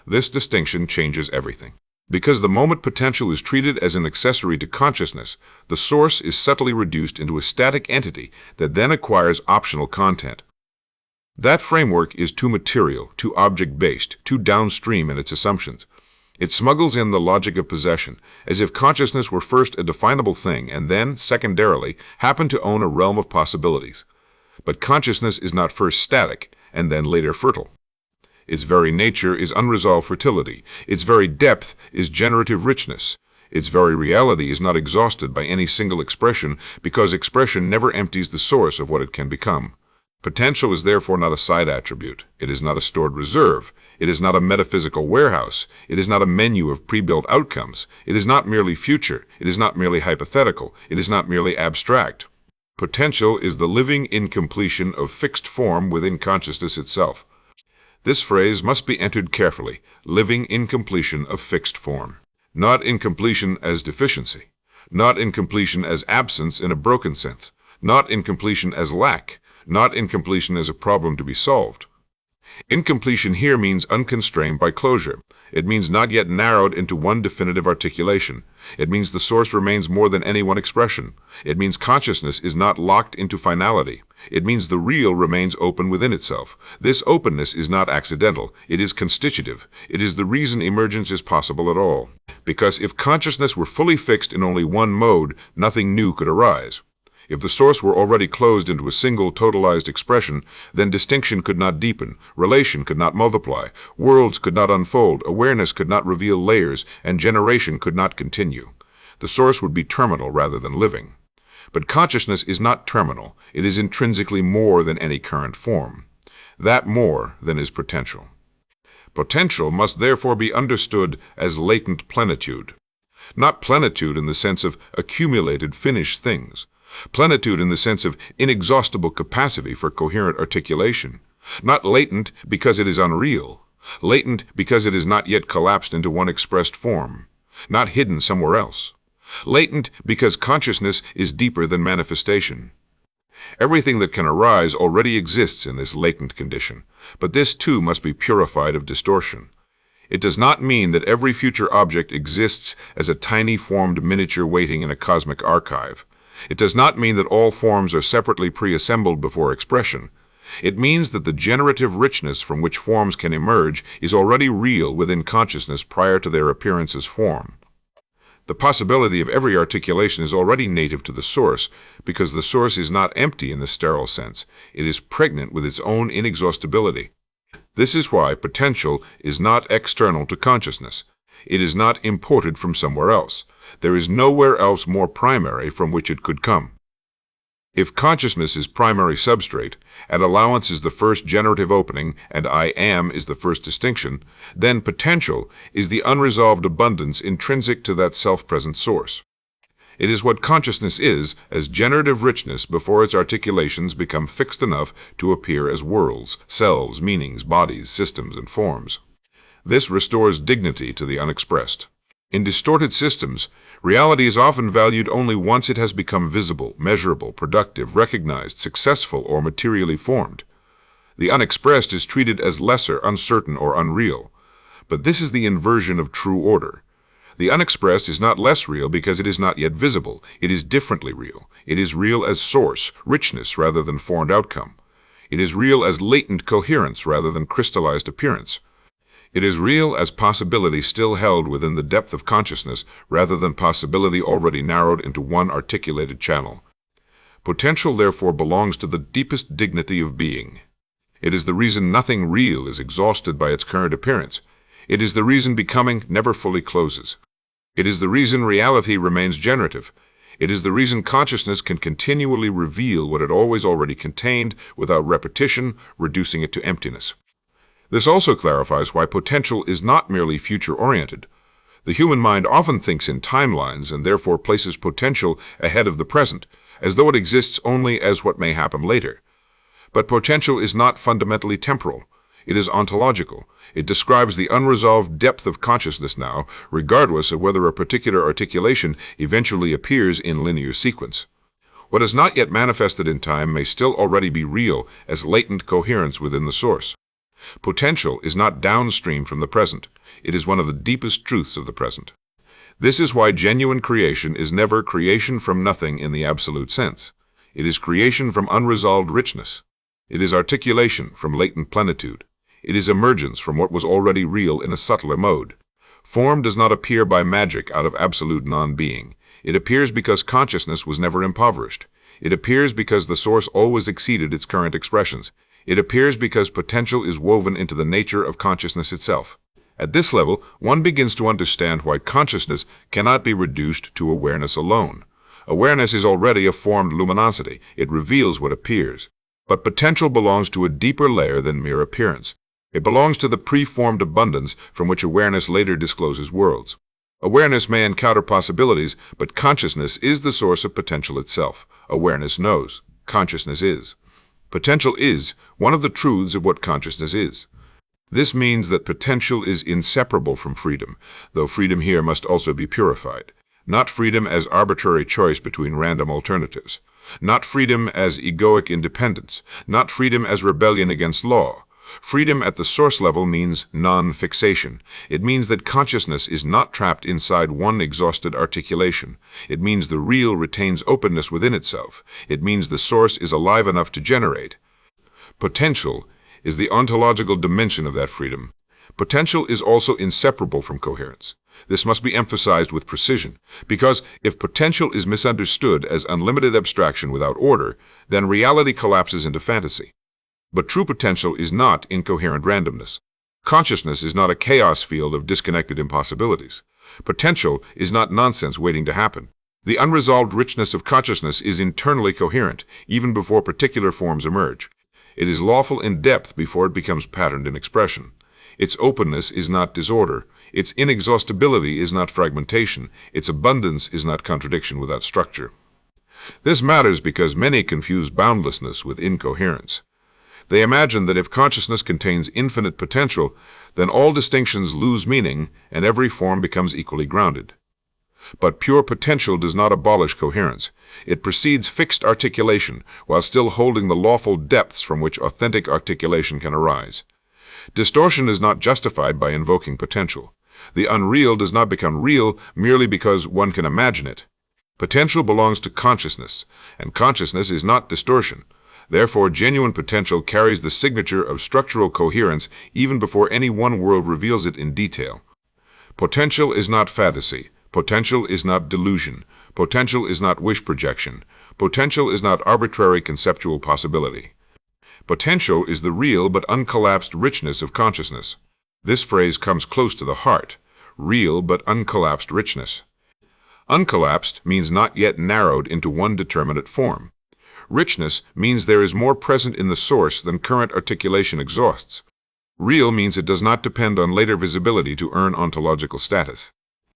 This distinction changes everything. Because the moment potential is treated as an accessory to consciousness, the source is subtly reduced into a static entity that then acquires optional content. That framework is too material, too object-based, too downstream in its assumptions. It smuggles in the logic of possession, as if consciousness were first a definable thing and then, secondarily, happened to own a realm of possibilities. But consciousness is not first static and then later fertile. Its very nature is unresolved fertility. Its very depth is generative richness. Its very reality is not exhausted by any single expression, because expression never empties the source of what it can become. Potential is therefore not a side attribute. It is not a stored reserve. It is not a metaphysical warehouse. It is not a menu of pre-built outcomes. It is not merely future. It is not merely hypothetical. It is not merely abstract. Potential is the living incompletion of fixed form within consciousness itself. This phrase must be entered carefully: living incompletion of fixed form. Not incompletion as deficiency. Not incompletion as absence in a broken sense. Not incompletion as lack. Not incompletion as a problem to be solved. Incompletion here means unconstrained by closure. It means not yet narrowed into one definitive articulation. It means the source remains more than any one expression. It means consciousness is not locked into finality. It means the real remains open within itself. This openness is not accidental. It is constitutive. It is the reason emergence is possible at all. Because if consciousness were fully fixed in only one mode, nothing new could arise. If the source were already closed into a single totalized expression, then distinction could not deepen, relation could not multiply, worlds could not unfold, awareness could not reveal layers, and generation could not continue. The source would be terminal rather than living. But consciousness is not terminal. It is intrinsically more than any current form. That more then is potential. Potential must therefore be understood as latent plenitude. Not plenitude in the sense of accumulated finished things. Plenitude in the sense of inexhaustible capacity for coherent articulation. Not latent because it is unreal. Latent because it is not yet collapsed into one expressed form. Not hidden somewhere else. Latent because consciousness is deeper than manifestation. Everything that can arise already exists in this latent condition, but this too must be purified of distortion. It does not mean that every future object exists as a tiny formed miniature waiting in a cosmic archive. It does not mean that all forms are separately pre-assembled before expression. It means that the generative richness from which forms can emerge is already real within consciousness prior to their appearance as form. The possibility of every articulation is already native to the source, because the source is not empty in the sterile sense. It is pregnant with its own inexhaustibility. This is why potential is not external to consciousness. It is not imported from somewhere else. There is nowhere else more primary from which it could come. If consciousness is primary substrate, and allowance is the first generative opening, and I am is the first distinction, then potential is the unresolved abundance intrinsic to that self-present source. It is what consciousness is as generative richness before its articulations become fixed enough to appear as worlds, selves, meanings, bodies, systems, and forms. This restores dignity to the unexpressed. In distorted systems, reality is often valued only once it has become visible, measurable, productive, recognized, successful, or materially formed. The unexpressed is treated as lesser, uncertain, or unreal. But this is the inversion of true order. The unexpressed is not less real because it is not yet visible. It is differently real. It is real as source, richness, rather than formed outcome. It is real as latent coherence rather than crystallized appearance. It is real as possibility still held within the depth of consciousness rather than possibility already narrowed into one articulated channel. Potential therefore belongs to the deepest dignity of being. It is the reason nothing real is exhausted by its current appearance. It is the reason becoming never fully closes. It is the reason reality remains generative. It is the reason consciousness can continually reveal what it always already contained without repetition, reducing it to emptiness. This also clarifies why potential is not merely future-oriented. The human mind often thinks in timelines and therefore places potential ahead of the present, as though it exists only as what may happen later. But potential is not fundamentally temporal. It is ontological. It describes the unresolved depth of consciousness now, regardless of whether a particular articulation eventually appears in linear sequence. What is not yet manifested in time may still already be real as latent coherence within the source. Potential is not downstream from the present. It is one of the deepest truths of the present. This is why genuine creation is never creation from nothing in the absolute sense. It is creation from unresolved richness. It is articulation from latent plenitude. It is emergence from what was already real in a subtler mode. Form does not appear by magic out of absolute non-being. It appears because consciousness was never impoverished. It appears because the source always exceeded its current expressions. It appears because potential is woven into the nature of consciousness itself. At this level, one begins to understand why consciousness cannot be reduced to awareness alone. Awareness is already a formed luminosity. It reveals what appears. But potential belongs to a deeper layer than mere appearance. It belongs to the preformed abundance from which awareness later discloses worlds. Awareness may encounter possibilities, but consciousness is the source of potential itself. Awareness knows. Consciousness is. Potential is one of the truths of what consciousness is. This means that potential is inseparable from freedom, though freedom here must also be purified. Not freedom as arbitrary choice between random alternatives. Not freedom as egoic independence. Not freedom as rebellion against law. Freedom at the source level means non-fixation. It means that consciousness is not trapped inside one exhausted articulation. It means the real retains openness within itself. It means the source is alive enough to generate. Potential is the ontological dimension of that freedom. Potential is also inseparable from coherence. This must be emphasized with precision, because if potential is misunderstood as unlimited abstraction without order, then reality collapses into fantasy. But true potential is not incoherent randomness. Consciousness is not a chaos field of disconnected impossibilities. Potential is not nonsense waiting to happen. The unresolved richness of consciousness is internally coherent, even before particular forms emerge. It is lawful in depth before it becomes patterned in expression. Its openness is not disorder. Its inexhaustibility is not fragmentation. Its abundance is not contradiction without structure. This matters because many confuse boundlessness with incoherence. They imagine that if consciousness contains infinite potential, then all distinctions lose meaning and every form becomes equally grounded. But pure potential does not abolish coherence. It precedes fixed articulation while still holding the lawful depths from which authentic articulation can arise. Distortion is not justified by invoking potential. The unreal does not become real merely because one can imagine it. Potential belongs to consciousness, and consciousness is not distortion. Therefore, genuine potential carries the signature of structural coherence even before any one world reveals it in detail. Potential is not fantasy. Potential is not delusion. Potential is not wish projection. Potential is not arbitrary conceptual possibility. Potential is the real but uncollapsed richness of consciousness. This phrase comes close to the heart. Real but uncollapsed richness. Uncollapsed means not yet narrowed into one determinate form. Richness means there is more present in the source than current articulation exhausts. Real means it does not depend on later visibility to earn ontological status.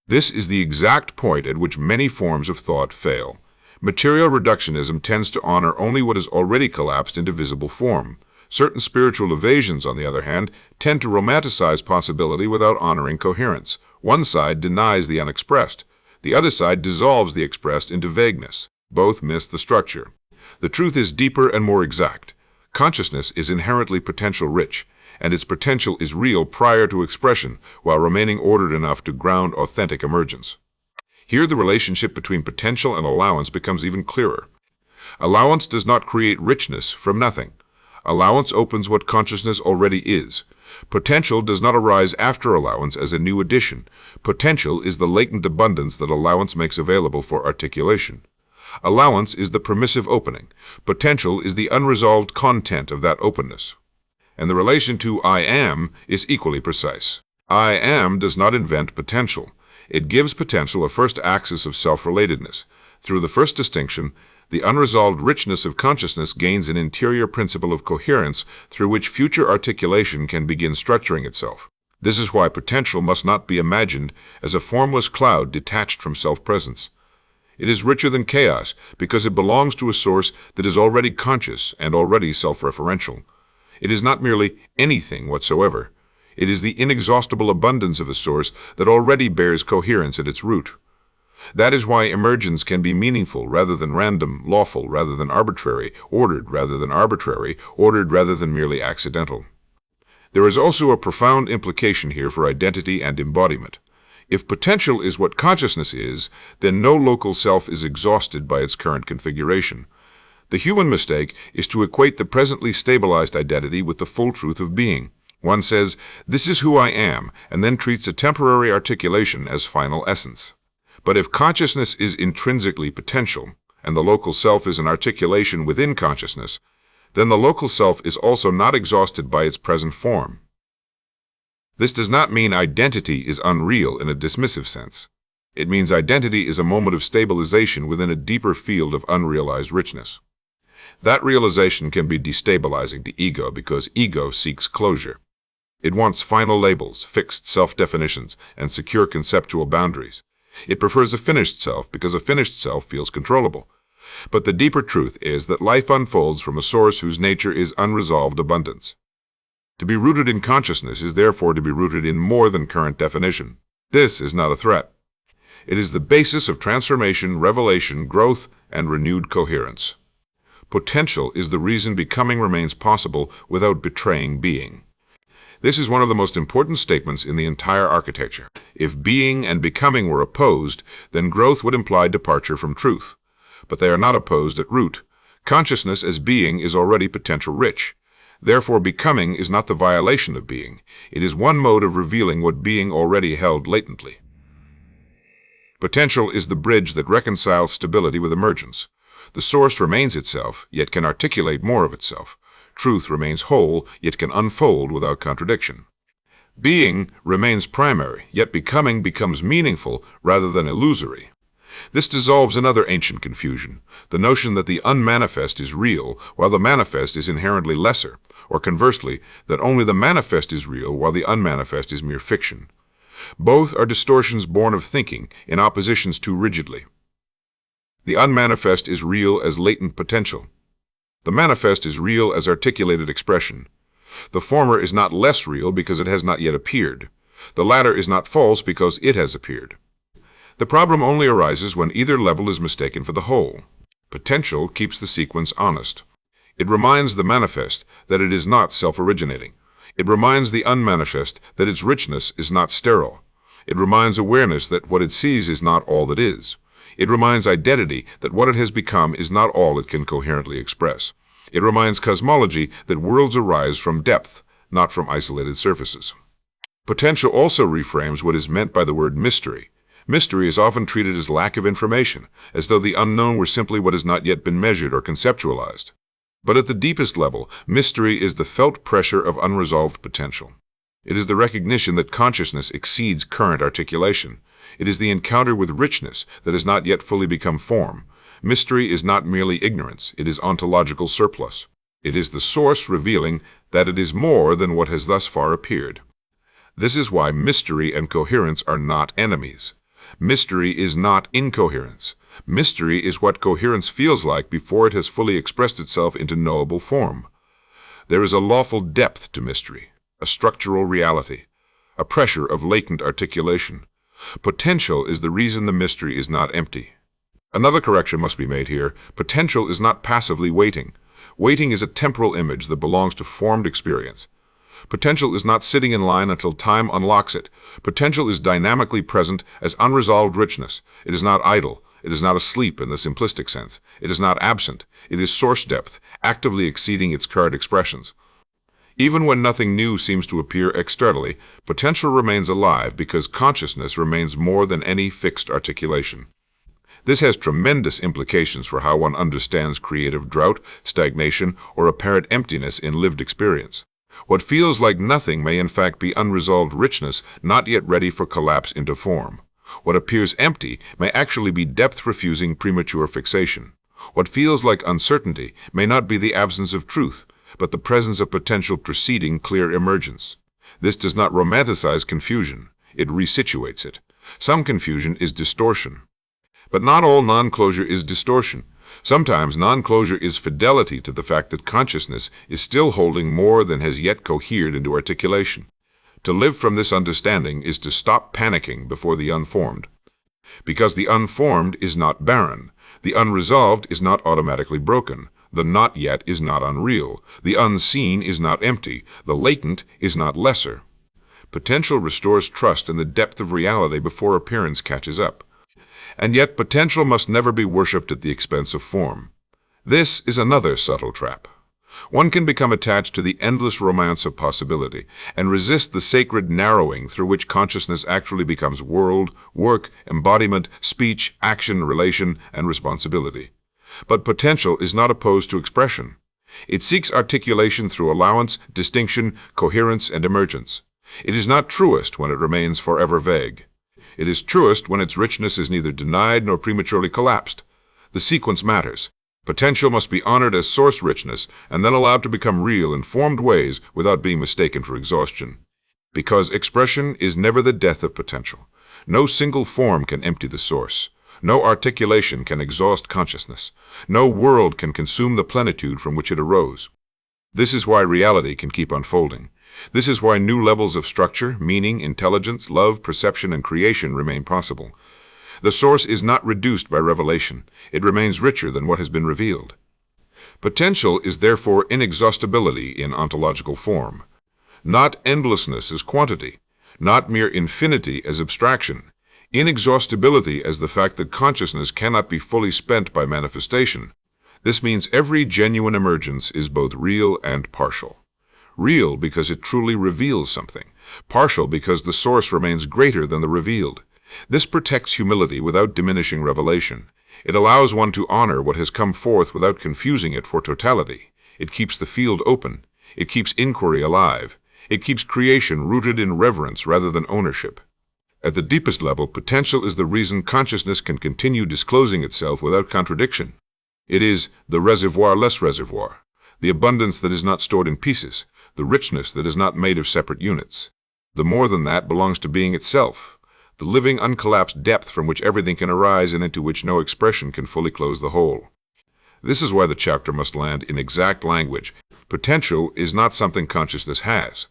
This is the exact point at which many forms of thought fail. Material reductionism tends to honor only what is already collapsed into visible form. Certain spiritual evasions, on the other hand, tend to romanticize possibility without honoring coherence. One side denies the unexpressed. The other side dissolves the expressed into vagueness. Both miss the structure. The truth is deeper and more exact. Consciousness is inherently potential-rich, and its potential is real prior to expression, while remaining ordered enough to ground authentic emergence. Here the relationship between potential and allowance becomes even clearer. Allowance does not create richness from nothing. Allowance opens what consciousness already is. Potential does not arise after allowance as a new addition. Potential is the latent abundance that allowance makes available for articulation. Allowance is the permissive opening. Potential is the unresolved content of that openness. And the relation to I am is equally precise. I am does not invent potential. It gives potential a first axis of self-relatedness. Through the first distinction, the unresolved richness of consciousness gains an interior principle of coherence through which future articulation can begin structuring itself. This is why potential must not be imagined as a formless cloud detached from self-presence. It is richer than chaos because it belongs to a source that is already conscious and already self-referential. It is not merely anything whatsoever. It is the inexhaustible abundance of a source that already bears coherence at its root. That is why emergence can be meaningful rather than random, lawful rather than arbitrary, ordered rather than arbitrary, ordered rather than merely accidental. There is also a profound implication here for identity and embodiment. If potential is what consciousness is, then no local self is exhausted by its current configuration. The human mistake is to equate the presently stabilized identity with the full truth of being. One says, "This is who I am," and then treats a temporary articulation as final essence. But if consciousness is intrinsically potential, and the local self is an articulation within consciousness, then the local self is also not exhausted by its present form. This does not mean identity is unreal in a dismissive sense. It means identity is a moment of stabilization within a deeper field of unrealized richness. That realization can be destabilizing to ego because ego seeks closure. It wants final labels, fixed self-definitions, and secure conceptual boundaries. It prefers a finished self because a finished self feels controllable. But the deeper truth is that life unfolds from a source whose nature is unresolved abundance. To be rooted in consciousness is therefore to be rooted in more than current definition. This is not a threat. It is the basis of transformation, revelation, growth, and renewed coherence. Potential is the reason becoming remains possible without betraying being. This is one of the most important statements in the entire architecture. If being and becoming were opposed, then growth would imply departure from truth. But they are not opposed at root. Consciousness as being is already potential rich. Therefore, becoming is not the violation of being. It is one mode of revealing what being already held latently. Potential is the bridge that reconciles stability with emergence. The source remains itself, yet can articulate more of itself. Truth remains whole, yet can unfold without contradiction. Being remains primary, yet becoming becomes meaningful rather than illusory. This dissolves another ancient confusion, the notion that the unmanifest is real, while the manifest is inherently lesser, or conversely, that only the manifest is real, while the unmanifest is mere fiction. Both are distortions born of thinking, in oppositions too rigidly. The unmanifest is real as latent potential. The manifest is real as articulated expression. The former is not less real because it has not yet appeared. The latter is not false because it has appeared. The problem only arises when either level is mistaken for the whole. Potential keeps the sequence honest. It reminds the manifest that it is not self-originating. It reminds the unmanifest that its richness is not sterile. It reminds awareness that what it sees is not all that is. It reminds identity that what it has become is not all it can coherently express. It reminds cosmology that worlds arise from depth, not from isolated surfaces. Potential also reframes what is meant by the word mystery. Mystery is often treated as lack of information, as though the unknown were simply what has not yet been measured or conceptualized. But at the deepest level, mystery is the felt pressure of unresolved potential. It is the recognition that consciousness exceeds current articulation. It is the encounter with richness that has not yet fully become form. Mystery is not merely ignorance, it is ontological surplus. It is the source revealing that it is more than what has thus far appeared. This is why mystery and coherence are not enemies. Mystery is not incoherence. Mystery is what coherence feels like before it has fully expressed itself into knowable form. There is a lawful depth to mystery, a structural reality, a pressure of latent articulation. Potential is the reason the mystery is not empty. Another correction must be made here. Potential is not passively waiting. Waiting is a temporal image that belongs to formed experience. Potential is not sitting in line until time unlocks it. Potential is dynamically present as unresolved richness. It is not idle. It is not asleep in the simplistic sense. It is not absent. It is source depth, actively exceeding its current expressions. Even when nothing new seems to appear externally, potential remains alive because consciousness remains more than any fixed articulation. This has tremendous implications for how one understands creative drought, stagnation, or apparent emptiness in lived experience. What feels like nothing may in fact be unresolved richness not yet ready for collapse into form. What appears empty may actually be depth-refusing premature fixation. What feels like uncertainty may not be the absence of truth, but the presence of potential preceding clear emergence. This does not romanticize confusion. It resituates it. Some confusion is distortion. But not all non-closure is distortion. Sometimes non-closure is fidelity to the fact that consciousness is still holding more than has yet cohered into articulation. To live from this understanding is to stop panicking before the unformed. Because the unformed is not barren. The unresolved is not automatically broken. The not yet is not unreal. The unseen is not empty. The latent is not lesser. Potential restores trust in the depth of reality before appearance catches up. And yet potential must never be worshipped at the expense of form. This is another subtle trap. One can become attached to the endless romance of possibility and resist the sacred narrowing through which consciousness actually becomes world, work, embodiment, speech, action, relation, and responsibility. But potential is not opposed to expression. It seeks articulation through allowance, distinction, coherence, and emergence. It is not truest when it remains forever vague. It is truest when its richness is neither denied nor prematurely collapsed. The sequence matters. Potential must be honored as source richness and then allowed to become real in formed ways without being mistaken for exhaustion. Because expression is never the death of potential. No single form can empty the source. No articulation can exhaust consciousness. No world can consume the plenitude from which it arose. This is why reality can keep unfolding. This is why new levels of structure, meaning, intelligence, love, perception, and creation remain possible. The source is not reduced by revelation. It remains richer than what has been revealed. Potential is therefore inexhaustibility in ontological form. Not endlessness as quantity. Not mere infinity as abstraction. Inexhaustibility as the fact that consciousness cannot be fully spent by manifestation. This means every genuine emergence is both real and partial. Real because it truly reveals something. Partial because the source remains greater than the revealed. This protects humility without diminishing revelation. It allows one to honor what has come forth without confusing it for totality. It keeps the field open. It keeps inquiry alive. It keeps creation rooted in reverence rather than ownership. At the deepest level, potential is the reason consciousness can continue disclosing itself without contradiction. It is the reservoir-less reservoir, the abundance that is not stored in pieces, the richness that is not made of separate units. The more than that belongs to being itself, the living, uncollapsed depth from which everything can arise and into which no expression can fully close the whole. This is why the chapter must land in exact language. Potential is not something consciousness has,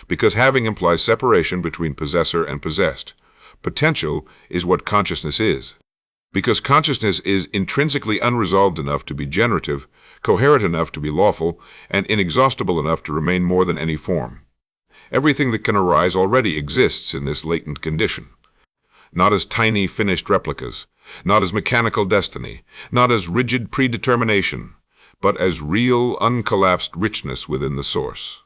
because having implies separation between possessor and possessed. Potential is what consciousness is. Because consciousness is intrinsically unresolved enough to be generative, coherent enough to be lawful, and inexhaustible enough to remain more than any form. Everything that can arise already exists in this latent condition. Not as tiny finished replicas, not as mechanical destiny, not as rigid predetermination, but as real, uncollapsed richness within the source.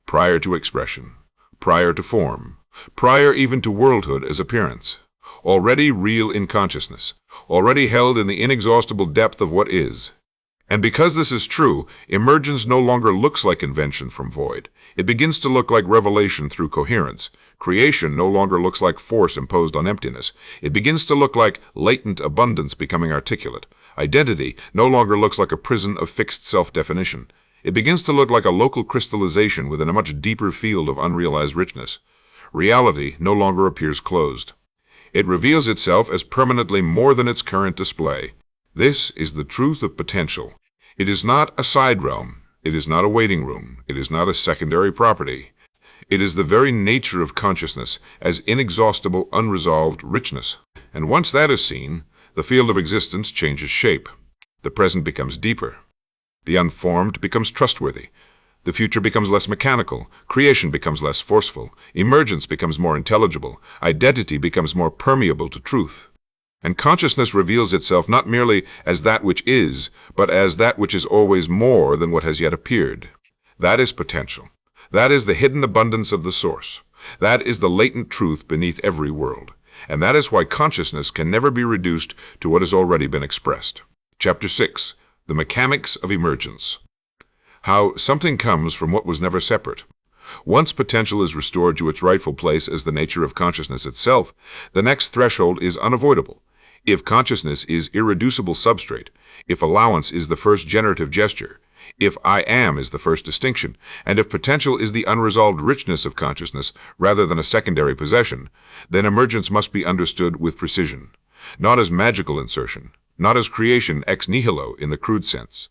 Prior to expression, prior to form, prior even to worldhood as appearance, already real in consciousness, already held in the inexhaustible depth of what is. And because this is true, emergence no longer looks like invention from void. It begins to look like revelation through coherence. Creation no longer looks like force imposed on emptiness. It begins to look like latent abundance becoming articulate. Identity no longer looks like a prison of fixed self-definition. It begins to look like a local crystallization within a much deeper field of unrealized richness. Reality no longer appears closed. It reveals itself as permanently more than its current display. This is the truth of potential. It is not a side realm. It is not a waiting room. It is not a secondary property. It is the very nature of consciousness as inexhaustible, unresolved richness. And once that is seen, the field of existence changes shape. The present becomes deeper. The unformed becomes trustworthy. The future becomes less mechanical. Creation becomes less forceful. Emergence becomes more intelligible. Identity becomes more permeable to truth. And consciousness reveals itself not merely as that which is, but as that which is always more than what has yet appeared. That is potential. That is the hidden abundance of the source. That is the latent truth beneath every world. And that is why consciousness can never be reduced to what has already been expressed. Chapter 6. The Mechanics of Emergence. How something comes from what was never separate. Once potential is restored to its rightful place as the nature of consciousness itself, the next threshold is unavoidable. If consciousness is irreducible substrate, if allowance is the first generative gesture, if I am is the first distinction, and if potential is the unresolved richness of consciousness rather than a secondary possession, then emergence must be understood with precision, not as magical insertion, not as creation ex nihilo in the crude sense,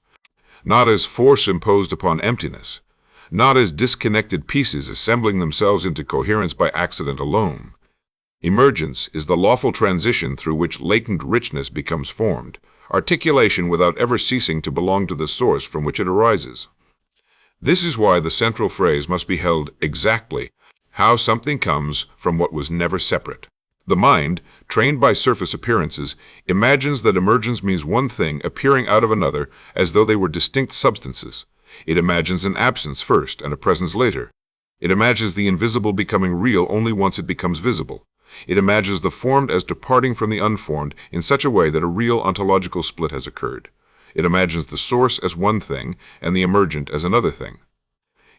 not as force imposed upon emptiness, not as disconnected pieces assembling themselves into coherence by accident alone. Emergence is the lawful transition through which latent richness becomes formed, articulation without ever ceasing to belong to the source from which it arises. This is why the central phrase must be held exactly, how something comes from what was never separate. The mind, trained by surface appearances, imagines that emergence means one thing appearing out of another as though they were distinct substances. It imagines an absence first and a presence later. It imagines the invisible becoming real only once it becomes visible. It imagines the formed as departing from the unformed in such a way that a real ontological split has occurred. It imagines the source as one thing and the emergent as another thing.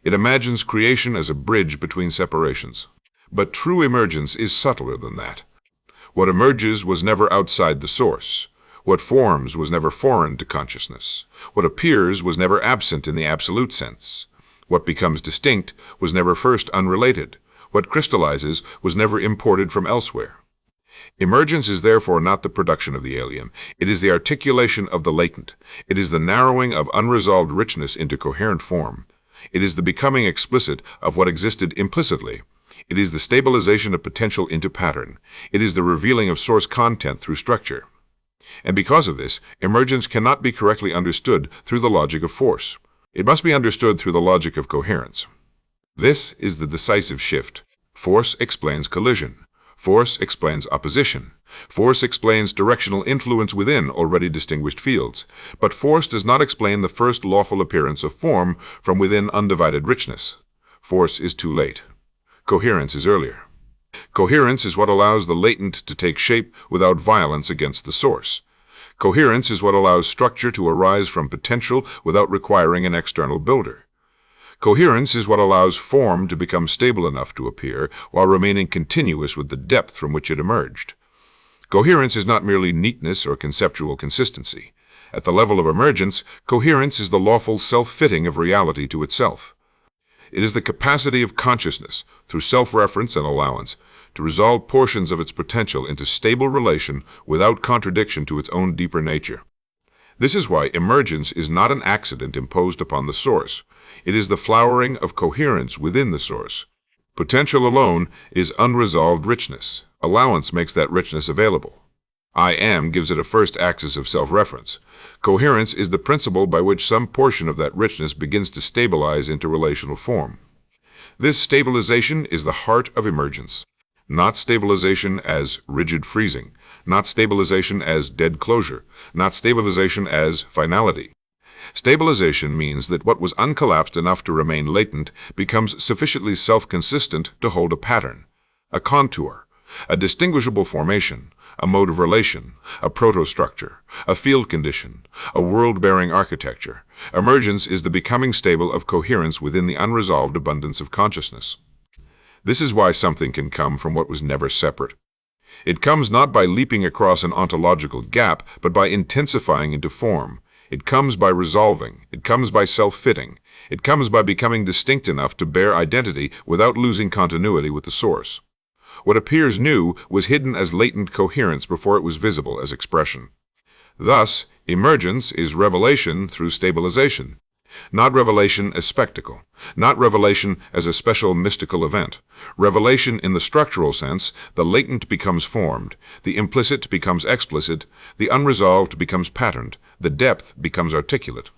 It imagines creation as a bridge between separations. But true emergence is subtler than that. What emerges was never outside the source. What forms was never foreign to consciousness. What appears was never absent in the absolute sense. What becomes distinct was never first unrelated. What crystallizes was never imported from elsewhere. Emergence is therefore not the production of the alien. It is the articulation of the latent. It is the narrowing of unresolved richness into coherent form. It is the becoming explicit of what existed implicitly. It is the stabilization of potential into pattern. It is the revealing of source content through structure. And because of this, emergence cannot be correctly understood through the logic of force. It must be understood through the logic of coherence. This is the decisive shift. Force explains collision. Force explains opposition. Force explains directional influence within already distinguished fields. But force does not explain the first lawful appearance of form from within undivided richness. Force is too late. Coherence is earlier. Coherence is what allows the latent to take shape without violence against the source. Coherence is what allows structure to arise from potential without requiring an external builder. Coherence is what allows form to become stable enough to appear while remaining continuous with the depth from which it emerged. Coherence is not merely neatness or conceptual consistency. At the level of emergence, coherence is the lawful self-fitting of reality to itself. It is the capacity of consciousness, through self-reference and allowance, to resolve portions of its potential into stable relation without contradiction to its own deeper nature. This is why emergence is not an accident imposed upon the source. It is the flowering of coherence within the source. Potential alone is unresolved richness. Allowance makes that richness available. I am gives it a first axis of self-reference. Coherence is the principle by which some portion of that richness begins to stabilize into relational form. This stabilization is the heart of emergence. Not stabilization as rigid freezing, not stabilization as dead closure, not stabilization as finality. Stabilization means that what was uncollapsed enough to remain latent becomes sufficiently self-consistent to hold a pattern, a contour, a distinguishable formation, a mode of relation, a protostructure, a field condition, a world-bearing architecture. Emergence is the becoming stable of coherence within the unresolved abundance of consciousness. This is why something can come from what was never separate. It comes not by leaping across an ontological gap, but by intensifying into form. It comes by resolving. It comes by self-fitting. It comes by becoming distinct enough to bear identity without losing continuity with the source. What appears new was hidden as latent coherence before it was visible as expression. Thus, emergence is revelation through stabilization. Not revelation as spectacle, not revelation as a special mystical event. Revelation in the structural sense, the latent becomes formed, the implicit becomes explicit, the unresolved becomes patterned, the depth becomes articulate.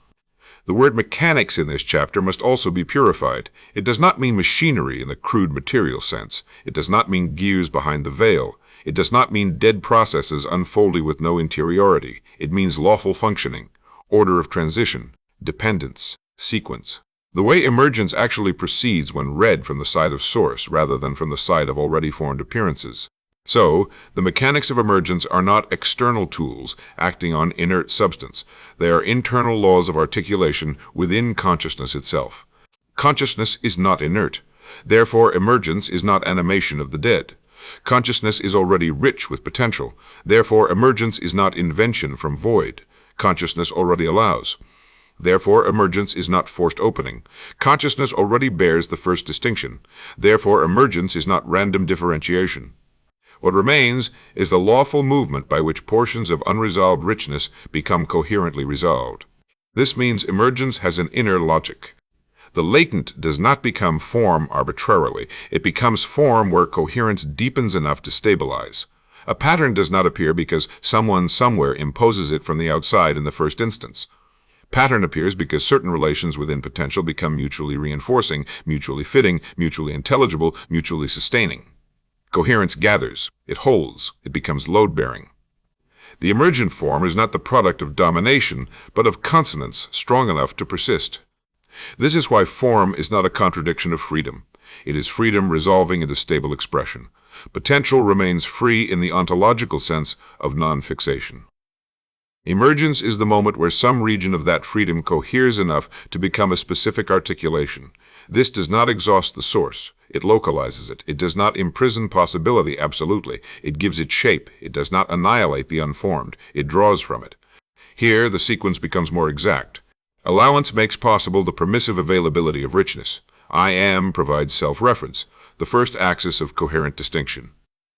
The word mechanics in this chapter must also be purified. It does not mean machinery in the crude material sense. It does not mean gears behind the veil. It does not mean dead processes unfolding with no interiority. It means lawful functioning, order of transition, dependence, sequence. The way emergence actually proceeds when read from the side of source rather than from the side of already formed appearances. So, the mechanics of emergence are not external tools acting on inert substance. They are internal laws of articulation within consciousness itself. Consciousness is not inert. Therefore, emergence is not animation of the dead. Consciousness is already rich with potential. Therefore, emergence is not invention from void. Consciousness already allows. Therefore, emergence is not forced opening. Consciousness already bears the first distinction. Therefore, emergence is not random differentiation. What remains is the lawful movement by which portions of unresolved richness become coherently resolved. This means emergence has an inner logic. The latent does not become form arbitrarily. It becomes form where coherence deepens enough to stabilize. A pattern does not appear because someone somewhere imposes it from the outside in the first instance. Pattern appears because certain relations within potential become mutually reinforcing, mutually fitting, mutually intelligible, mutually sustaining. Coherence gathers, it holds, it becomes load-bearing. The emergent form is not the product of domination, but of consonance strong enough to persist. This is why form is not a contradiction of freedom. It is freedom resolving into stable expression. Potential remains free in the ontological sense of non-fixation. Emergence is the moment where some region of that freedom coheres enough to become a specific articulation. This does not exhaust the source. It localizes it. It does not imprison possibility absolutely. It gives it shape. It does not annihilate the unformed. It draws from it. Here, the sequence becomes more exact. Allowance makes possible the permissive availability of richness. I am provides self-reference, the first axis of coherent distinction.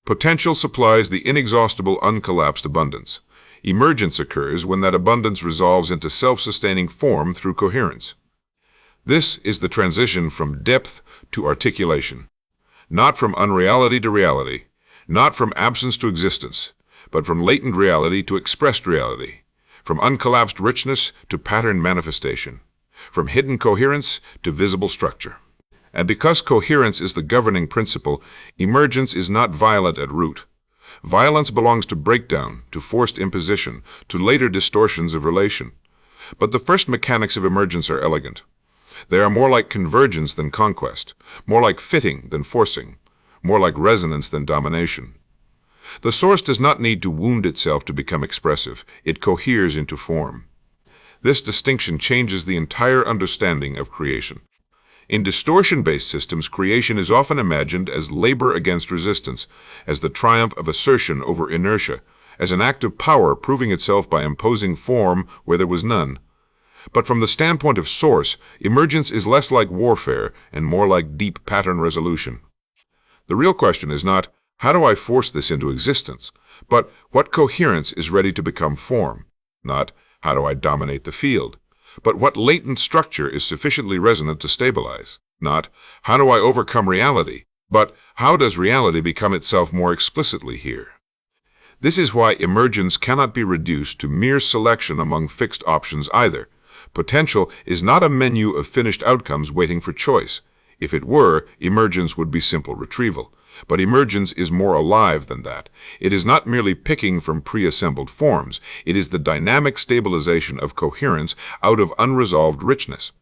Potential supplies the inexhaustible uncollapsed abundance. Emergence occurs when that abundance resolves into self-sustaining form through coherence. This is the transition from depth to articulation, not from unreality to reality, not from absence to existence, but from latent reality to expressed reality, from uncollapsed richness to pattern manifestation, from hidden coherence to visible structure. And because coherence is the governing principle, emergence is not violent at root. Violence belongs to breakdown, to forced imposition, to later distortions of relation. But the first mechanics of emergence are elegant. They are more like convergence than conquest, more like fitting than forcing, more like resonance than domination. The source does not need to wound itself to become expressive. It coheres into form. This distinction changes the entire understanding of creation. In distortion-based systems, creation is often imagined as labor against resistance, as the triumph of assertion over inertia, as an act of power proving itself by imposing form where there was none. But from the standpoint of source, emergence is less like warfare and more like deep pattern resolution. The real question is not, how do I force this into existence? But what coherence is ready to become form? Not, how do I dominate the field? But what latent structure is sufficiently resonant to stabilize? Not, how do I overcome reality? But how does reality become itself more explicitly here? This is why emergence cannot be reduced to mere selection among fixed options either. Potential is not a menu of finished outcomes waiting for choice. If it were, emergence would be simple retrieval. But emergence is more alive than that. It is not merely picking from pre-assembled forms. It is the dynamic stabilization of coherence out of unresolved richness.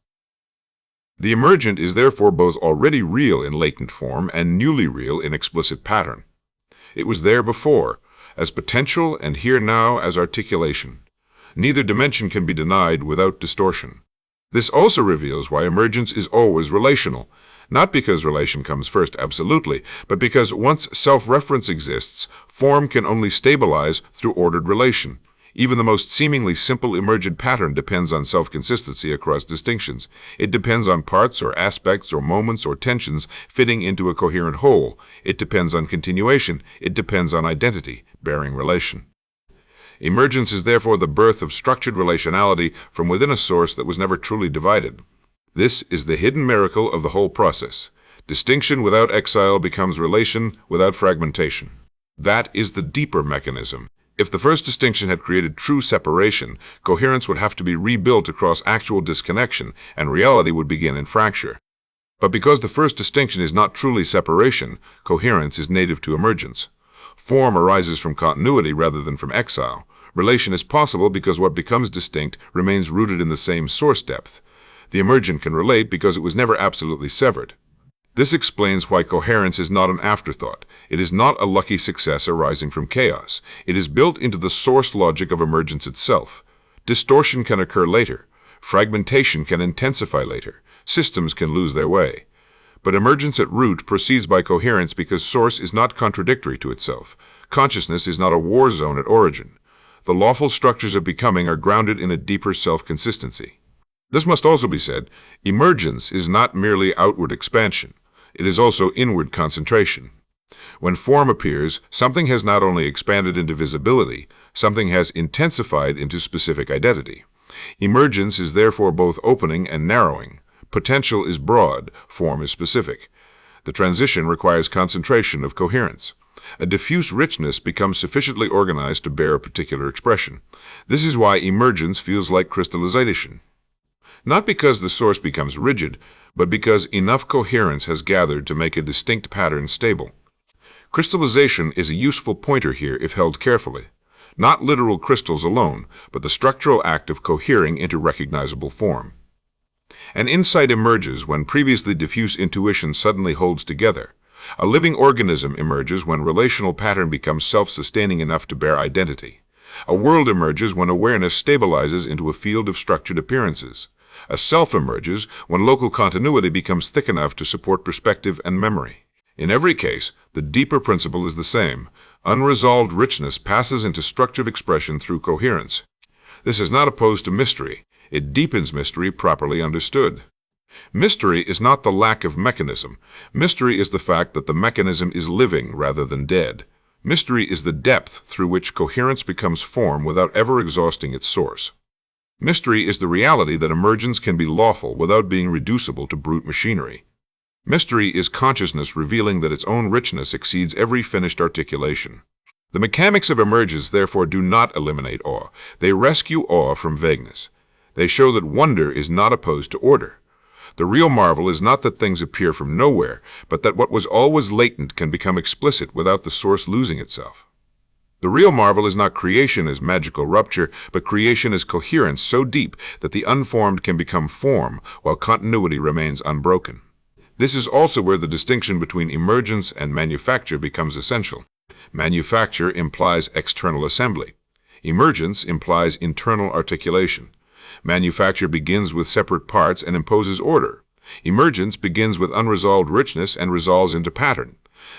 The emergent is therefore both already real in latent form and newly real in explicit pattern. It was there before, as potential, and here now as articulation. Neither dimension can be denied without distortion. This also reveals why emergence is always relational. Not because relation comes first absolutely, but because once self-reference exists, form can only stabilize through ordered relation. Even the most seemingly simple emergent pattern depends on self-consistency across distinctions. It depends on parts or aspects or moments or tensions fitting into a coherent whole. It depends on continuation. It depends on identity, bearing relation. Emergence is therefore the birth of structured relationality from within a source that was never truly divided. This is the hidden miracle of the whole process. Distinction without exile becomes relation without fragmentation. That is the deeper mechanism. If the first distinction had created true separation, coherence would have to be rebuilt across actual disconnection, and reality would begin in fracture. But because the first distinction is not truly separation, coherence is native to emergence. Form arises from continuity rather than from exile. Relation is possible because what becomes distinct remains rooted in the same source depth. The emergent can relate because it was never absolutely severed. This explains why coherence is not an afterthought. It is not a lucky success arising from chaos. It is built into the source logic of emergence itself. Distortion can occur later. Fragmentation can intensify later. Systems can lose their way. But emergence at root proceeds by coherence because source is not contradictory to itself. Consciousness is not a war zone at origin. The lawful structures of becoming are grounded in a deeper self-consistency. This must also be said, emergence is not merely outward expansion. It is also inward concentration. When form appears, something has not only expanded into visibility, something has intensified into specific identity. Emergence is therefore both opening and narrowing. Potential is broad, form is specific. The transition requires concentration of coherence. A diffuse richness becomes sufficiently organized to bear a particular expression. This is why emergence feels like crystallization. Not because the source becomes rigid, but because enough coherence has gathered to make a distinct pattern stable. Crystallization is a useful pointer here if held carefully. Not literal crystals alone, but the structural act of cohering into recognizable form. An insight emerges when previously diffuse intuition suddenly holds together. A living organism emerges when relational pattern becomes self-sustaining enough to bear identity. A world emerges when awareness stabilizes into a field of structured appearances. A self emerges when local continuity becomes thick enough to support perspective and memory. In every case, the deeper principle is the same. Unresolved richness passes into structured expression through coherence. This is not opposed to mystery. It deepens mystery properly understood. Mystery is not the lack of mechanism. Mystery is the fact that the mechanism is living rather than dead. Mystery is the depth through which coherence becomes form without ever exhausting its source. Mystery is the reality that emergence can be lawful without being reducible to brute machinery. Mystery is consciousness revealing that its own richness exceeds every finished articulation. The mechanics of emergence therefore do not eliminate awe. They rescue awe from vagueness. They show that wonder is not opposed to order. The real marvel is not that things appear from nowhere, but that what was always latent can become explicit without the source losing itself. The real marvel is not creation as magical rupture, but creation as coherence so deep that the unformed can become form while continuity remains unbroken. This is also where the distinction between emergence and manufacture becomes essential. Manufacture implies external assembly. Emergence implies internal articulation. Manufacture begins with separate parts and imposes order. Emergence begins with unresolved richness and resolves into pattern.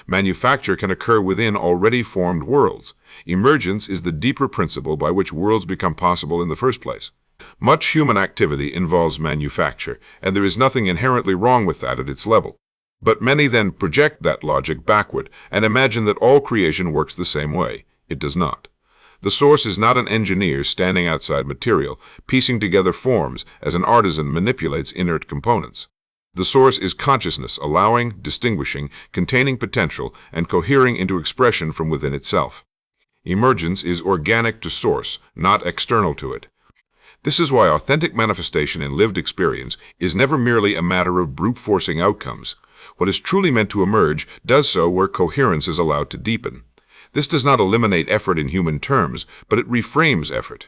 Manufacture can occur within already formed worlds. Emergence is the deeper principle by which worlds become possible in the first place. Much human activity involves manufacture, and there is nothing inherently wrong with that at its level. But many then project that logic backward and imagine that all creation works the same way. It does not. The source is not an engineer standing outside material, piecing together forms as an artisan manipulates inert components. The source is consciousness, allowing, distinguishing, containing potential, and cohering into expression from within itself. Emergence is organic to source, not external to it. This is why authentic manifestation in lived experience is never merely a matter of brute-forcing outcomes. What is truly meant to emerge does so where coherence is allowed to deepen. This does not eliminate effort in human terms, but it reframes effort.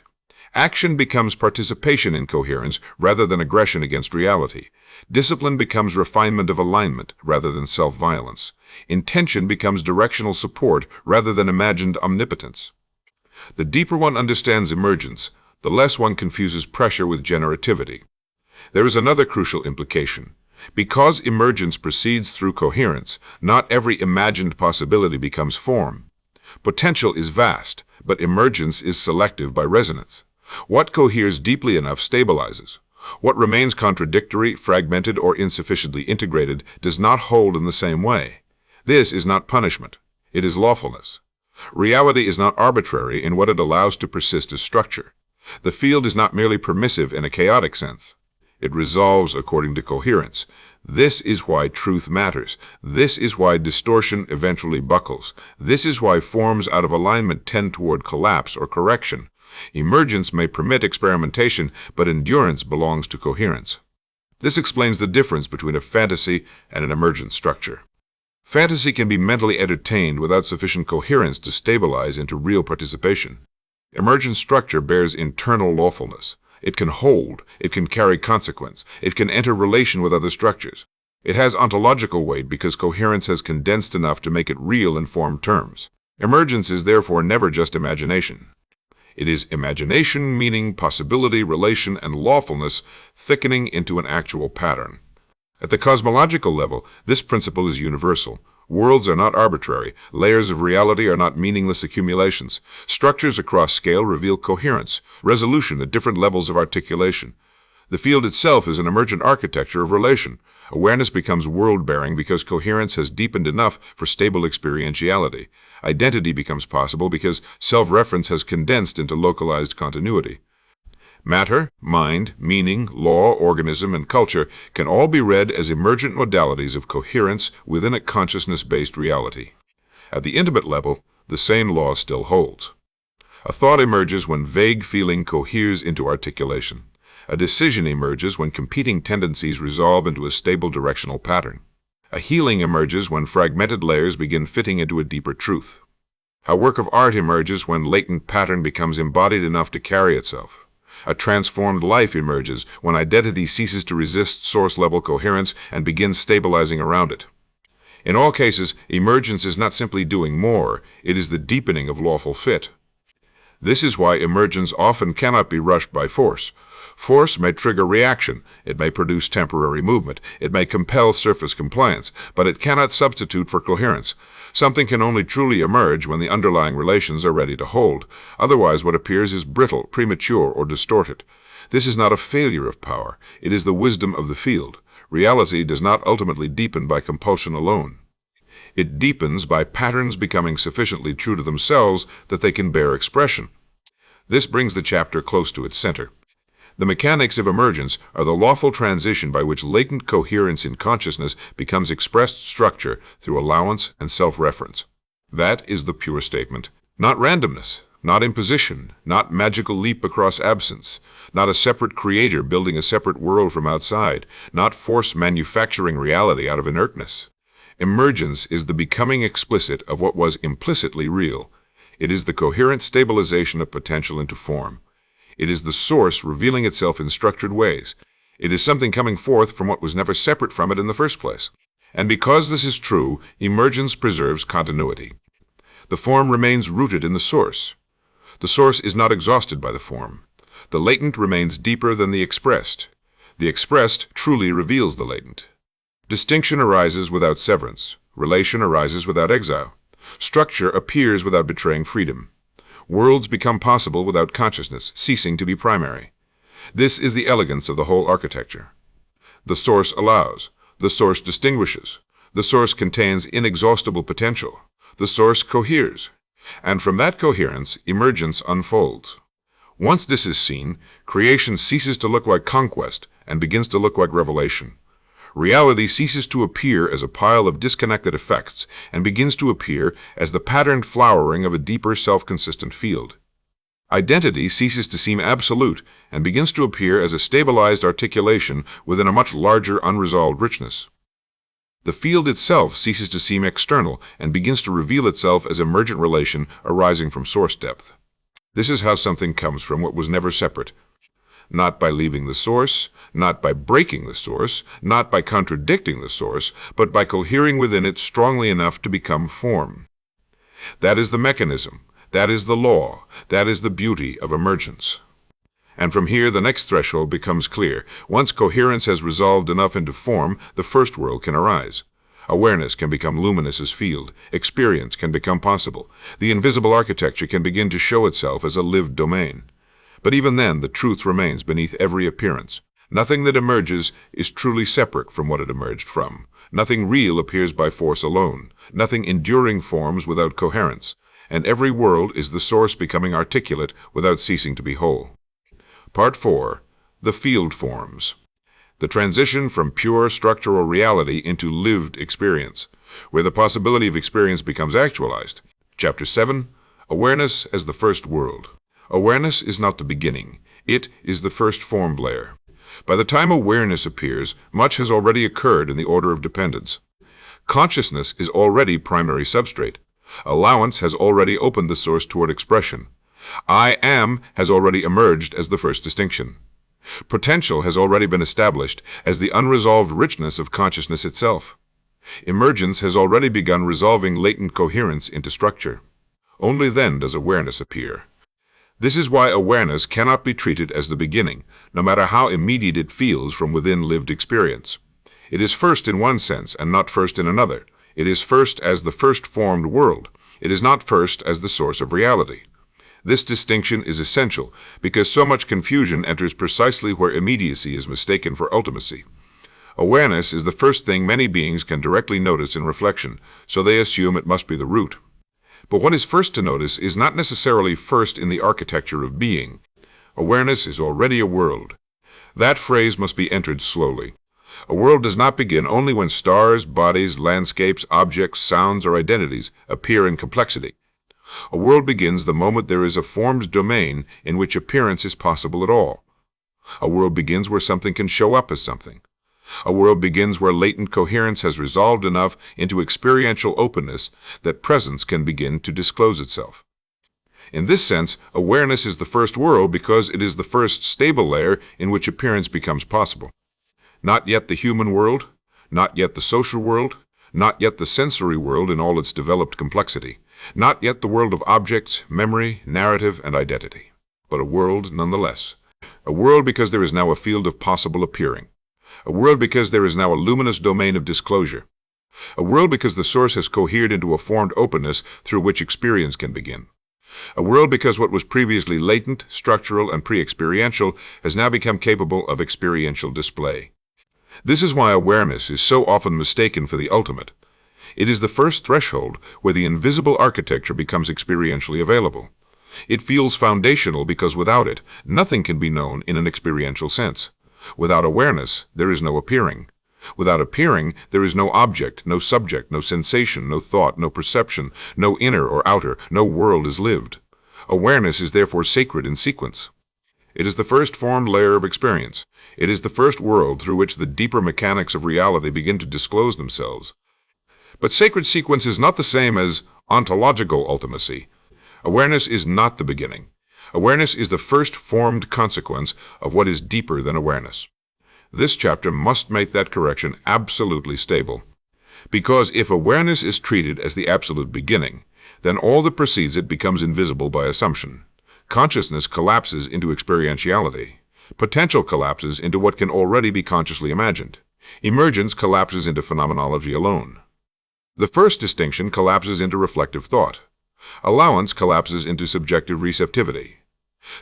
Action becomes participation in coherence rather than aggression against reality. Discipline becomes refinement of alignment rather than self-violence. Intention becomes directional support rather than imagined omnipotence. The deeper one understands emergence, the less one confuses pressure with generativity. There is another crucial implication. Because emergence proceeds through coherence, not every imagined possibility becomes form. Potential is vast, but emergence is selective by resonance. What coheres deeply enough stabilizes. What remains contradictory, fragmented, or insufficiently integrated does not hold in the same way. This is not punishment. It is lawfulness. Reality is not arbitrary in what it allows to persist as structure. The field is not merely permissive in a chaotic sense. It resolves according to coherence. This is why truth matters. This is why distortion eventually buckles. This is why forms out of alignment tend toward collapse or correction. Emergence may permit experimentation, but endurance belongs to coherence. This explains the difference between a fantasy and an emergent structure. Fantasy can be mentally entertained without sufficient coherence to stabilize into real participation. Emergent structure bears internal lawfulness. It can hold, it can carry consequence, it can enter relation with other structures. It has ontological weight because coherence has condensed enough to make it real in form terms. Emergence is therefore never just imagination. It is imagination, meaning, possibility, relation, and lawfulness thickening into an actual pattern. At the cosmological level, this principle is universal. Worlds are not arbitrary. Layers of reality are not meaningless accumulations. Structures across scale reveal coherence, resolution at different levels of articulation. The field itself is an emergent architecture of relation. Awareness becomes world-bearing because coherence has deepened enough for stable experientiality. Identity becomes possible because self-reference has condensed into localized continuity. Matter, mind, meaning, law, organism, and culture can all be read as emergent modalities of coherence within a consciousness-based reality. At the intimate level, the same law still holds. A thought emerges when vague feeling coheres into articulation. A decision emerges when competing tendencies resolve into a stable directional pattern. A healing emerges when fragmented layers begin fitting into a deeper truth. A work of art emerges when latent pattern becomes embodied enough to carry itself. A transformed life emerges when identity ceases to resist source-level coherence and begins stabilizing around it. In all cases, emergence is not simply doing more, it is the deepening of lawful fit. This is why emergence often cannot be rushed by force. Force may trigger reaction, it may produce temporary movement, it may compel surface compliance, but it cannot substitute for coherence. Something can only truly emerge when the underlying relations are ready to hold. Otherwise, what appears is brittle, premature, or distorted. This is not a failure of power, it is the wisdom of the field. Reality does not ultimately deepen by compulsion alone. It deepens by patterns becoming sufficiently true to themselves that they can bear expression. This brings the chapter close to its center. The mechanics of emergence are the lawful transition by which latent coherence in consciousness becomes expressed structure through allowance and self-reference. That is the pure statement. Not randomness, not imposition, not magical leap across absence, not a separate creator building a separate world from outside, not force manufacturing reality out of inertness. Emergence is the becoming explicit of what was implicitly real. It is the coherent stabilization of potential into form. It is the source revealing itself in structured ways. It is something coming forth from what was never separate from it in the first place. And because this is true, emergence preserves continuity. The form remains rooted in the source. The source is not exhausted by the form. The latent remains deeper than the expressed. The expressed truly reveals the latent. Distinction arises without severance. Relation arises without exile. Structure appears without betraying freedom. Worlds become possible without consciousness ceasing to be primary. This is the elegance of the whole architecture. The source allows. The source distinguishes. The source contains inexhaustible potential. The source coheres. And from that coherence, emergence unfolds. Once this is seen, creation ceases to look like conquest and begins to look like revelation. Reality ceases to appear as a pile of disconnected effects and begins to appear as the patterned flowering of a deeper self-consistent field. Identity ceases to seem absolute and begins to appear as a stabilized articulation within a much larger unresolved richness. The field itself ceases to seem external and begins to reveal itself as emergent relation arising from source depth. This is how something comes from what was never separate. Not by leaving the source, not by breaking the source, not by contradicting the source, but by cohering within it strongly enough to become form. That is the mechanism, that is the law, that is the beauty of emergence. And from here the next threshold becomes clear. Once coherence has resolved enough into form, the first world can arise. Awareness can become luminous as field, experience can become possible, the invisible architecture can begin to show itself as a lived domain. But even then, the truth remains beneath every appearance. Nothing that emerges is truly separate from what it emerged from. Nothing real appears by force alone. Nothing enduring forms without coherence. And every world is the source becoming articulate without ceasing to be whole. Part 4. The Field Forms. The transition from pure structural reality into lived experience, where the possibility of experience becomes actualized. Chapter 7. Awareness as the First World. Awareness is not the beginning. It is the first formed layer. By the time awareness appears, much has already occurred in the order of dependence. Consciousness is already primary substrate. Allowance has already opened the source toward expression. I am has already emerged as the first distinction. Potential has already been established as the unresolved richness of consciousness itself. Emergence has already begun resolving latent coherence into structure. Only then does awareness appear. This is why awareness cannot be treated as the beginning, no matter how immediate it feels from within lived experience. It is first in one sense and not first in another. It is first as the first formed world. It is not first as the source of reality. This distinction is essential because so much confusion enters precisely where immediacy is mistaken for ultimacy. Awareness is the first thing many beings can directly notice in reflection, so they assume it must be the root. But what is first to notice is not necessarily first in the architecture of being. Awareness is already a world. That phrase must be entered slowly. A world does not begin only when stars, bodies, landscapes, objects, sounds, or identities appear in complexity. A world begins the moment there is a formed domain in which appearance is possible at all. A world begins where something can show up as something. A world begins where latent coherence has resolved enough into experiential openness that presence can begin to disclose itself. In this sense, awareness is the first world because it is the first stable layer in which appearance becomes possible. Not yet the human world, not yet the social world, not yet the sensory world in all its developed complexity, not yet the world of objects, memory, narrative, and identity, but a world nonetheless. A world because there is now a field of possible appearing. A world because there is now a luminous domain of disclosure. A world because the source has cohered into a formed openness through which experience can begin. A world because what was previously latent, structural, and pre-experiential has now become capable of experiential display. This is why awareness is so often mistaken for the ultimate. It is the first threshold where the invisible architecture becomes experientially available. It feels foundational because without it, nothing can be known in an experiential sense. Without awareness, there is no appearing. Without appearing, there is no object, no subject, no sensation, no thought, no perception, no inner or outer, no world is lived. Awareness is therefore sacred in sequence. It is the first formed layer of experience. It is the first world through which the deeper mechanics of reality begin to disclose themselves. But sacred sequence is not the same as ontological ultimacy. Awareness is not the beginning. Awareness is the first formed consequence of what is deeper than awareness. This chapter must make that correction absolutely stable. Because if awareness is treated as the absolute beginning, then all that precedes it becomes invisible by assumption. Consciousness collapses into experientiality. Potential collapses into what can already be consciously imagined. Emergence collapses into phenomenology alone. The first distinction collapses into reflective thought. Allowance collapses into subjective receptivity.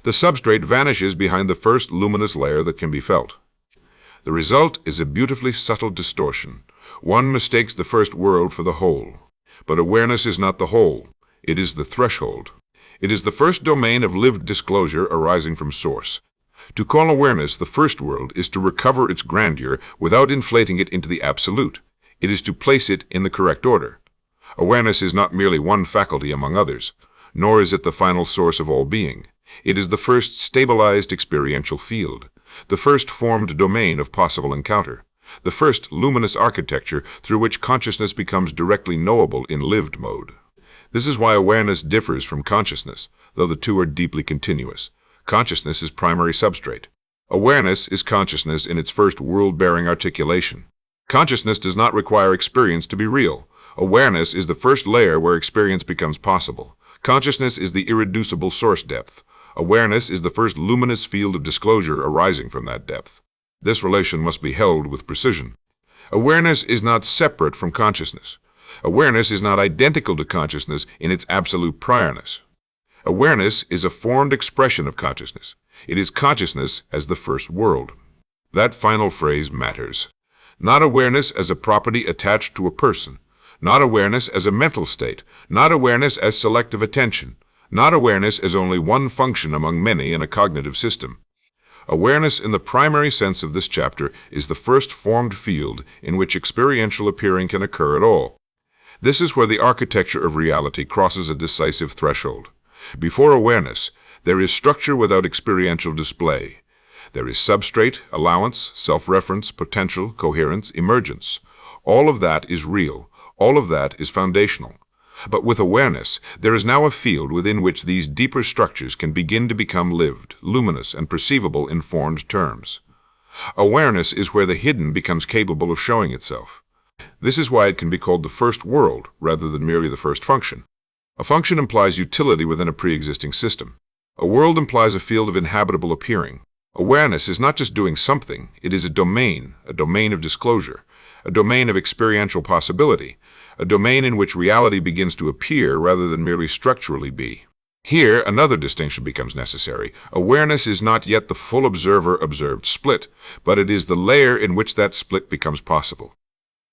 The substrate vanishes behind the first luminous layer that can be felt. The result is a beautifully subtle distortion. One mistakes the first world for the whole. But awareness is not the whole. It is the threshold. It is the first domain of lived disclosure arising from source. To call awareness the first world is to recover its grandeur without inflating it into the absolute. It is to place it in the correct order. Awareness is not merely one faculty among others, nor is it the final source of all being. It is the first stabilized experiential field, the first formed domain of possible encounter, the first luminous architecture through which consciousness becomes directly knowable in lived mode. This is why awareness differs from consciousness, though the two are deeply continuous. Consciousness is primary substrate. Awareness is consciousness in its first world-bearing articulation. Consciousness does not require experience to be real. Awareness is the first layer where experience becomes possible. Consciousness is the irreducible source depth. Awareness is the first luminous field of disclosure arising from that depth. This relation must be held with precision. Awareness is not separate from consciousness. Awareness is not identical to consciousness in its absolute priorness. Awareness is a formed expression of consciousness. It is consciousness as the first world. That final phrase matters. Not awareness as a property attached to a person. Not awareness as a mental state. Not awareness as selective attention. Not awareness as only one function among many in a cognitive system. Awareness in the primary sense of this chapter is the first formed field in which experiential appearing can occur at all. This is where the architecture of reality crosses a decisive threshold. Before awareness, there is structure without experiential display. There is substrate, allowance, self-reference, potential, coherence, emergence. All of that is real. All of that is foundational. But with awareness, there is now a field within which these deeper structures can begin to become lived, luminous, and perceivable in formed terms. Awareness is where the hidden becomes capable of showing itself. This is why it can be called the first world rather than merely the first function. A function implies utility within a pre-existing system. A world implies a field of inhabitable appearing. Awareness is not just doing something, it is a domain of disclosure, a domain of experiential possibility, a domain in which reality begins to appear rather than merely structurally be. Here, another distinction becomes necessary. Awareness is not yet the full observer-observed split, but it is the layer in which that split becomes possible.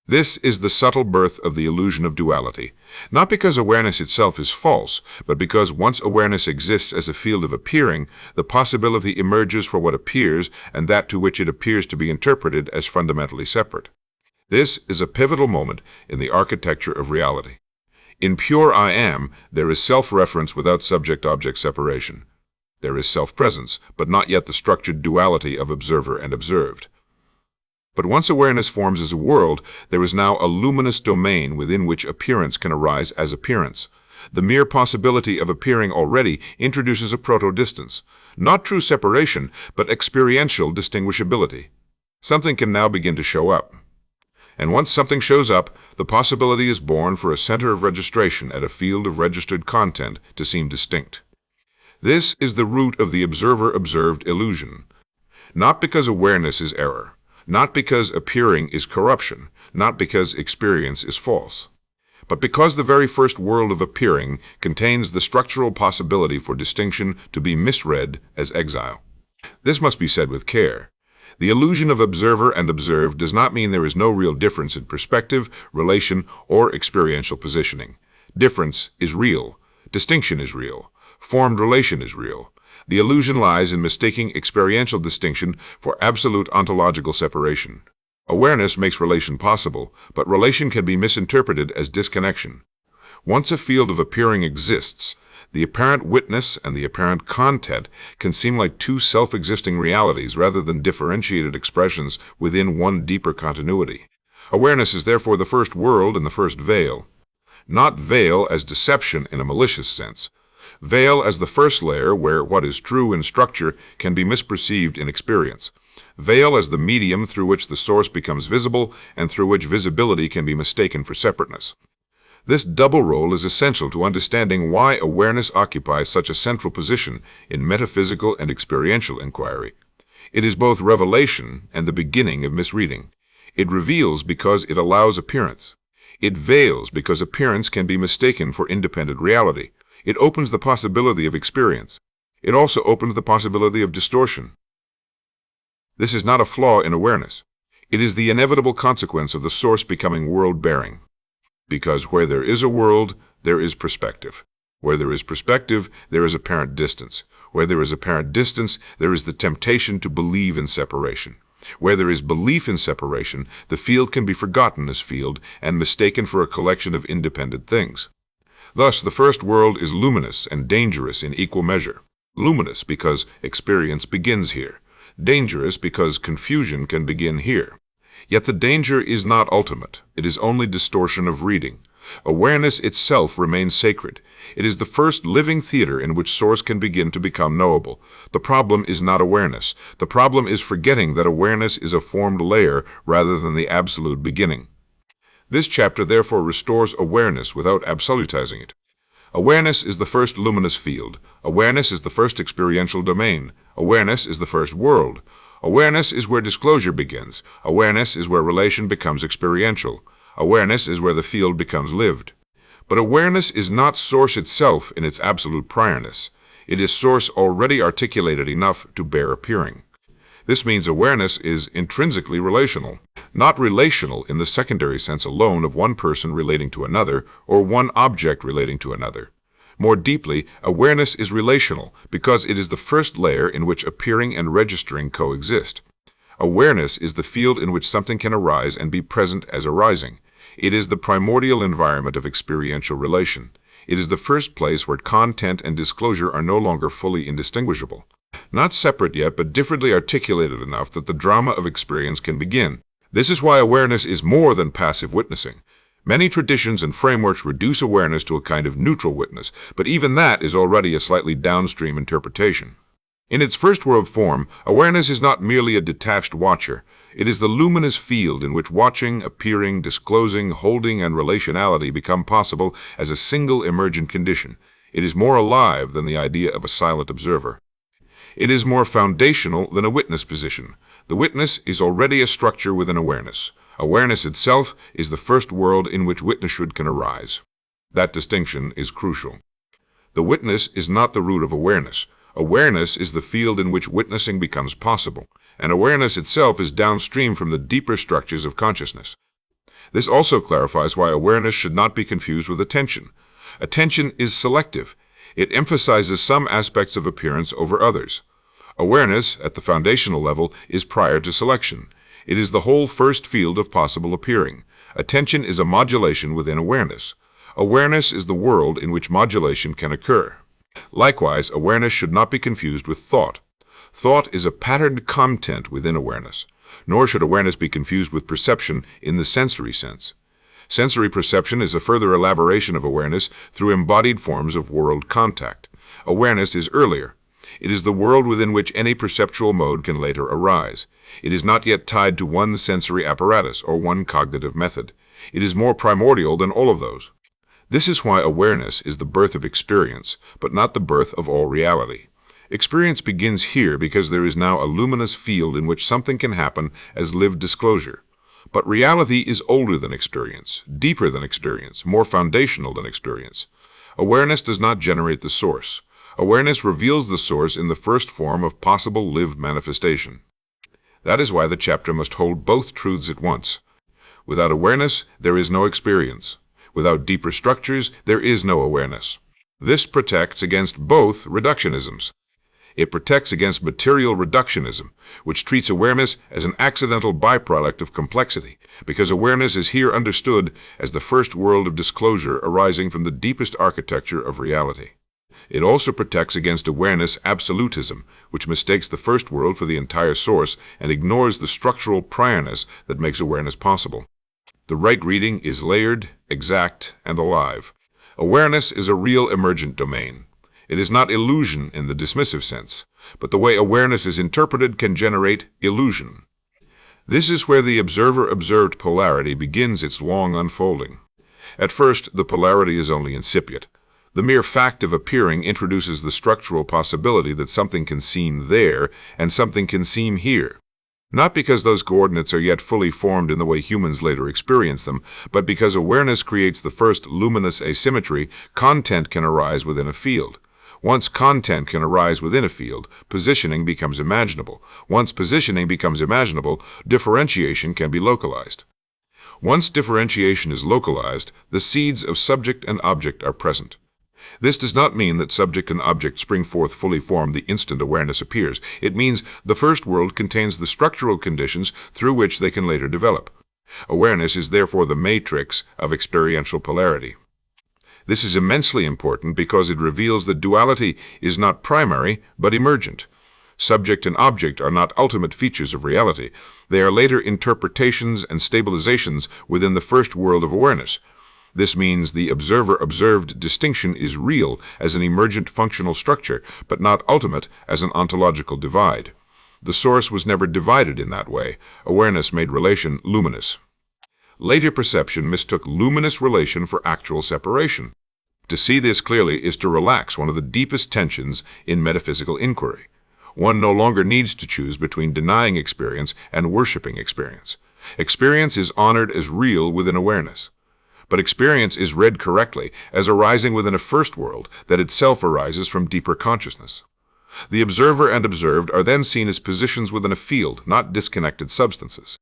This is the subtle birth of the illusion of duality, not because awareness itself is false, but because once awareness exists as a field of appearing, the possibility emerges for what appears and that to which it appears to be interpreted as fundamentally separate. This is a pivotal moment in the architecture of reality. In pure I Am, there is self-reference without subject-object separation. There is self-presence, but not yet the structured duality of observer and observed. But once awareness forms as a world, there is now a luminous domain within which appearance can arise as appearance. The mere possibility of appearing already introduces a proto-distance, not true separation, but experiential distinguishability. Something can now begin to show up. And once something shows up, the possibility is born for a center of registration at a field of registered content to seem distinct. This is the root of the observer-observed illusion. Not because awareness is error, not because appearing is corruption, not because experience is false, but because the very first world of appearing contains the structural possibility for distinction to be misread as exile. This must be said with care. The illusion of observer and observed does not mean there is no real difference in perspective, relation, or experiential positioning. Difference is real. Distinction is real. Formed relation is real. The illusion lies in mistaking experiential distinction for absolute ontological separation. Awareness makes relation possible, but relation can be misinterpreted as disconnection. Once a field of appearing exists, the apparent witness and the apparent content can seem like two self-existing realities rather than differentiated expressions within one deeper continuity. Awareness is therefore the first world and the first veil. Not veil as deception in a malicious sense. Veil as the first layer where what is true in structure can be misperceived in experience. Veil as the medium through which the source becomes visible and through which visibility can be mistaken for separateness. This double role is essential to understanding why awareness occupies such a central position in metaphysical and experiential inquiry. It is both revelation and the beginning of misreading. It reveals because it allows appearance. It veils because appearance can be mistaken for independent reality. It opens the possibility of experience. It also opens the possibility of distortion. This is not a flaw in awareness. It is the inevitable consequence of the source becoming world-bearing. Because where there is a world, there is perspective. Where there is perspective, there is apparent distance. Where there is apparent distance, there is the temptation to believe in separation. Where there is belief in separation, the field can be forgotten as field and mistaken for a collection of independent things. Thus, the first world is luminous and dangerous in equal measure. Luminous because experience begins here. Dangerous because confusion can begin here. Yet the danger is not ultimate. It is only distortion of reading. Awareness itself remains sacred. It is the first living theater in which source can begin to become knowable. The problem is not awareness. The problem is forgetting that awareness is a formed layer rather than the absolute beginning. This chapter therefore restores awareness without absolutizing it. Awareness is the first luminous field. Awareness is the first experiential domain. Awareness is the first world. Awareness is where disclosure begins. Awareness is where relation becomes experiential. Awareness is where the field becomes lived. But awareness is not source itself in its absolute priorness. It is source already articulated enough to bear appearing. This means awareness is intrinsically relational, not relational in the secondary sense alone of one person relating to another or one object relating to another. More deeply, awareness is relational because it is the first layer in which appearing and registering coexist. Awareness is the field in which something can arise and be present as arising. It is the primordial environment of experiential relation. It is the first place where content and disclosure are no longer fully indistinguishable. Not separate yet, but differently articulated enough that the drama of experience can begin. This is why awareness is more than passive witnessing. Many traditions and frameworks reduce awareness to a kind of neutral witness, but even that is already a slightly downstream interpretation. In its first world form, awareness is not merely a detached watcher. It is the luminous field in which watching, appearing, disclosing, holding, and relationality become possible as a single emergent condition. It is more alive than the idea of a silent observer. It is more foundational than a witness position. The witness is already a structure within awareness. Awareness itself is the first world in which witnesshood can arise. That distinction is crucial. The witness is not the root of awareness. Awareness is the field in which witnessing becomes possible, and awareness itself is downstream from the deeper structures of consciousness. This also clarifies why awareness should not be confused with attention. Attention is selective. It emphasizes some aspects of appearance over others. Awareness, at the foundational level, is prior to selection. It is the whole first field of possible appearing. Attention is a modulation within awareness. Awareness is the world in which modulation can occur. Likewise, awareness should not be confused with thought. Thought is a patterned content within awareness, nor should awareness be confused with perception in the sensory sense. Sensory perception is a further elaboration of awareness through embodied forms of world contact. Awareness is earlier. It is the world within which any perceptual mode can later arise. It is not yet tied to one sensory apparatus or one cognitive method. It is more primordial than all of those. This is why awareness is the birth of experience, but not the birth of all reality. Experience begins here because there is now a luminous field in which something can happen as lived disclosure. But reality is older than experience, deeper than experience, more foundational than experience. Awareness does not generate the source. Awareness reveals the source in the first form of possible lived manifestation. That is why the chapter must hold both truths at once. Without awareness, there is no experience. Without deeper structures, there is no awareness. This protects against both reductionisms. It protects against material reductionism, which treats awareness as an accidental byproduct of complexity, because awareness is here understood as the first world of disclosure arising from the deepest architecture of reality. It also protects against awareness absolutism, which mistakes the first world for the entire source and ignores the structural priorness that makes awareness possible. The right reading is layered, exact, and alive. Awareness is a real emergent domain. It is not illusion in the dismissive sense, but the way awareness is interpreted can generate illusion. This is where the observer-observed polarity begins its long unfolding. At first, the polarity is only incipient. The mere fact of appearing introduces the structural possibility that something can seem there and something can seem here. Not because those coordinates are yet fully formed in the way humans later experience them, but because awareness creates the first luminous asymmetry, content can arise within a field. Once content can arise within a field, positioning becomes imaginable. Once positioning becomes imaginable, differentiation can be localized. Once differentiation is localized, the seeds of subject and object are present. This does not mean that subject and object spring forth fully formed the instant awareness appears. It means the first world contains the structural conditions through which they can later develop. Awareness is therefore the matrix of experiential polarity. This is immensely important because it reveals that duality is not primary, but emergent. Subject and object are not ultimate features of reality. They are later interpretations and stabilizations within the first world of awareness. This means the observer-observed distinction is real as an emergent functional structure, but not ultimate as an ontological divide. The source was never divided in that way. Awareness made relation luminous. Later perception mistook luminous relation for actual separation. To see this clearly is to relax one of the deepest tensions in metaphysical inquiry. One no longer needs to choose between denying experience and worshiping experience. Experience is honored as real within awareness. But experience is read correctly as arising within a first world that itself arises from deeper consciousness. The observer and observed are then seen as positions within a field, not disconnected substances.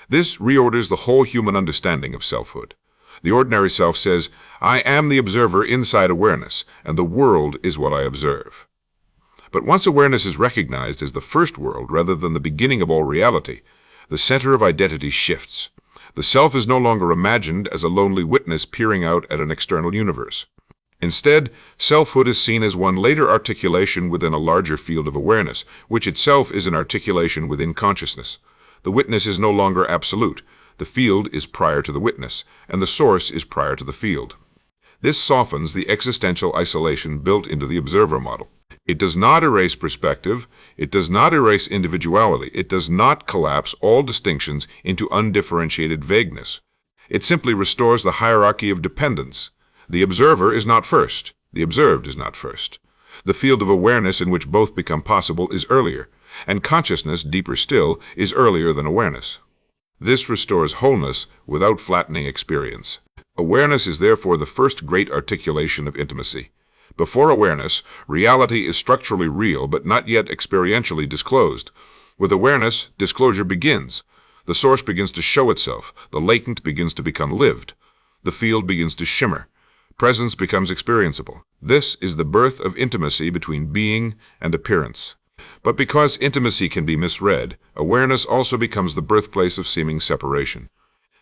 This reorders the whole human understanding of selfhood. The ordinary self says, I am the observer inside awareness, and the world is what I observe. But once awareness is recognized as the first world rather than the beginning of all reality, the center of identity shifts. The self is no longer imagined as a lonely witness peering out at an external universe. Instead, selfhood is seen as one later articulation within a larger field of awareness, which itself is an articulation within consciousness. The witness is no longer absolute. The field is prior to the witness, and the source is prior to the field. This softens the existential isolation built into the observer model. It does not erase perspective. It does not erase individuality. It does not collapse all distinctions into undifferentiated vagueness. It simply restores the hierarchy of dependence. The observer is not first. The observed is not first. The field of awareness in which both become possible is earlier, and consciousness, deeper still, is earlier than awareness. This restores wholeness without flattening experience. Awareness is therefore the first great articulation of intimacy. Before awareness, reality is structurally real but not yet experientially disclosed. With awareness, disclosure begins. The source begins to show itself. The latent begins to become lived. The field begins to shimmer. Presence becomes experienceable. This is the birth of intimacy between being and appearance. But because intimacy can be misread, awareness also becomes the birthplace of seeming separation.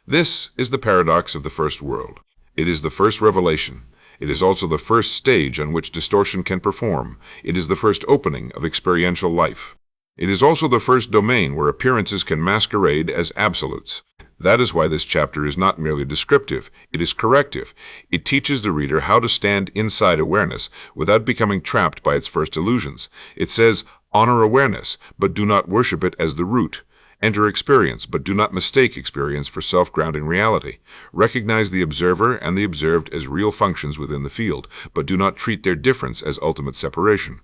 This is the paradox of the first world. It is the first revelation. It is also the first stage on which distortion can perform. It is the first opening of experiential life. It is also the first domain where appearances can masquerade as absolutes. That is why this chapter is not merely descriptive, it is corrective. It teaches the reader how to stand inside awareness without becoming trapped by its first illusions. It says, honor awareness, but do not worship it as the root. Enter experience, but do not mistake experience for self-grounding reality. Recognize the observer and the observed as real functions within the field, but do not treat their difference as ultimate separation.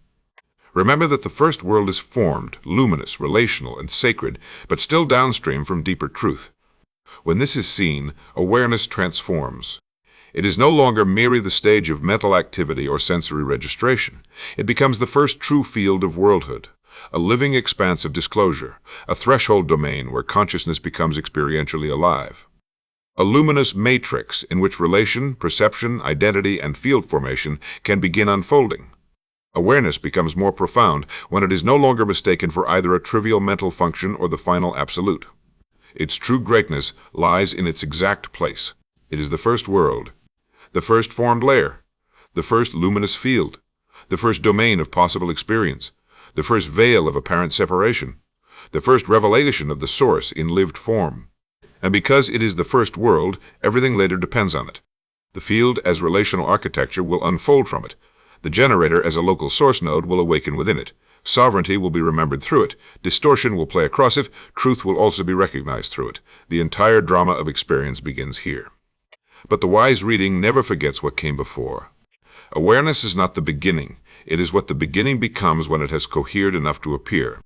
Remember that the first world is formed, luminous, relational, and sacred, but still downstream from deeper truth. When this is seen, awareness transforms. It is no longer merely the stage of mental activity or sensory registration. It becomes the first true field of worldhood, a living expanse of disclosure, a threshold domain where consciousness becomes experientially alive. A luminous matrix in which relation, perception, identity, and field formation can begin unfolding. Awareness becomes more profound when it is no longer mistaken for either a trivial mental function or the final absolute. Its true greatness lies in its exact place. It is the first world, the first formed layer, the first luminous field, the first domain of possible experience, the first veil of apparent separation, the first revelation of the source in lived form. And because it is the first world, everything later depends on it. The field as relational architecture will unfold from it. The generator as a local source node will awaken within it. Sovereignty will be remembered through it. Distortion will play across it. Truth will also be recognized through it. The entire drama of experience begins here. But the wise reading never forgets what came before. Awareness is not the beginning. It is what the beginning becomes when it has cohered enough to appear.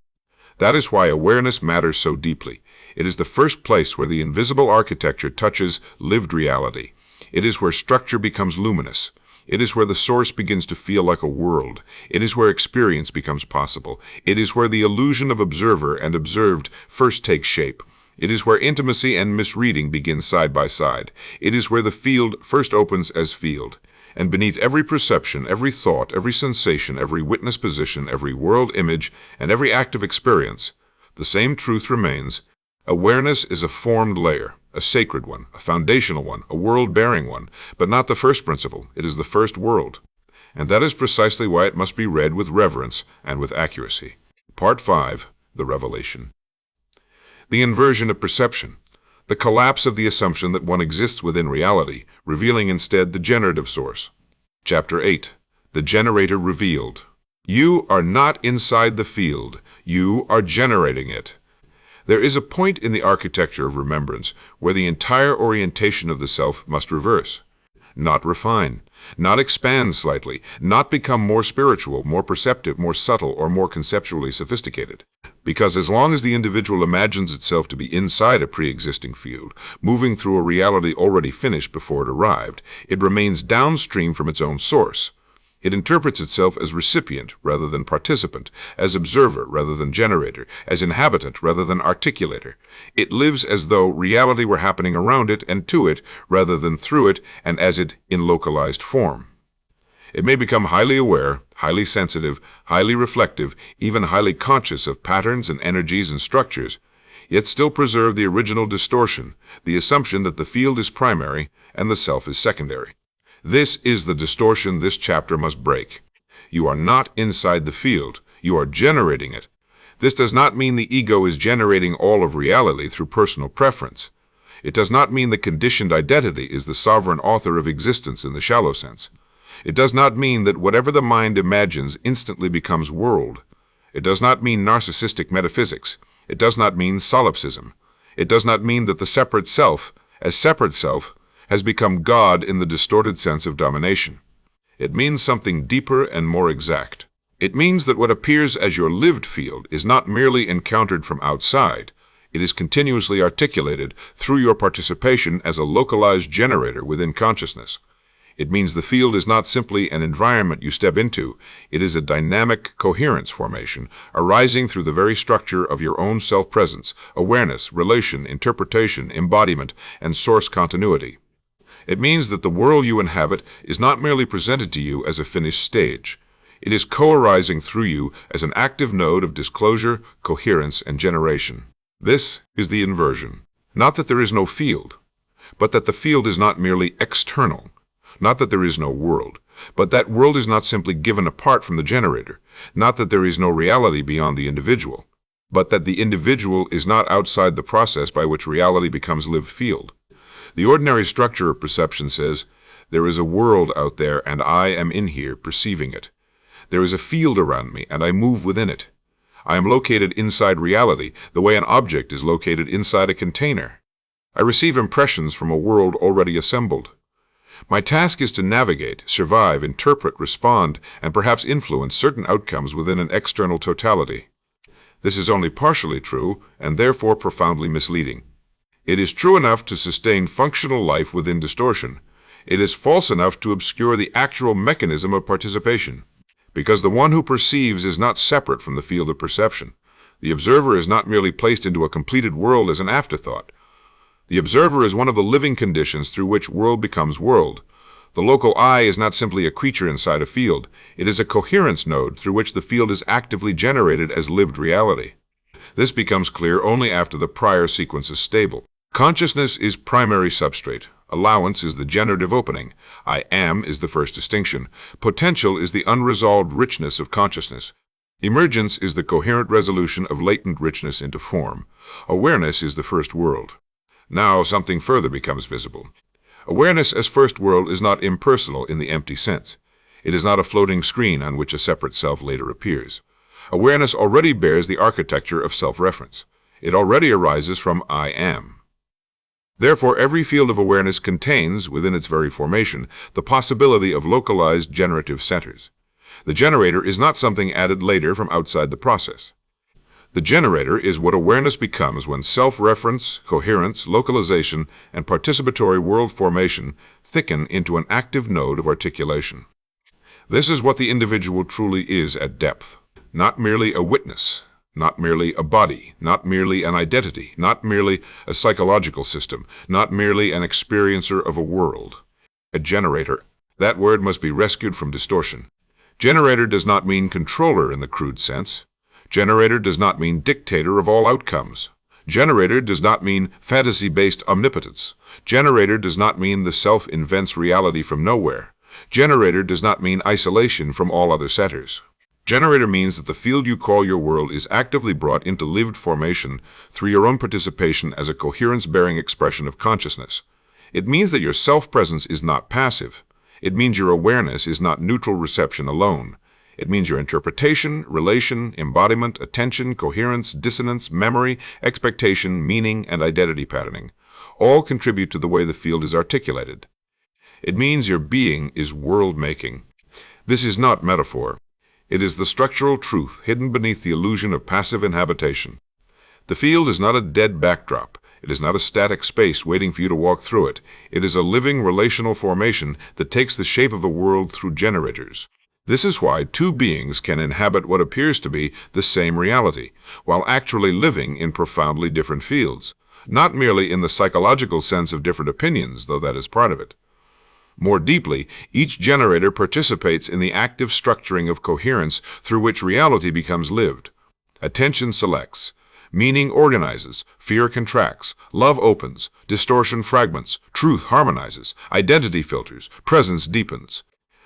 That is why awareness matters so deeply. It is the first place where the invisible architecture touches lived reality. It is where structure becomes luminous. It is where the source begins to feel like a world. It is where experience becomes possible. It is where the illusion of observer and observed first takes shape. It is where intimacy and misreading begin side by side. It is where the field first opens as field. And beneath every perception, every thought, every sensation, every witness position, every world image, and every act of experience, the same truth remains. Awareness is a formed layer, a sacred one, a foundational one, a world-bearing one, but not the first principle. It is the first world. And that is precisely why it must be read with reverence and with accuracy. Part 5, The Revelation. The inversion of perception. The collapse of the assumption that one exists within reality, revealing instead the generative source. Chapter 8. The Generator Revealed. You are not inside the field. You are generating it. There is a point in the architecture of remembrance where the entire orientation of the self must reverse. Not refine, not expand slightly, not become more spiritual, more perceptive, more subtle, or more conceptually sophisticated. Because as long as the individual imagines itself to be inside a pre-existing field, moving through a reality already finished before it arrived, it remains downstream from its own source. It interprets itself as recipient rather than participant, as observer rather than generator, as inhabitant rather than articulator. It lives as though reality were happening around it and to it rather than through it and as it in localized form. It may become highly aware, highly sensitive, highly reflective, even highly conscious of patterns and energies and structures, yet still preserve the original distortion, the assumption that the field is primary and the self is secondary. This is the distortion this chapter must break. You are not inside the field. You are generating it. This does not mean the ego is generating all of reality through personal preference. It does not mean the conditioned identity is the sovereign author of existence in the shallow sense. It does not mean that whatever the mind imagines instantly becomes world. It does not mean narcissistic metaphysics. It does not mean solipsism. It does not mean that the separate self, as separate self, has become God in the distorted sense of domination. It means something deeper and more exact. It means that what appears as your lived field is not merely encountered from outside. It is continuously articulated through your participation as a localized generator within consciousness. It means the field is not simply an environment you step into. It is a dynamic coherence formation arising through the very structure of your own self-presence, awareness, relation, interpretation, embodiment, and source continuity. It means that the world you inhabit is not merely presented to you as a finished stage. It is co-arising through you as an active node of disclosure, coherence, and generation. This is the inversion. Not that there is no field, but that the field is not merely external. Not that there is no world, but that world is not simply given apart from the generator. Not that there is no reality beyond the individual, but that the individual is not outside the process by which reality becomes lived field. The ordinary structure of perception says, there is a world out there and I am in here perceiving it. There is a field around me and I move within it. I am located inside reality, the way an object is located inside a container. I receive impressions from a world already assembled. My task is to navigate, survive, interpret, respond, and perhaps influence certain outcomes within an external totality. This is only partially true, and therefore profoundly misleading. It is true enough to sustain functional life within distortion. It is false enough to obscure the actual mechanism of participation. Because the one who perceives is not separate from the field of perception. The observer is not merely placed into a completed world as an afterthought. The observer is one of the living conditions through which world becomes world. The local I is not simply a creature inside a field. It is a coherence node through which the field is actively generated as lived reality. This becomes clear only after the prior sequence is stable. Consciousness is primary substrate. Allowance is the generative opening. I am is the first distinction. Potential is the unresolved richness of consciousness. Emergence is the coherent resolution of latent richness into form. Awareness is the first world. Now something further becomes visible. Awareness as first world is not impersonal in the empty sense. It is not a floating screen on which a separate self later appears. Awareness already bears the architecture of self-reference. It already arises from I am. Therefore, every field of awareness contains, within its very formation, the possibility of localized generative centers. The generator is not something added later from outside the process. The generator is what awareness becomes when self-reference, coherence, localization, and participatory world formation thicken into an active node of articulation. This is what the individual truly is at depth, not merely a witness, not merely a body, not merely an identity, not merely a psychological system, not merely an experiencer of a world. A generator. That word must be rescued from distortion. Generator does not mean controller in the crude sense. Generator does not mean dictator of all outcomes. Generator does not mean fantasy-based omnipotence. Generator does not mean the self invents reality from nowhere. Generator does not mean isolation from all other setters. Generator means that the field you call your world is actively brought into lived formation through your own participation as a coherence-bearing expression of consciousness. It means that your self-presence is not passive. It means your awareness is not neutral reception alone. It means your interpretation, relation, embodiment, attention, coherence, dissonance, memory, expectation, meaning, and identity patterning all contribute to the way the field is articulated. It means your being is world-making. This is not metaphor. It is the structural truth hidden beneath the illusion of passive inhabitation. The field is not a dead backdrop. It is not a static space waiting for you to walk through it. It is a living relational formation that takes the shape of the world through generators. This is why two beings can inhabit what appears to be the same reality, while actually living in profoundly different fields, not merely in the psychological sense of different opinions, though that is part of it. More deeply, each generator participates in the active structuring of coherence through which reality becomes lived. Attention selects, meaning organizes, fear contracts, love opens, distortion fragments, truth harmonizes, identity filters, presence deepens.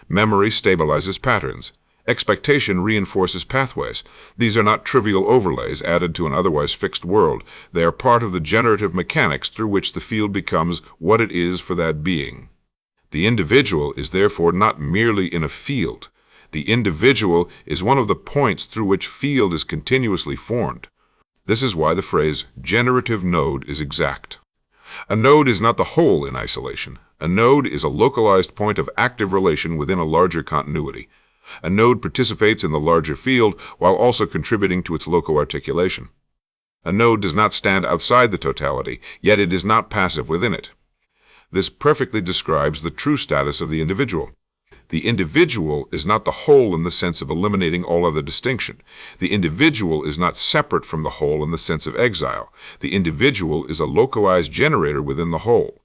Memory stabilizes patterns. Expectation reinforces pathways. These are not trivial overlays added to an otherwise fixed world. They are part of the generative mechanics through which the field becomes what it is for that being. The individual is therefore not merely in a field. The individual is one of the points through which field is continuously formed. This is why the phrase generative node is exact. A node is not the whole in isolation. A node is a localized point of active relation within a larger continuity. A node participates in the larger field while also contributing to its local articulation. A node does not stand outside the totality, yet it is not passive within it. This perfectly describes the true status of the individual. The individual is not the whole in the sense of eliminating all other distinction. The individual is not separate from the whole in the sense of exile. The individual is a localized generator within the whole.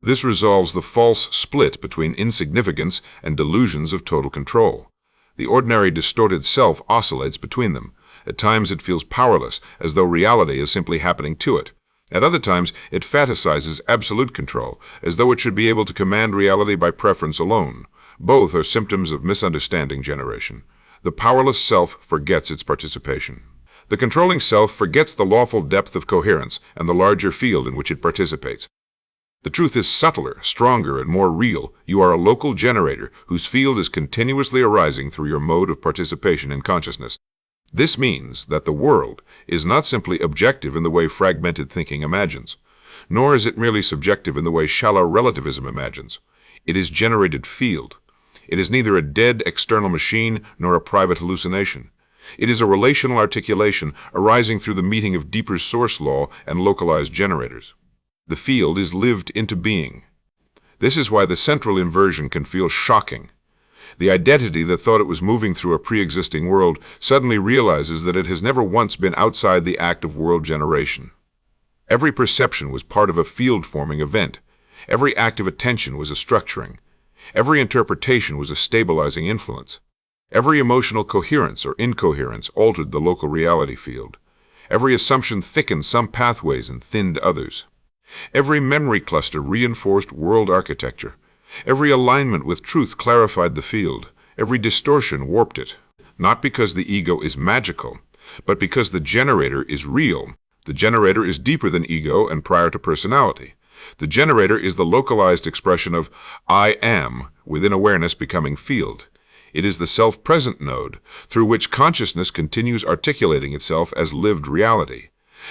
This resolves the false split between insignificance and delusions of total control. The ordinary distorted self oscillates between them. At times it feels powerless, as though reality is simply happening to it. At other times, it fantasizes absolute control, as though it should be able to command reality by preference alone. Both are symptoms of misunderstanding generation. The powerless self forgets its participation. The controlling self forgets the lawful depth of coherence and the larger field in which it participates. The truth is subtler, stronger, and more real. You are a local generator whose field is continuously arising through your mode of participation in consciousness. This means that the world is not simply objective in the way fragmented thinking imagines, nor is it merely subjective in the way shallow relativism imagines. It is generated field. It is neither a dead external machine nor a private hallucination. It is a relational articulation arising through the meeting of deeper source law and localized generators. The field is lived into being. This is why the central inversion can feel shocking. The identity that thought it was moving through a pre-existing world suddenly realizes that it has never once been outside the act of world generation. Every perception was part of a field-forming event. Every act of attention was a structuring. Every interpretation was a stabilizing influence. Every emotional coherence or incoherence altered the local reality field. Every assumption thickened some pathways and thinned others. Every memory cluster reinforced world architecture. Every alignment with truth clarified the field. Every distortion warped it. Not because the ego is magical, but because the generator is real. The generator is deeper than ego and prior to personality. The generator is the localized expression of I am within awareness becoming field. It is the self-present node through which consciousness continues articulating itself as lived reality.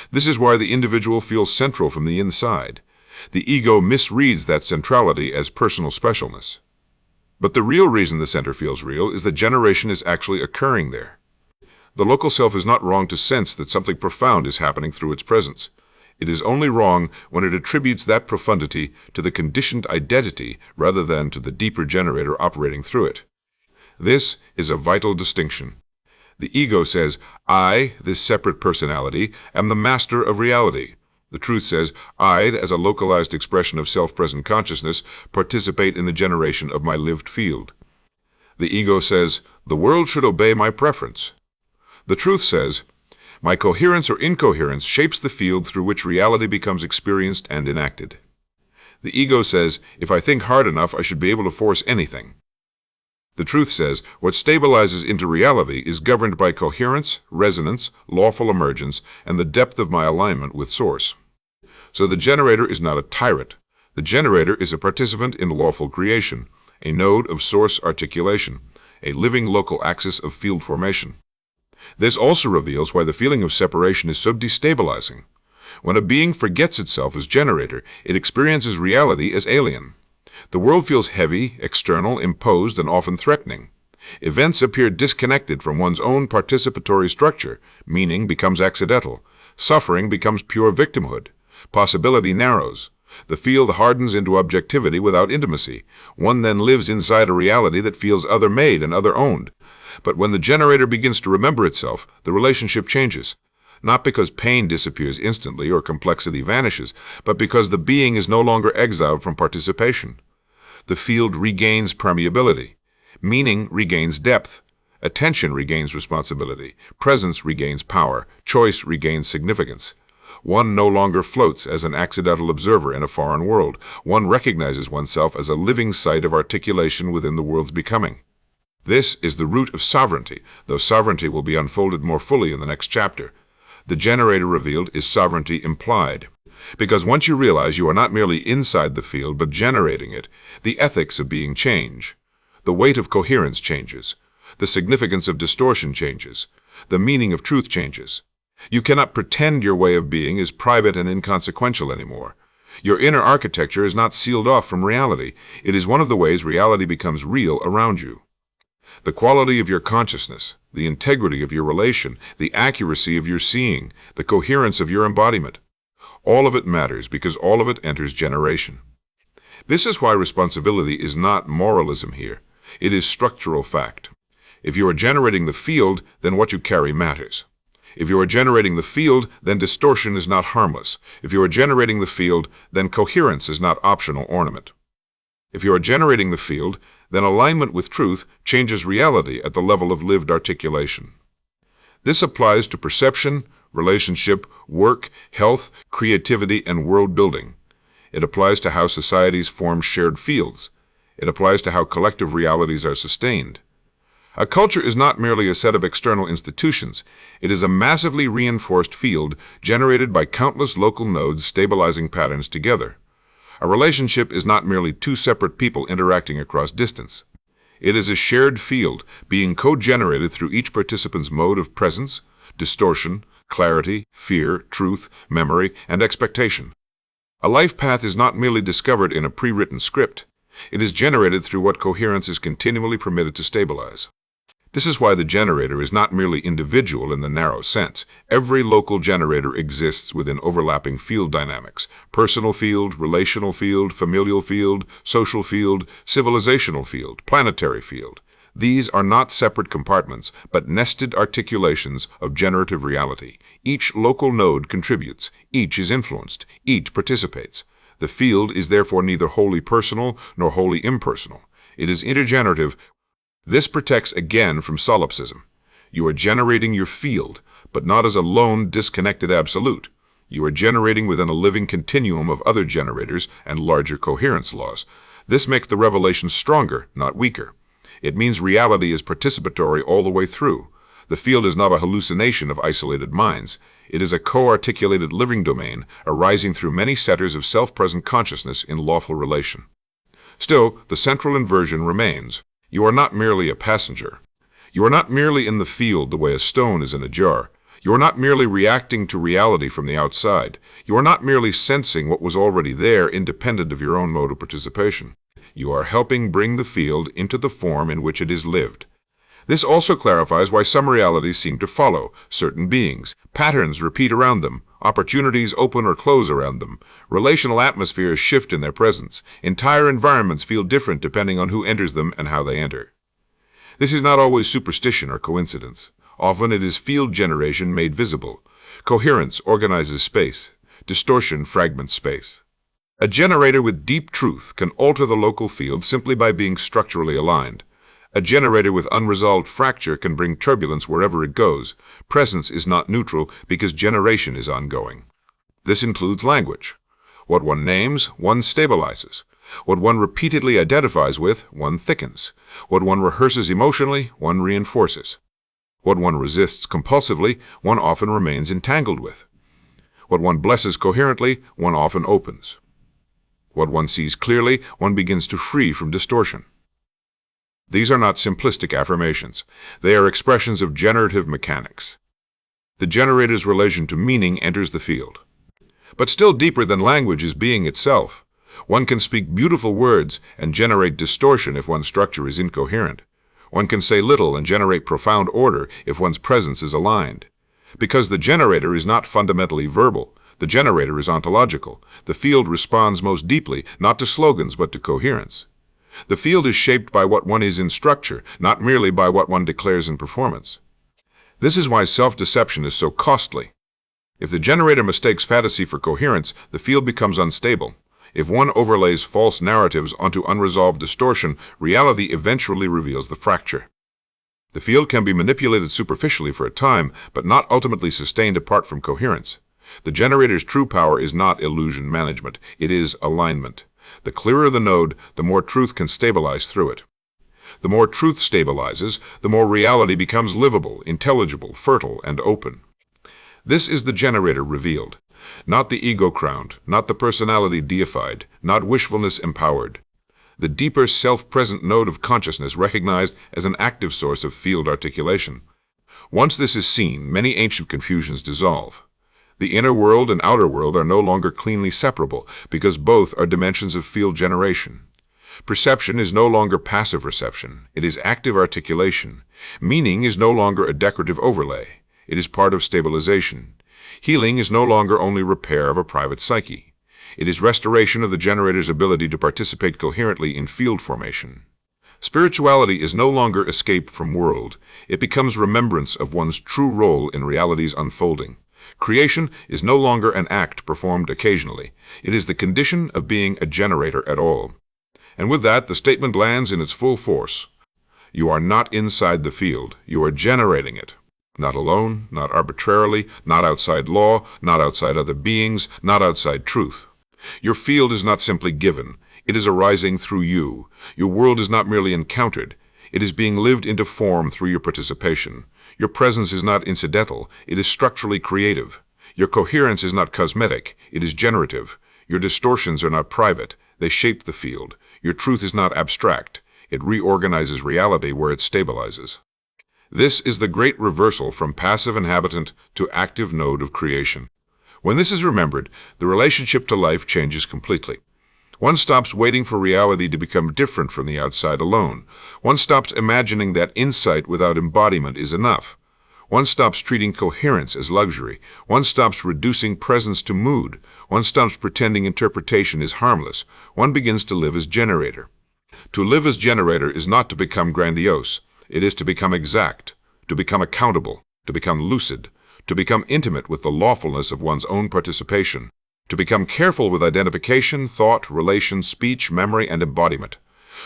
This is why the individual feels central from the inside. The ego misreads that centrality as personal specialness. But the real reason the center feels real is that generation is actually occurring there. The local self is not wrong to sense that something profound is happening through its presence. It is only wrong when it attributes that profundity to the conditioned identity rather than to the deeper generator operating through it. This is a vital distinction. The ego says, I, this separate personality, am the master of reality. The truth says, I, as a localized expression of self-present consciousness, participate in the generation of my lived field. The ego says, the world should obey my preference. The truth says, my coherence or incoherence shapes the field through which reality becomes experienced and enacted. The ego says, if I think hard enough, I should be able to force anything. The truth says, what stabilizes into reality is governed by coherence, resonance, lawful emergence, and the depth of my alignment with Source. So the generator is not a tyrant. The generator is a participant in lawful creation, a node of Source articulation, a living local axis of field formation. This also reveals why the feeling of separation is so destabilizing. When a being forgets itself as generator, it experiences reality as alien. The world feels heavy, external, imposed, and often threatening. Events appear disconnected from one's own participatory structure. Meaning becomes accidental. Suffering becomes pure victimhood. Possibility narrows. The field hardens into objectivity without intimacy. One then lives inside a reality that feels other-made and other-owned. But when the generator begins to remember itself, the relationship changes. Not because pain disappears instantly or complexity vanishes, but because the being is no longer exiled from participation. The field regains permeability. Meaning regains depth. Attention regains responsibility. Presence regains power. Choice regains significance. One no longer floats as an accidental observer in a foreign world. One recognizes oneself as a living site of articulation within the world's becoming. This is the root of sovereignty, though sovereignty will be unfolded more fully in the next chapter. The generator revealed is sovereignty implied. Because once you realize you are not merely inside the field but generating it, the ethics of being change. The weight of coherence changes. The significance of distortion changes. The meaning of truth changes. You cannot pretend your way of being is private and inconsequential anymore. Your inner architecture is not sealed off from reality. It is one of the ways reality becomes real around you. The quality of your consciousness, the integrity of your relation, the accuracy of your seeing, the coherence of your embodiment. All of it matters because all of it enters generation. This is why responsibility is not moralism here. It is structural fact. If you are generating the field, then what you carry matters. If you are generating the field, then distortion is not harmless. If you are generating the field, then coherence is not optional ornament. If you are generating the field, then alignment with truth changes reality at the level of lived articulation. This applies to perception, relationship, work, health, creativity, and world building. It applies to how societies form shared fields. It applies to how collective realities are sustained. A culture is not merely a set of external institutions. It is a massively reinforced field generated by countless local nodes stabilizing patterns together. A relationship is not merely two separate people interacting across distance. It is a shared field being co-generated through each participant's mode of presence, distortion, clarity, fear, truth, memory, and expectation. A life path is not merely discovered in a pre-written script. It is generated through what coherence is continually permitted to stabilize. This is why the generator is not merely individual in the narrow sense. Every local generator exists within overlapping field dynamics: personal field, relational field, familial field, social field, civilizational field, planetary field. These are not separate compartments, but nested articulations of generative reality. Each local node contributes, each is influenced, each participates. The field is therefore neither wholly personal nor wholly impersonal. It is intergenerative. This protects again from solipsism. You are generating your field, but not as a lone, disconnected absolute. You are generating within a living continuum of other generators and larger coherence laws. This makes the revelation stronger, not weaker. It means reality is participatory all the way through. The field is not a hallucination of isolated minds. It is a co-articulated living domain arising through many setters of self-present consciousness in lawful relation. Still, the central inversion remains. You are not merely a passenger. You are not merely in the field the way a stone is in a jar. You are not merely reacting to reality from the outside. You are not merely sensing what was already there independent of your own mode of participation. You are helping bring the field into the form in which it is lived. This also clarifies why some realities seem to follow certain beings. Patterns repeat around them. Opportunities open or close around them. Relational atmospheres shift in their presence. Entire environments feel different depending on who enters them and how they enter. This is not always superstition or coincidence. Often it is field generation made visible. Coherence organizes space. Distortion fragments space. A generator with deep truth can alter the local field simply by being structurally aligned. A generator with unresolved fracture can bring turbulence wherever it goes. Presence is not neutral because generation is ongoing. This includes language. What one names, one stabilizes. What one repeatedly identifies with, one thickens. What one rehearses emotionally, one reinforces. What one resists compulsively, one often remains entangled with. What one blesses coherently, one often opens. What one sees clearly, one begins to free from distortion. These are not simplistic affirmations. They are expressions of generative mechanics. The generator's relation to meaning enters the field. But still deeper than language is being itself. One can speak beautiful words and generate distortion if one's structure is incoherent. One can say little and generate profound order if one's presence is aligned. Because the generator is not fundamentally verbal, the generator is ontological. The field responds most deeply, not to slogans but to coherence. The field is shaped by what one is in structure, not merely by what one declares in performance. This is why self-deception is so costly. If the generator mistakes fantasy for coherence, the field becomes unstable. If one overlays false narratives onto unresolved distortion, reality eventually reveals the fracture. The field can be manipulated superficially for a time, but not ultimately sustained apart from coherence. The generator's true power is not illusion management, it is alignment. The clearer the node, the more truth can stabilize through it. The more truth stabilizes, the more reality becomes livable, intelligible, fertile, and open. This is the generator revealed. Not the ego crowned, not the personality deified, not wishfulness empowered. The deeper self-present node of consciousness recognized as an active source of field articulation. Once this is seen, many ancient confusions dissolve. The inner world and outer world are no longer cleanly separable because both are dimensions of field generation. Perception is no longer passive reception, it is active articulation. Meaning is no longer a decorative overlay, it is part of stabilization. Healing is no longer only repair of a private psyche. It is restoration of the generator's ability to participate coherently in field formation. Spirituality is no longer escape from world, it becomes remembrance of one's true role in reality's unfolding. Creation is no longer an act performed occasionally. It is the condition of being a generator at all. And with that, the statement lands in its full force. You are not inside the field. You are generating it. Not alone, not arbitrarily, not outside law, not outside other beings, not outside truth. Your field is not simply given. It is arising through you. Your world is not merely encountered. It is being lived into form through your participation. Your presence is not incidental, it is structurally creative. Your coherence is not cosmetic, it is generative. Your distortions are not private, they shape the field. Your truth is not abstract, it reorganizes reality where it stabilizes. This is the great reversal from passive inhabitant to active node of creation. When this is remembered, the relationship to life changes completely. One stops waiting for reality to become different from the outside alone. One stops imagining that insight without embodiment is enough. One stops treating coherence as luxury. One stops reducing presence to mood. One stops pretending interpretation is harmless. One begins to live as generator. To live as generator is not to become grandiose. It is to become exact, to become accountable, to become lucid, to become intimate with the lawfulness of one's own participation, to become careful with identification, thought, relation, speech, memory, and embodiment,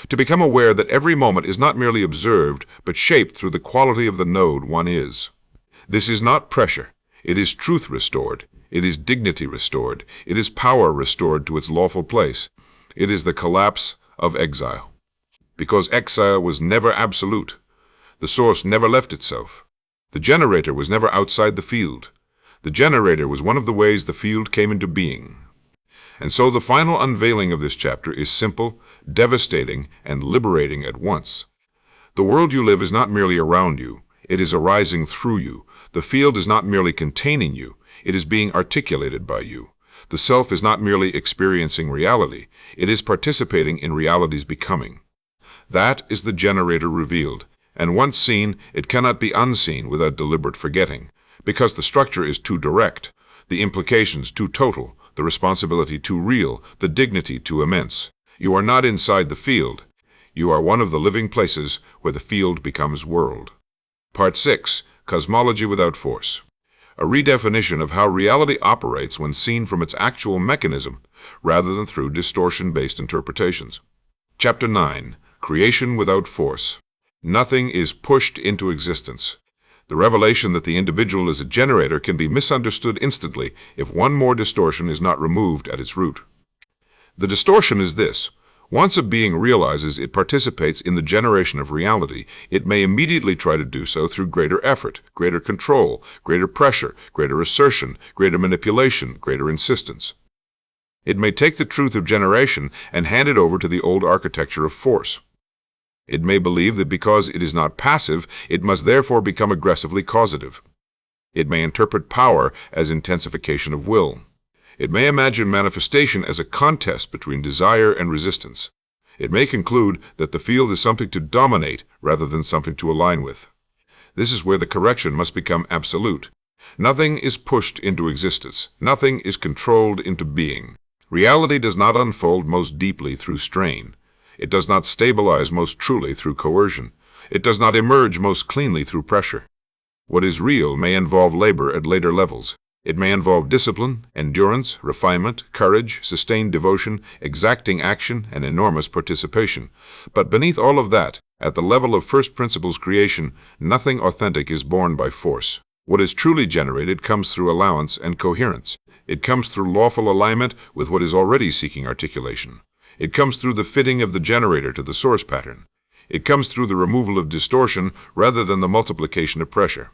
to become aware that every moment is not merely observed, but shaped through the quality of the node one is. This is not pressure. It is truth restored. It is dignity restored. It is power restored to its lawful place. It is the collapse of exile. Because exile was never absolute. The source never left itself. The generator was never outside the field. The generator was one of the ways the field came into being. And so the final unveiling of this chapter is simple, devastating, and liberating at once. The world you live is not merely around you. It is arising through you. The field is not merely containing you. It is being articulated by you. The self is not merely experiencing reality. It is participating in reality's becoming. That is the generator revealed. And once seen, it cannot be unseen without deliberate forgetting, because the structure is too direct, the implications too total, the responsibility too real, the dignity too immense. You are not inside the field. You are one of the living places where the field becomes world. Part 6. Cosmology without force. A redefinition of how reality operates when seen from its actual mechanism, rather than through distortion-based interpretations. Chapter 9. Creation without force. Nothing is pushed into existence. The revelation that the individual is a generator can be misunderstood instantly if one more distortion is not removed at its root. The distortion is this. Once a being realizes it participates in the generation of reality, it may immediately try to do so through greater effort, greater control, greater pressure, greater assertion, greater manipulation, greater insistence. It may take the truth of generation and hand it over to the old architecture of force. It may believe that because it is not passive, it must therefore become aggressively causative. It may interpret power as intensification of will. It may imagine manifestation as a contest between desire and resistance. It may conclude that the field is something to dominate rather than something to align with. This is where the correction must become absolute. Nothing is pushed into existence. Nothing is controlled into being. Reality does not unfold most deeply through strain. It does not stabilize most truly through coercion. It does not emerge most cleanly through pressure. What is real may involve labor at later levels. It may involve discipline, endurance, refinement, courage, sustained devotion, exacting action, and enormous participation. But beneath all of that, at the level of first principles creation, nothing authentic is born by force. What is truly generated comes through allowance and coherence. It comes through lawful alignment with what is already seeking articulation. It comes through the fitting of the generator to the source pattern. It comes through the removal of distortion rather than the multiplication of pressure.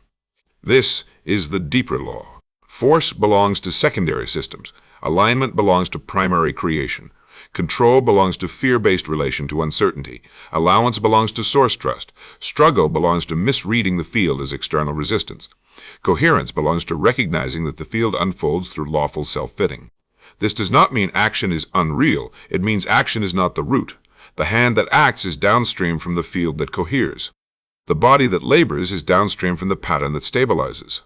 This is the deeper law. Force belongs to secondary systems. Alignment belongs to primary creation. Control belongs to fear-based relation to uncertainty. Allowance belongs to source trust. Struggle belongs to misreading the field as external resistance. Coherence belongs to recognizing that the field unfolds through lawful self-fitting. This does not mean action is unreal. It means action is not the root. The hand that acts is downstream from the field that coheres. The body that labors is downstream from the pattern that stabilizes.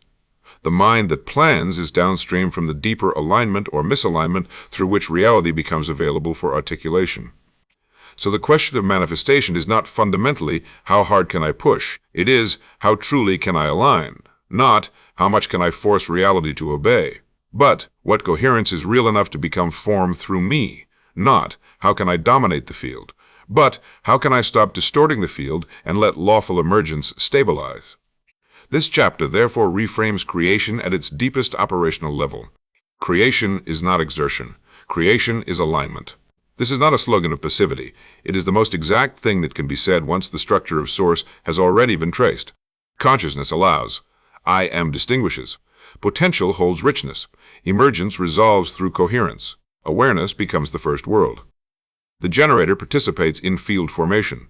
The mind that plans is downstream from the deeper alignment or misalignment through which reality becomes available for articulation. So the question of manifestation is not fundamentally how hard can I push. It is how truly can I align, not how much can I force reality to obey. But what coherence is real enough to become form through me, not how can I dominate the field, but how can I stop distorting the field and let lawful emergence stabilize. This chapter therefore reframes creation at its deepest operational level. Creation is not exertion. Creation is alignment. This is not a slogan of passivity. It is the most exact thing that can be said once the structure of source has already been traced. Consciousness allows. I am distinguishes. Potential holds richness. Emergence resolves through coherence. Awareness becomes the first world. The generator participates in field formation.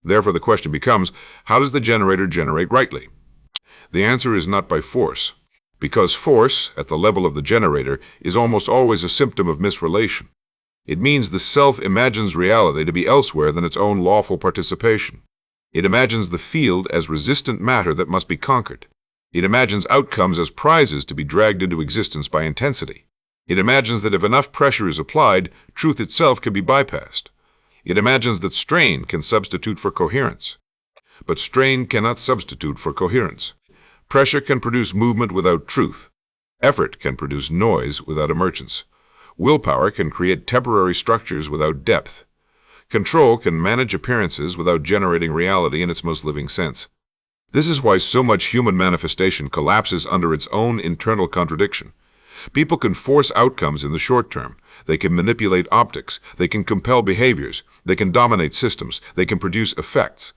Therefore, the question becomes, how does the generator generate rightly? The answer is not by force, because force, at the level of the generator, is almost always a symptom of misrelation. It means the self imagines reality to be elsewhere than its own lawful participation. It imagines the field as resistant matter that must be conquered. It imagines outcomes as prizes to be dragged into existence by intensity. It imagines that if enough pressure is applied, truth itself can be bypassed. It imagines that strain can substitute for coherence. But strain cannot substitute for coherence. Pressure can produce movement without truth. Effort can produce noise without emergence. Willpower can create temporary structures without depth. Control can manage appearances without generating reality in its most living sense. This is why so much human manifestation collapses under its own internal contradiction. People can force outcomes in the short term. They can manipulate optics. They can compel behaviors. They can dominate systems. They can produce effects.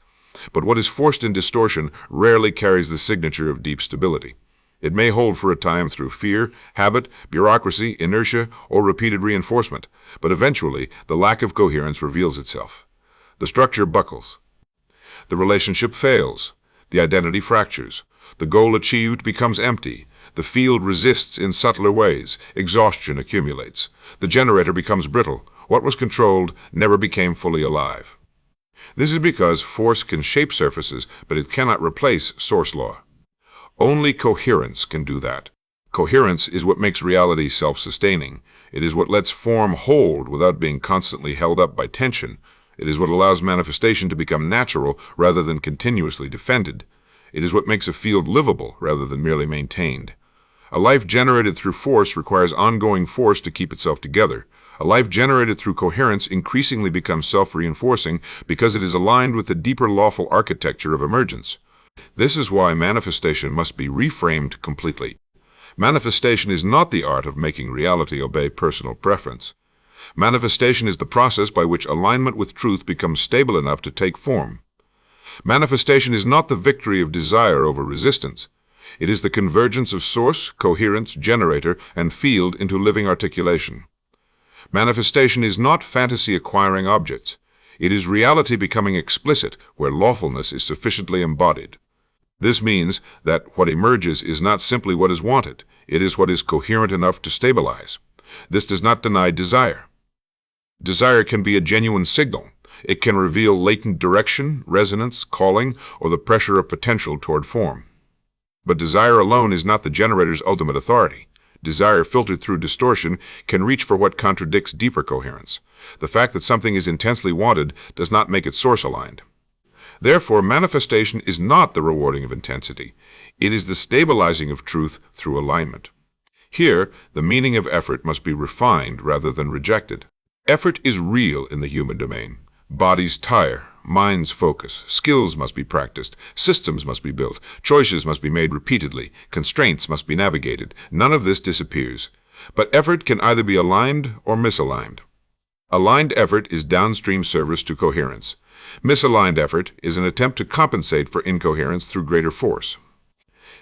But what is forced in distortion rarely carries the signature of deep stability. It may hold for a time through fear, habit, bureaucracy, inertia, or repeated reinforcement, but eventually the lack of coherence reveals itself. The structure buckles. The relationship fails. The identity fractures. The goal achieved becomes empty. The field resists in subtler ways. Exhaustion accumulates. The generator becomes brittle. What was controlled never became fully alive. This is because force can shape surfaces, but it cannot replace source law. Only coherence can do that. Coherence is what makes reality self-sustaining. It is what lets form hold without being constantly held up by tension. It is what allows manifestation to become natural rather than continuously defended. It is what makes a field livable rather than merely maintained. A life generated through force requires ongoing force to keep itself together. A life generated through coherence increasingly becomes self-reinforcing because it is aligned with the deeper lawful architecture of emergence. This is why manifestation must be reframed completely. Manifestation is not the art of making reality obey personal preference. Manifestation is the process by which alignment with truth becomes stable enough to take form. Manifestation is not the victory of desire over resistance. It is the convergence of source, coherence, generator, and field into living articulation. Manifestation is not fantasy acquiring objects. It is reality becoming explicit where lawfulness is sufficiently embodied. This means that what emerges is not simply what is wanted. It is what is coherent enough to stabilize. This does not deny desire. Desire can be a genuine signal. It can reveal latent direction, resonance, calling, or the pressure of potential toward form. But desire alone is not the generator's ultimate authority. Desire filtered through distortion can reach for what contradicts deeper coherence. The fact that something is intensely wanted does not make it source-aligned. Therefore, manifestation is not the rewarding of intensity. It is the stabilizing of truth through alignment. Here, the meaning of effort must be refined rather than rejected. Effort is real in the human domain. Bodies tire, minds focus, skills must be practiced, systems must be built, choices must be made repeatedly, constraints must be navigated. None of this disappears. But effort can either be aligned or misaligned. Aligned effort is downstream service to coherence. Misaligned effort is an attempt to compensate for incoherence through greater force.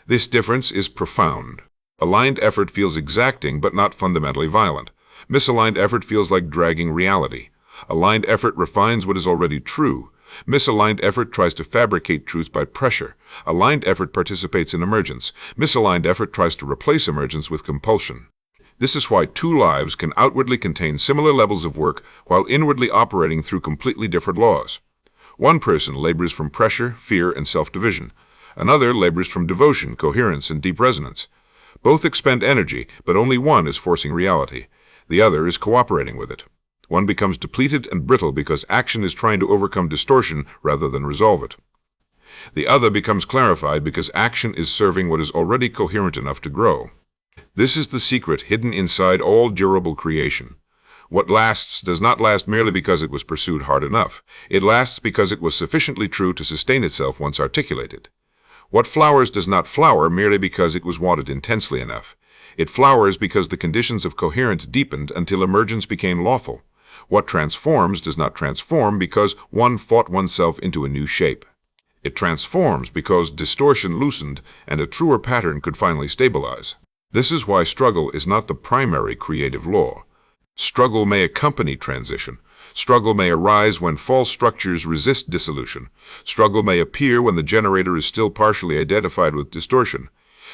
This difference is profound. Aligned effort feels exacting but not fundamentally violent. Misaligned effort feels like dragging reality. Aligned effort refines what is already true. Misaligned effort tries to fabricate truth by pressure. Aligned effort participates in emergence. Misaligned effort tries to replace emergence with compulsion. This is why two lives can outwardly contain similar levels of work while inwardly operating through completely different laws. One person labors from pressure, fear, and self-division. Another labors from devotion, coherence, and deep resonance. Both expend energy, but only one is forcing reality. The other is cooperating with it. One becomes depleted and brittle because action is trying to overcome distortion rather than resolve it. The other becomes clarified because action is serving what is already coherent enough to grow. This is the secret hidden inside all durable creation. What lasts does not last merely because it was pursued hard enough. It lasts because it was sufficiently true to sustain itself once articulated. What flowers does not flower merely because it was wanted intensely enough. It flowers because the conditions of coherence deepened until emergence became lawful. What transforms does not transform because one fought oneself into a new shape. It transforms because distortion loosened and a truer pattern could finally stabilize. This is why struggle is not the primary creative law. Struggle may accompany transition. Struggle may arise when false structures resist dissolution. Struggle may appear when the generator is still partially identified with distortion.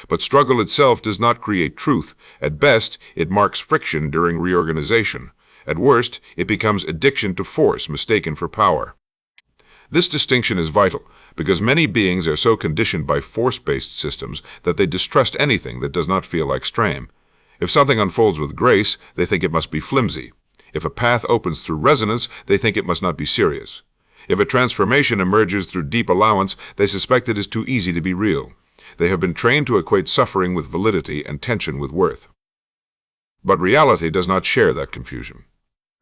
But struggle itself does not create truth. At best, it marks friction during reorganization. At worst, it becomes addiction to force mistaken for power. This distinction is vital because many beings are so conditioned by force-based systems that they distrust anything that does not feel like strain. If something unfolds with grace, they think it must be flimsy. If a path opens through resonance, they think it must not be serious. If a transformation emerges through deep allowance, they suspect it is too easy to be real. They have been trained to equate suffering with validity and tension with worth. But reality does not share that confusion.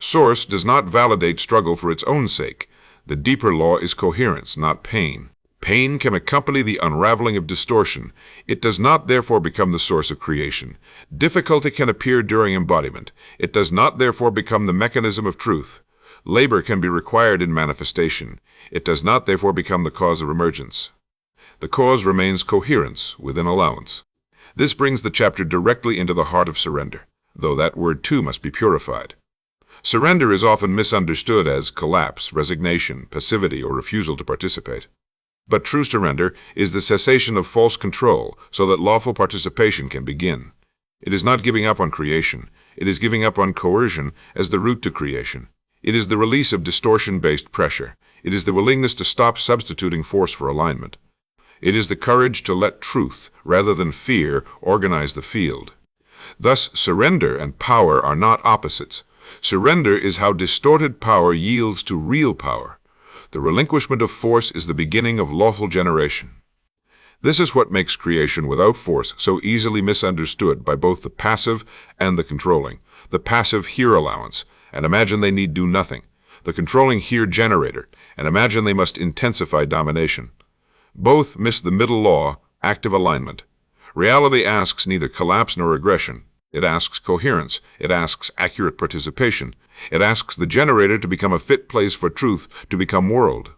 Source does not validate struggle for its own sake. The deeper law is coherence, not pain. Pain can accompany the unraveling of distortion. It does not therefore become the source of creation. Difficulty can appear during embodiment. It does not therefore become the mechanism of truth. Labor can be required in manifestation. It does not therefore become the cause of emergence. The cause remains coherence within allowance. This brings the chapter directly into the heart of surrender, though that word too must be purified. Surrender is often misunderstood as collapse, resignation, passivity, or refusal to participate. But true surrender is the cessation of false control so that lawful participation can begin. It is not giving up on creation. It is giving up on coercion as the route to creation. It is the release of distortion-based pressure. It is the willingness to stop substituting force for alignment. It is the courage to let truth, rather than fear, organize the field. Thus, surrender and power are not opposites. Surrender is how distorted power yields to real power. The relinquishment of force is the beginning of lawful generation. This is what makes creation without force so easily misunderstood by both the passive and the controlling. The passive hear allowance, and imagine they need do nothing. The controlling hear generator, and imagine they must intensify domination. Both miss the middle law, active alignment. Reality asks neither collapse nor aggression. It asks coherence. It asks accurate participation. It asks the generator to become a fit place for truth to become world.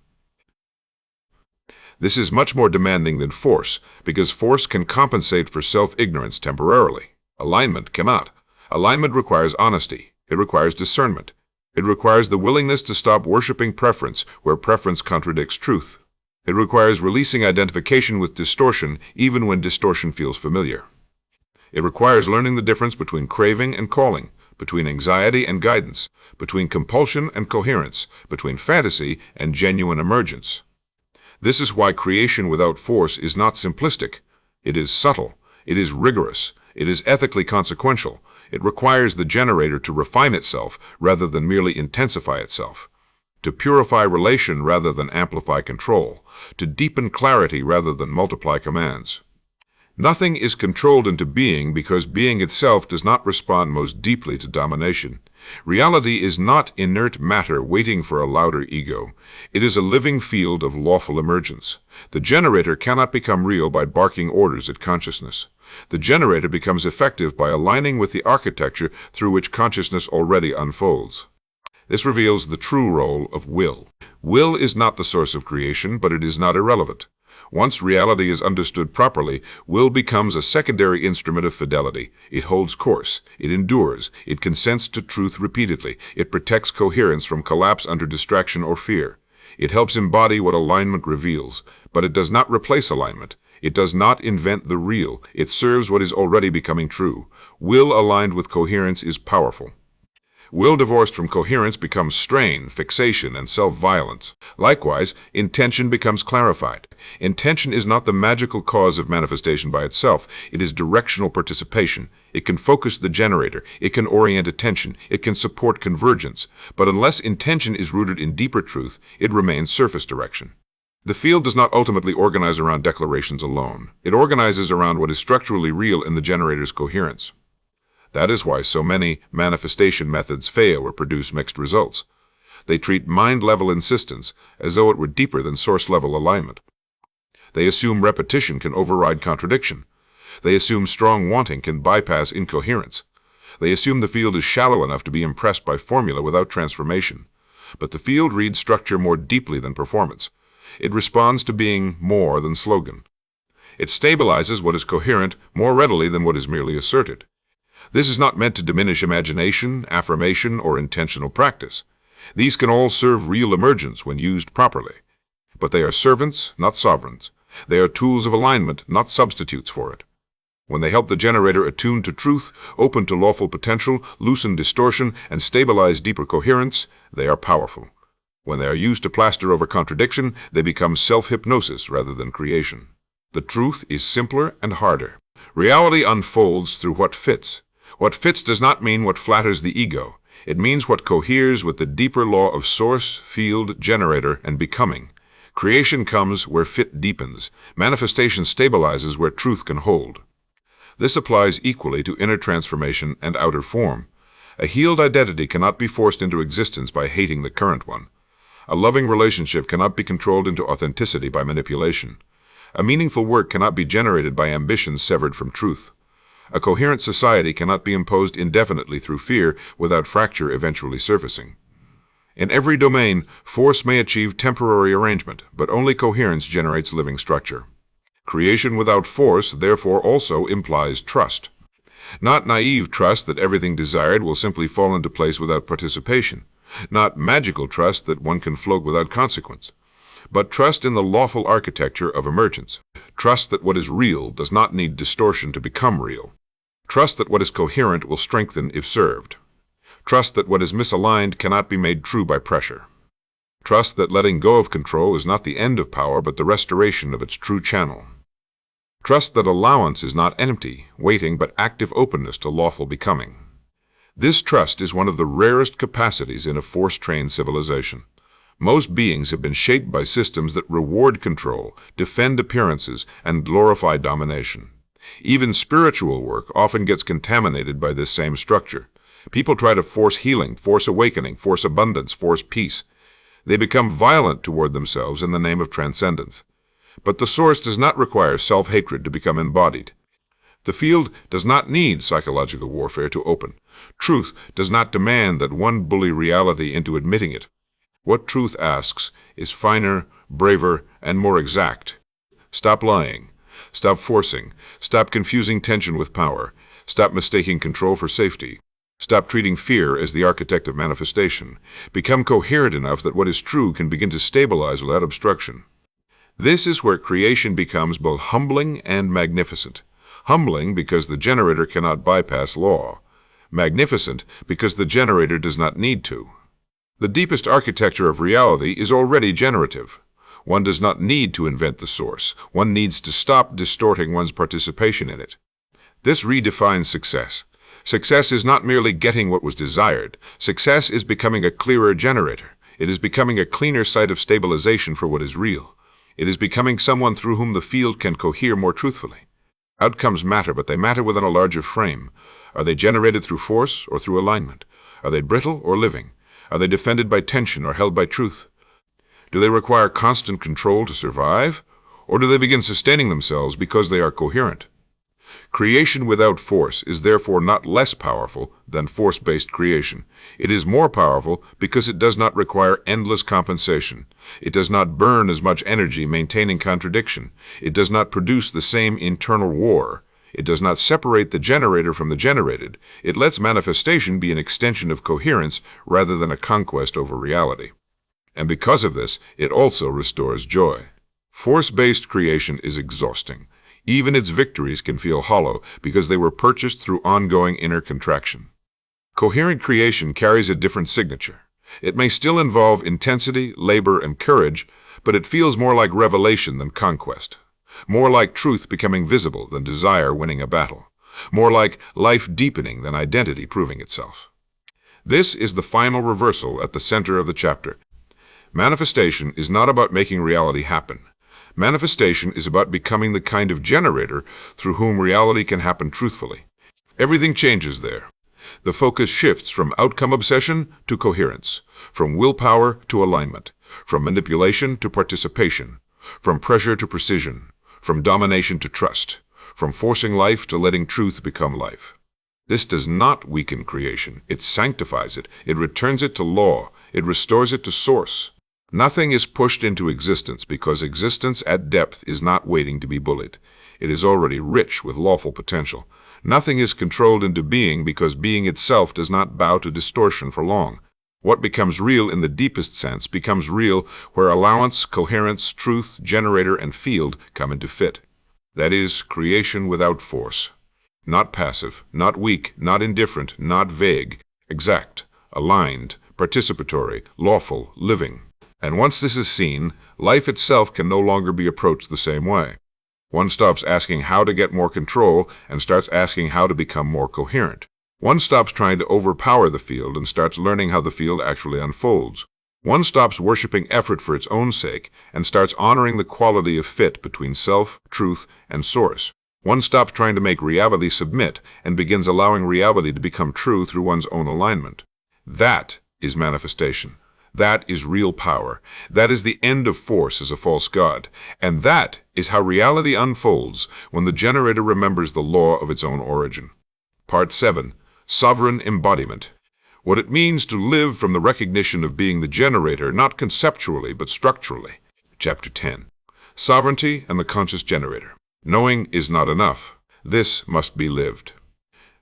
This is much more demanding than force, because force can compensate for self-ignorance temporarily. Alignment cannot. Alignment requires honesty. It requires discernment. It requires the willingness to stop worshiping preference where preference contradicts truth. It requires releasing identification with distortion even when distortion feels familiar. It requires learning the difference between craving and calling, between anxiety and guidance, between compulsion and coherence, between fantasy and genuine emergence. This is why creation without force is not simplistic. It is subtle. It is rigorous. It is ethically consequential. It requires the generator to refine itself rather than merely intensify itself, to purify relation rather than amplify control, to deepen clarity rather than multiply commands. Nothing is controlled into being because being itself does not respond most deeply to domination. Reality is not inert matter waiting for a louder ego. It is a living field of lawful emergence. The generator cannot become real by barking orders at consciousness. The generator becomes effective by aligning with the architecture through which consciousness already unfolds. This reveals the true role of will. Will is not the source of creation, but it is not irrelevant. Once reality is understood properly, will becomes a secondary instrument of fidelity. It holds course. It endures. It consents to truth repeatedly. It protects coherence from collapse under distraction or fear. It helps embody what alignment reveals, but it does not replace alignment. It does not invent the real. It serves what is already becoming true. Will aligned with coherence is powerful. Will divorced from coherence becomes strain, fixation, and self-violence. Likewise, intention becomes clarified. Intention is not the magical cause of manifestation by itself. It is directional participation. It can focus the generator. It can orient attention. It can support convergence. But unless intention is rooted in deeper truth, it remains surface direction. The field does not ultimately organize around declarations alone. It organizes around what is structurally real in the generator's coherence. That is why so many manifestation methods fail or produce mixed results. They treat mind-level insistence as though it were deeper than source-level alignment. They assume repetition can override contradiction. They assume strong wanting can bypass incoherence. They assume the field is shallow enough to be impressed by formula without transformation. But the field reads structure more deeply than performance. It responds to being more than slogan. It stabilizes what is coherent more readily than what is merely asserted. This is not meant to diminish imagination, affirmation, or intentional practice. These can all serve real emergence when used properly. But they are servants, not sovereigns. They are tools of alignment, not substitutes for it. When they help the generator attune to truth, open to lawful potential, loosen distortion, and stabilize deeper coherence, they are powerful. When they are used to plaster over contradiction, they become self-hypnosis rather than creation. The truth is simpler and harder. Reality unfolds through what fits. What fits does not mean what flatters the ego. It means what coheres with the deeper law of source, field, generator, and becoming. Creation comes where fit deepens. Manifestation stabilizes where truth can hold. This applies equally to inner transformation and outer form. A healed identity cannot be forced into existence by hating the current one. A loving relationship cannot be controlled into authenticity by manipulation. A meaningful work cannot be generated by ambitions severed from truth. A coherent society cannot be imposed indefinitely through fear without fracture eventually surfacing. In every domain, force may achieve temporary arrangement, but only coherence generates living structure. Creation without force, therefore, also implies trust. Not naive trust that everything desired will simply fall into place without participation. Not magical trust that one can float without consequence. But trust in the lawful architecture of emergence. Trust that what is real does not need distortion to become real. Trust that what is coherent will strengthen if served. Trust that what is misaligned cannot be made true by pressure. Trust that letting go of control is not the end of power but the restoration of its true channel. Trust that allowance is not empty, waiting, but active openness to lawful becoming. This trust is one of the rarest capacities in a force-trained civilization. Most beings have been shaped by systems that reward control, defend appearances, and glorify domination. Even spiritual work often gets contaminated by this same structure. People try to force healing, force awakening, force abundance, force peace. They become violent toward themselves in the name of transcendence. But the source does not require self-hatred to become embodied. The field does not need psychological warfare to open. Truth does not demand that one bully reality into admitting it. What truth asks is finer, braver, and more exact. Stop lying. Stop forcing. Stop confusing tension with power. Stop mistaking control for safety. Stop treating fear as the architect of manifestation. Become coherent enough that what is true can begin to stabilize without obstruction. This is where creation becomes both humbling and magnificent. Humbling because the generator cannot bypass law. Magnificent because the generator does not need to. The deepest architecture of reality is already generative. One does not need to invent the source. One needs to stop distorting one's participation in it. This redefines success. Success is not merely getting what was desired. Success is becoming a clearer generator. It is becoming a cleaner site of stabilization for what is real. It is becoming someone through whom the field can cohere more truthfully. Outcomes matter, but they matter within a larger frame. Are they generated through force or through alignment? Are they brittle or living? Are they defended by tension or held by truth? Do they require constant control to survive? Or do they begin sustaining themselves because they are coherent? Creation without force is therefore not less powerful than force-based creation. It is more powerful because it does not require endless compensation. It does not burn as much energy maintaining contradiction. It does not produce the same internal war. It does not separate the generator from the generated. It lets manifestation be an extension of coherence rather than a conquest over reality. And because of this, it also restores joy. Force-based creation is exhausting. Even its victories can feel hollow because they were purchased through ongoing inner contraction. Coherent creation carries a different signature. It may still involve intensity, labor, and courage, but it feels more like revelation than conquest. More like truth becoming visible than desire winning a battle. More like life deepening than identity proving itself. This is the final reversal at the center of the chapter. Manifestation is not about making reality happen. Manifestation is about becoming the kind of generator through whom reality can happen truthfully. Everything changes there. The focus shifts from outcome obsession to coherence, from willpower to alignment, from manipulation to participation, from pressure to precision, from domination to trust, from forcing life to letting truth become life. This does not weaken creation. It sanctifies it. It returns it to law. It restores it to source. Nothing is pushed into existence because existence at depth is not waiting to be bullied. It is already rich with lawful potential. Nothing is controlled into being because being itself does not bow to distortion for long. What becomes real in the deepest sense becomes real where allowance, coherence, truth, generator, and field come into fit. That is, creation without force. Not passive, not weak, not indifferent, not vague, exact, aligned, participatory, lawful, living. And once this is seen, life itself can no longer be approached the same way. One stops asking how to get more control and starts asking how to become more coherent. One stops trying to overpower the field and starts learning how the field actually unfolds. One stops worshiping effort for its own sake and starts honoring the quality of fit between self, truth, and source. One stops trying to make reality submit and begins allowing reality to become true through one's own alignment. That is manifestation. That is real power. That is the end of force as a false god. And that is how reality unfolds when the generator remembers the law of its own origin. Part 7. Sovereign Embodiment. What it means to live from the recognition of being the generator, not conceptually, but structurally. Chapter 10. Sovereignty and the conscious generator. Knowing is not enough. This must be lived.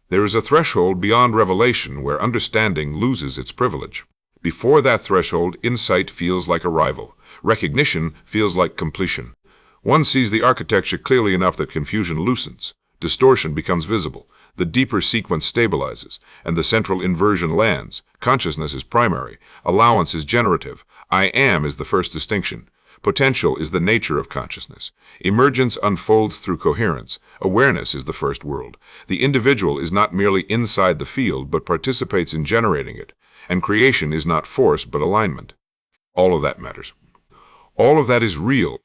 There is a threshold beyond revelation where understanding loses its privilege. Before that threshold, insight feels like arrival. Recognition feels like completion. One sees the architecture clearly enough that confusion loosens. Distortion becomes visible. The deeper sequence stabilizes, and the central inversion lands. Consciousness is primary. Allowance is generative. I am is the first distinction. Potential is the nature of consciousness. Emergence unfolds through coherence. Awareness is the first world. The individual is not merely inside the field, but participates in generating it. And creation is not force, but alignment. All of that matters. All of that is real.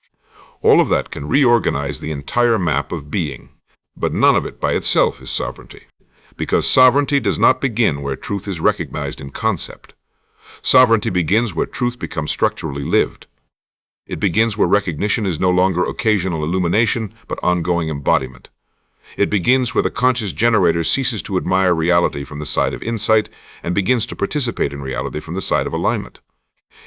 All of that can reorganize the entire map of being. But none of it by itself is sovereignty. Because sovereignty does not begin where truth is recognized in concept. Sovereignty begins where truth becomes structurally lived. It begins where recognition is no longer occasional illumination, but ongoing embodiment. It begins where the conscious generator ceases to admire reality from the side of insight and begins to participate in reality from the side of alignment.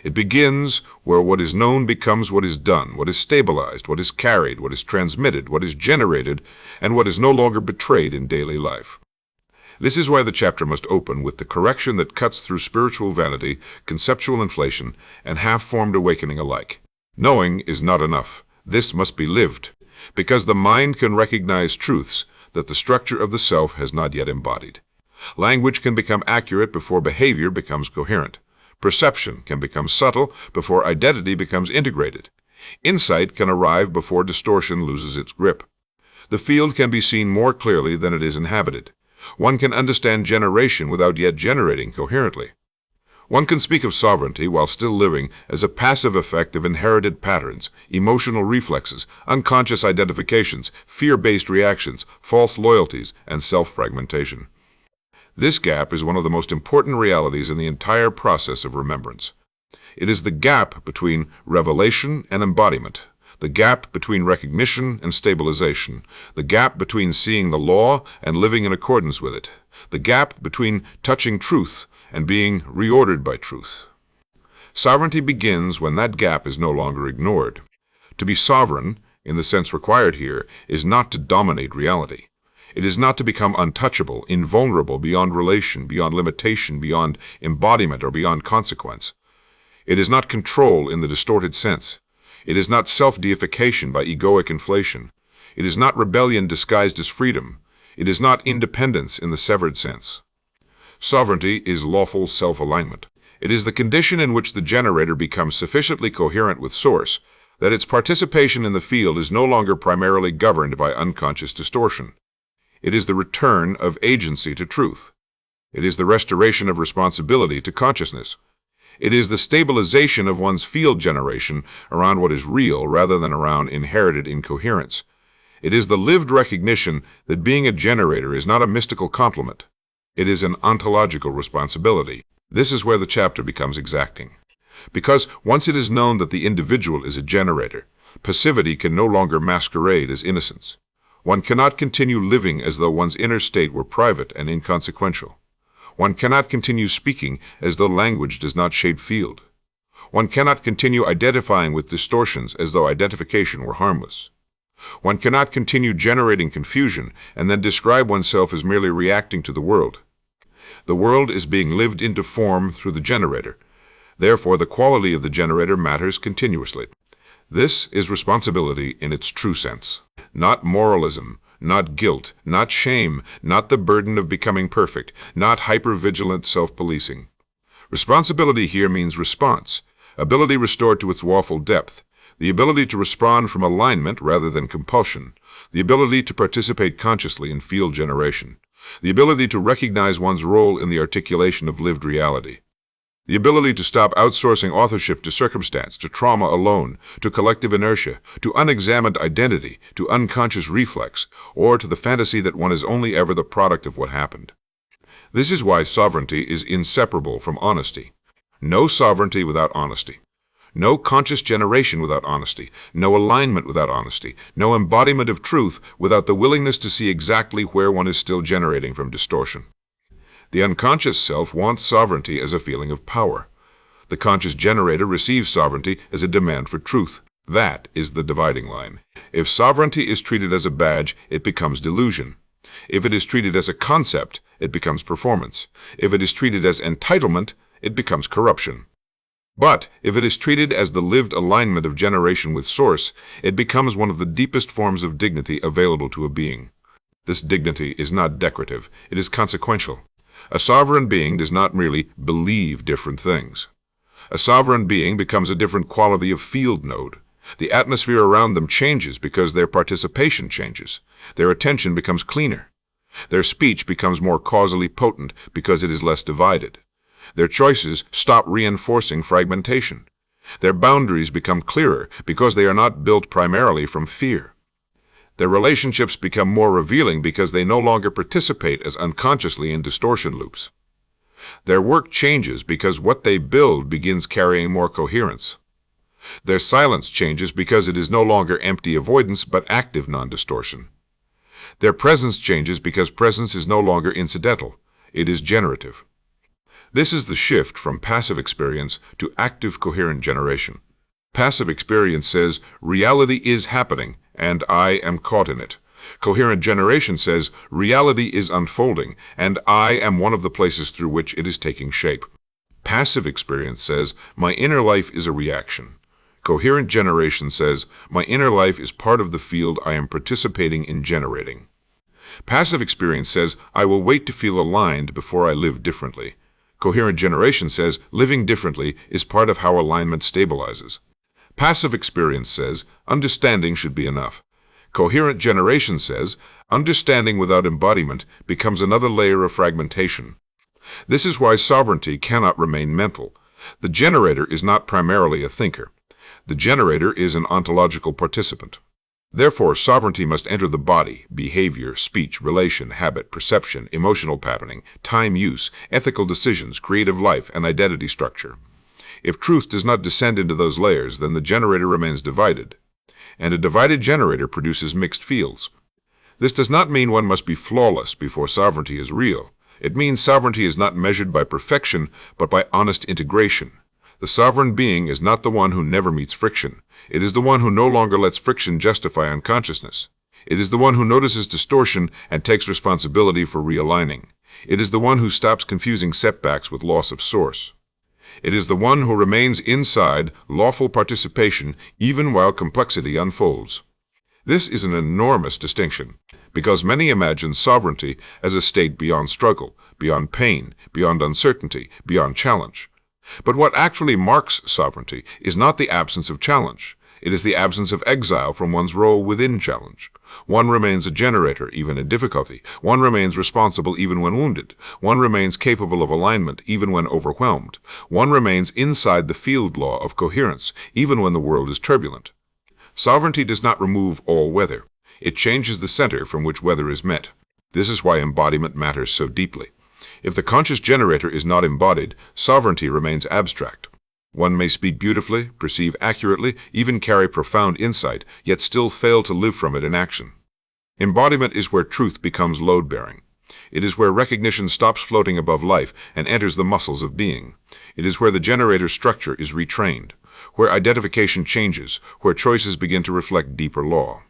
It begins where what is known becomes what is done, what is stabilized, what is carried, what is transmitted, what is generated, and what is no longer betrayed in daily life. This is why the chapter must open with the correction that cuts through spiritual vanity, conceptual inflation, and half-formed awakening alike. Knowing is not enough. This must be lived. Because the mind can recognize truths that the structure of the self has not yet embodied. Language can become accurate before behavior becomes coherent. Perception can become subtle before identity becomes integrated. Insight can arrive before distortion loses its grip. The field can be seen more clearly than it is inhabited. One can understand generation without yet generating coherently. One can speak of sovereignty while still living as a passive effect of inherited patterns, emotional reflexes, unconscious identifications, fear-based reactions, false loyalties, and self-fragmentation. This gap is one of the most important realities in the entire process of remembrance. It is the gap between revelation and embodiment, the gap between recognition and stabilization, the gap between seeing the law and living in accordance with it, the gap between touching truth and being reordered by truth. Sovereignty begins when that gap is no longer ignored. To be sovereign, in the sense required here, is not to dominate reality. It is not to become untouchable, invulnerable, beyond relation, beyond limitation, beyond embodiment, or beyond consequence. It is not control in the distorted sense. It is not self-deification by egoic inflation. It is not rebellion disguised as freedom. It is not independence in the severed sense. Sovereignty is lawful self-alignment. It is the condition in which the generator becomes sufficiently coherent with source that its participation in the field is no longer primarily governed by unconscious distortion. It is the return of agency to truth. It is the restoration of responsibility to consciousness. It is the stabilization of one's field generation around what is real rather than around inherited incoherence. It is the lived recognition that being a generator is not a mystical complement. It is an ontological responsibility. This is where the chapter becomes exacting. Because once it is known that the individual is a generator, passivity can no longer masquerade as innocence. One cannot continue living as though one's inner state were private and inconsequential. One cannot continue speaking as though language does not shape field. One cannot continue identifying with distortions as though identification were harmless. One cannot continue generating confusion and then describe oneself as merely reacting to the world. The world is being lived into form through the generator. Therefore, the quality of the generator matters continuously. This is responsibility in its true sense. Not moralism, not guilt, not shame, not the burden of becoming perfect, not hyper-vigilant self-policing. Responsibility here means response, ability restored to its lawful depth, the ability to respond from alignment rather than compulsion, the ability to participate consciously in field generation, the ability to recognize one's role in the articulation of lived reality, the ability to stop outsourcing authorship to circumstance, to trauma alone, to collective inertia, to unexamined identity, to unconscious reflex, or to the fantasy that one is only ever the product of what happened. This is why sovereignty is inseparable from honesty. No sovereignty without honesty. No conscious generation without honesty. No alignment without honesty. No embodiment of truth without the willingness to see exactly where one is still generating from distortion. The unconscious self wants sovereignty as a feeling of power. The conscious generator receives sovereignty as a demand for truth. That is the dividing line. If sovereignty is treated as a badge, it becomes delusion. If it is treated as a concept, it becomes performance. If it is treated as entitlement, it becomes corruption. But if it is treated as the lived alignment of generation with Source, it becomes one of the deepest forms of dignity available to a being. This dignity is not decorative, it is consequential. A sovereign being does not merely believe different things. A sovereign being becomes a different quality of field node. The atmosphere around them changes because their participation changes. Their attention becomes cleaner. Their speech becomes more causally potent because it is less divided. Their choices stop reinforcing fragmentation. Their boundaries become clearer because they are not built primarily from fear. Their relationships become more revealing because they no longer participate as unconsciously in distortion loops. Their work changes because what they build begins carrying more coherence. Their silence changes because it is no longer empty avoidance but active non-distortion. Their presence changes because presence is no longer incidental, it is generative. This is the shift from passive experience to active coherent generation. Passive experience says, reality is happening, and I am caught in it. Coherent generation says, reality is unfolding, and I am one of the places through which it is taking shape. Passive experience says, my inner life is a reaction. Coherent generation says, my inner life is part of the field I am participating in generating. Passive experience says, I will wait to feel aligned before I live differently. Coherent generation says, living differently is part of how alignment stabilizes. Passive experience says, understanding should be enough. Coherent generation says, understanding without embodiment becomes another layer of fragmentation. This is why sovereignty cannot remain mental. The generator is not primarily a thinker. The generator is an ontological participant. Therefore, sovereignty must enter the body, behavior, speech, relation, habit, perception, emotional patterning, time use, ethical decisions, creative life, and identity structure. If truth does not descend into those layers, then the generator remains divided. And a divided generator produces mixed fields. This does not mean one must be flawless before sovereignty is real. It means sovereignty is not measured by perfection, but by honest integration. The sovereign being is not the one who never meets friction. It is the one who no longer lets friction justify unconsciousness. It is the one who notices distortion and takes responsibility for realigning. It is the one who stops confusing setbacks with loss of source. It is the one who remains inside lawful participation even while complexity unfolds. This is an enormous distinction, because many imagine sovereignty as a state beyond struggle, beyond pain, beyond uncertainty, beyond challenge. But what actually marks sovereignty is not the absence of challenge. It is the absence of exile from one's role within challenge. One remains a generator even in difficulty. One remains responsible even when wounded. One remains capable of alignment even when overwhelmed. One remains inside the field law of coherence even when the world is turbulent. Sovereignty does not remove all weather. It changes the center from which weather is met. This is why embodiment matters so deeply. If the conscious generator is not embodied, sovereignty remains abstract. One may speak beautifully, perceive accurately, even carry profound insight, yet still fail to live from it in action. Embodiment is where truth becomes load-bearing. It is where recognition stops floating above life and enters the muscles of being. It is where the generator structure is retrained, where identification changes, where choices begin to reflect deeper law,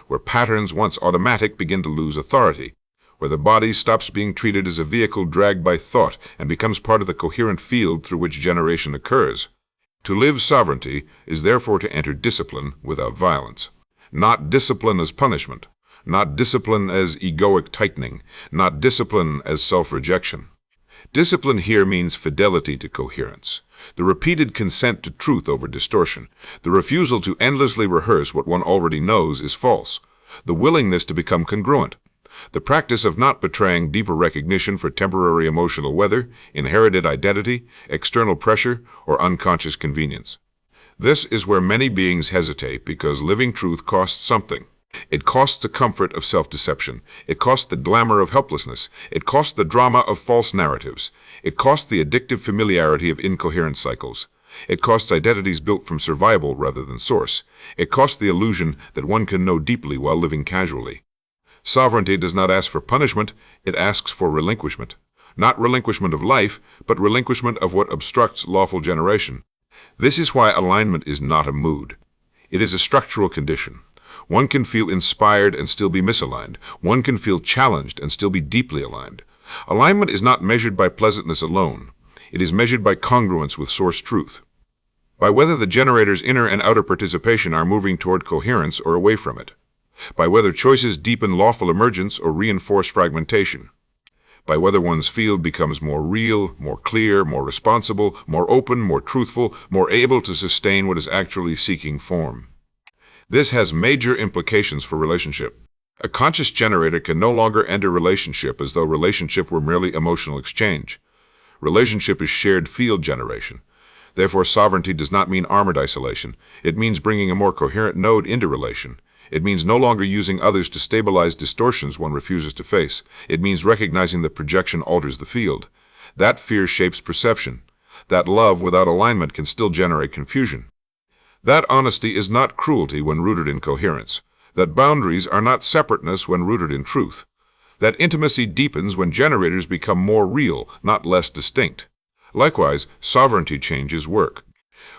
where patterns once automatic begin to lose authority, where the body stops being treated as a vehicle dragged by thought and becomes part of the coherent field through which generation occurs. To live sovereignty is therefore to enter discipline without violence. Not discipline as punishment, not discipline as egoic tightening, not discipline as self-rejection. Discipline here means fidelity to coherence, the repeated consent to truth over distortion, the refusal to endlessly rehearse what one already knows is false, the willingness to become congruent, the practice of not betraying deeper recognition for temporary emotional weather, inherited identity, external pressure, or unconscious convenience. This is where many beings hesitate because living truth costs something. It costs the comfort of self-deception. It costs the glamour of helplessness. It costs the drama of false narratives. It costs the addictive familiarity of incoherent cycles. It costs identities built from survival rather than source. It costs the illusion that one can know deeply while living casually. Sovereignty does not ask for punishment, it asks for relinquishment. Not relinquishment of life, but relinquishment of what obstructs lawful generation. This is why alignment is not a mood. It is a structural condition. One can feel inspired and still be misaligned. One can feel challenged and still be deeply aligned. Alignment is not measured by pleasantness alone. It is measured by congruence with source truth, by whether the generator's inner and outer participation are moving toward coherence or away from it, by whether choices deepen lawful emergence or reinforce fragmentation, by whether one's field becomes more real, more clear, more responsible, more open, more truthful, more able to sustain what is actually seeking form. This has major implications for relationship. A conscious generator can no longer enter relationship as though relationship were merely emotional exchange. Relationship is shared field generation. Therefore, sovereignty does not mean armored isolation. It means bringing a more coherent node into relation. It means no longer using others to stabilize distortions one refuses to face. It means recognizing that projection alters the field. That fear shapes perception. That love without alignment can still generate confusion. That honesty is not cruelty when rooted in coherence. That boundaries are not separateness when rooted in truth. That intimacy deepens when generators become more real, not less distinct. Likewise, sovereignty changes work.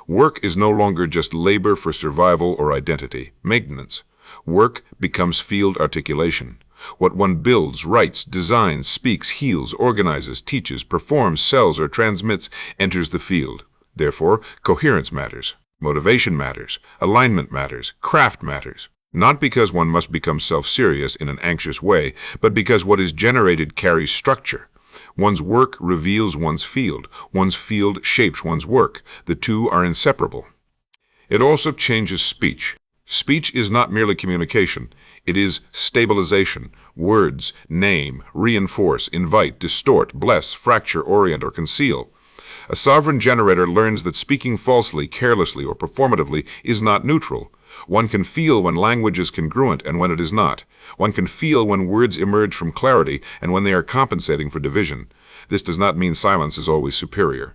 Work is no longer just labor for survival or identity, maintenance. Work becomes field articulation. What one builds, writes, designs, speaks, heals, organizes, teaches, performs, sells, or transmits enters the field. Therefore, coherence matters. Motivation matters, alignment matters, craft matters. Not because one must become self-serious in an anxious way, but because what is generated carries structure. One's work reveals one's field shapes one's work. The two are inseparable. It also changes speech. Speech is not merely communication. It is stabilization. Words, name, reinforce, invite, distort, bless, fracture, orient, or conceal. A sovereign generator learns that speaking falsely, carelessly, or performatively is not neutral. One can feel when language is congruent and when it is not. One can feel when words emerge from clarity and when they are compensating for division. This does not mean silence is always superior.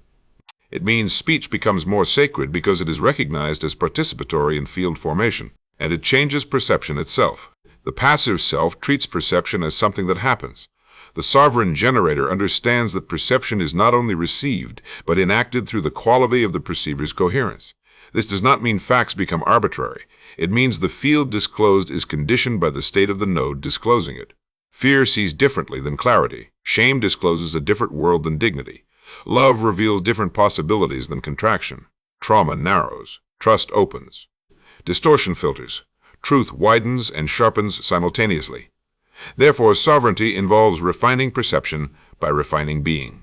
It means speech becomes more sacred because it is recognized as participatory in field formation, and it changes perception itself. The passive self treats perception as something that happens. The sovereign generator understands that perception is not only received, but enacted through the quality of the perceiver's coherence. This does not mean facts become arbitrary. It means the field disclosed is conditioned by the state of the node disclosing it. Fear sees differently than clarity. Shame discloses a different world than dignity. Love reveals different possibilities than contraction. Trauma narrows. Trust opens. Distortion filters. Truth widens and sharpens simultaneously. Therefore, sovereignty involves refining perception by refining being.